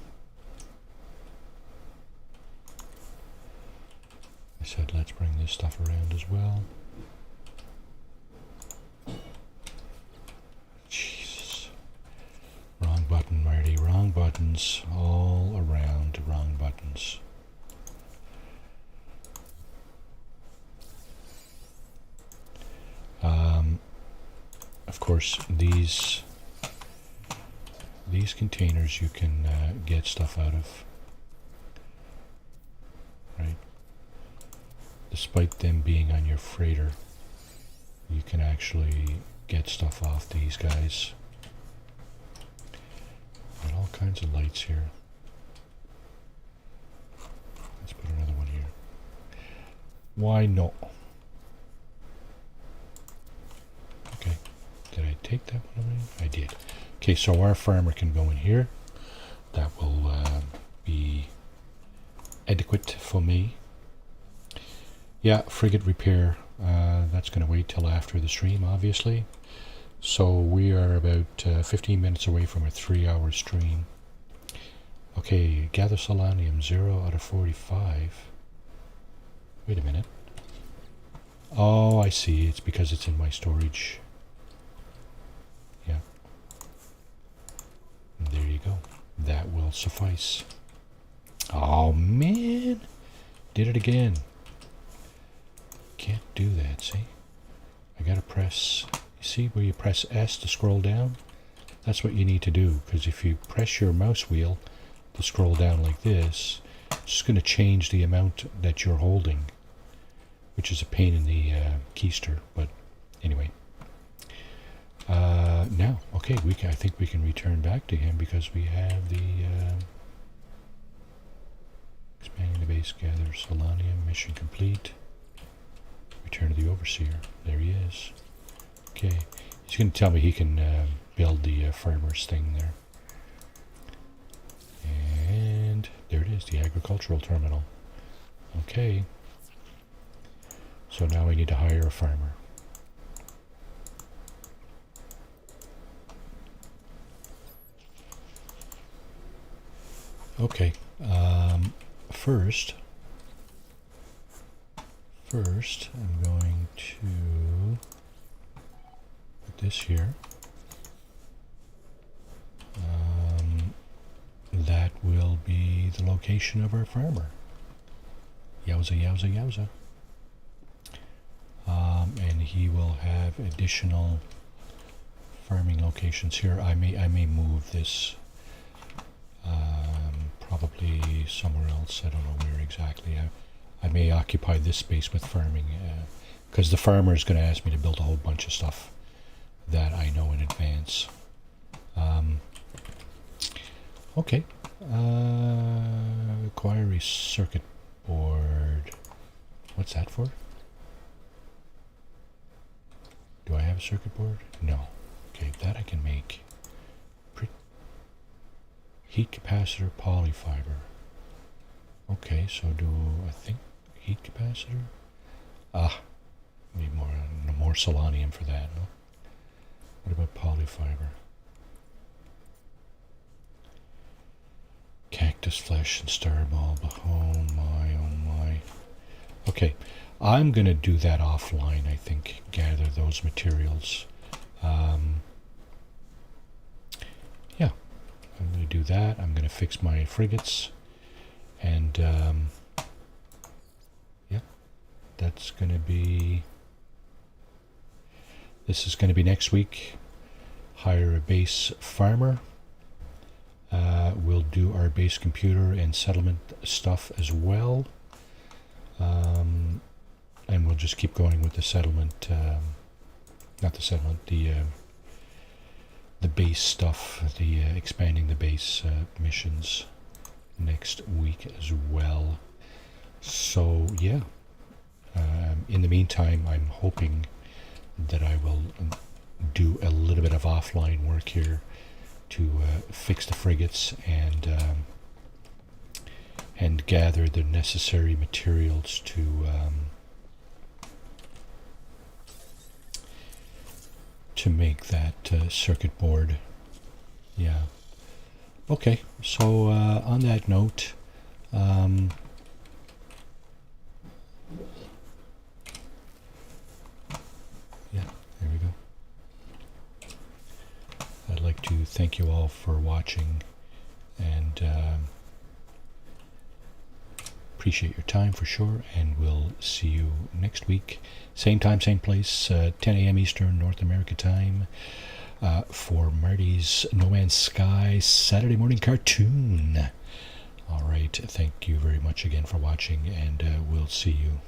I said let's bring this stuff around as well. Jesus. Wrong button, Marty. Wrong buttons. All around wrong buttons. Of course, these containers you can get stuff out of, right? Despite them being on your freighter, you can actually get stuff off these guys. And all kinds of lights here. Let's put another one here. Why not? Okay. Did I take that one away? I did. Okay, so our farmer can go in here. That will be adequate for me. Yeah, frigate repair. That's going to wait till after the stream, obviously. So we are about 15 minutes away from a 3-hour stream. Okay, gather selenium, 0 out of 45. Wait a minute. Oh, I see. It's because it's in my storage. Yeah. There you go. That will suffice. Oh, man. Did it again. Can't do that, see? I gotta press... You see where you press S to scroll down? That's what you need to do, because if you press your mouse wheel to scroll down like this, it's just going to change the amount that you're holding, which is a pain in the keister, but anyway. Now, okay, I think we can return back to him because we have the expanding the base, gather selenium, mission complete. Return to the overseer. There he is. Okay, he's going to tell me he can build the farmer's thing there. And there it is, the agricultural terminal. Okay. So now we need to hire a farmer. Okay. First, I'm going to put this here. That will be the location of our farmer. Yowza, yowza, yowza. And he will have additional farming locations here. I may move this probably somewhere else. I don't know where exactly. I may occupy this space with farming because the farmer is going to ask me to build a whole bunch of stuff that I know in advance. Okay. Acquire a circuit board. What's that for? Do I have a circuit board? No. Okay, that I can make. Heat capacitor, polyfiber. Okay, so do I think heat capacitor? Need more selenium for that, no? What about polyfiber? Cactus flesh and star bulb. Oh my, oh my. Okay, I'm going to do that offline, I think. Gather those materials. Yeah, I'm going to do that. I'm going to fix my frigates. And, yeah, that's going to be... This is going to be next week. Hire a base farmer. We'll do our base computer and settlement stuff as well. And we'll just keep going with the settlement, not the settlement, the base stuff, the expanding the base missions next week as well. So yeah, in the meantime, I'm hoping that I will do a little bit of offline work here to fix the frigates and and gather the necessary materials to make that circuit board. Yeah. Okay, so on that note, yeah, there we go. I'd like to thank you all for watching, and appreciate your time for sure, and we'll see you next week. Same time, same place, 10 a.m. Eastern, North America time, for Marty's No Man's Sky Saturday morning cartoon. All right, thank you very much again for watching, and we'll see you